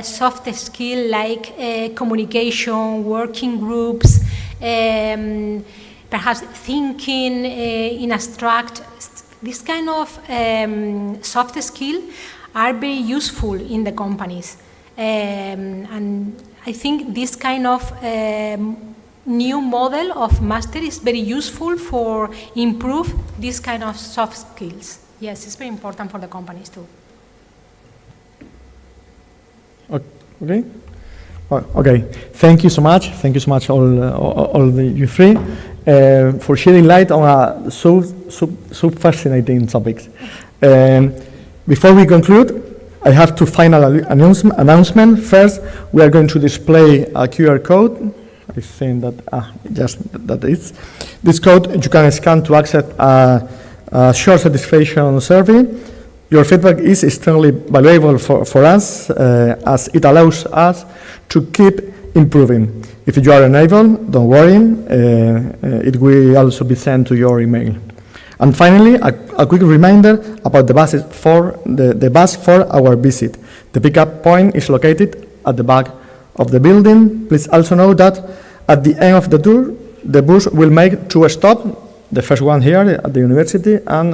soft skill like communication, working groups, perhaps thinking in abstract. This kind of soft skill are very useful in the companies. And I think this kind of new model of master is very useful for improve this kind of soft skills. Yes, it's very important for the companies too. Okay. Okay. Thank you so much. Thank you so much, all you three, for shedding light on so fascinating topics. Before we conclude, I have two final announcement. First, we are going to display a QR code. I think that just that is. This code you can scan to access a short satisfaction survey. Your feedback is extremely valuable for us, as it allows us to keep improving. If you are unable, don't worry, it will also be sent to your email. And finally, a quick reminder about the buses for the bus for our visit. The pickup point is located at the back of the building. Please also know that at the end of the tour, the bus will make two stops. The first one here at the university, and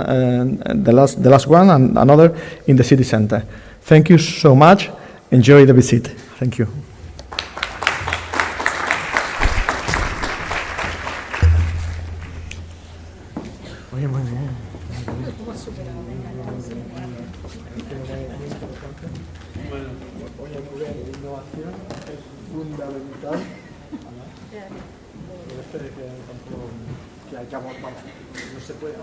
the last one, and another in the city center. Thank you so much. Enjoy the visit. Thank you. No se puede.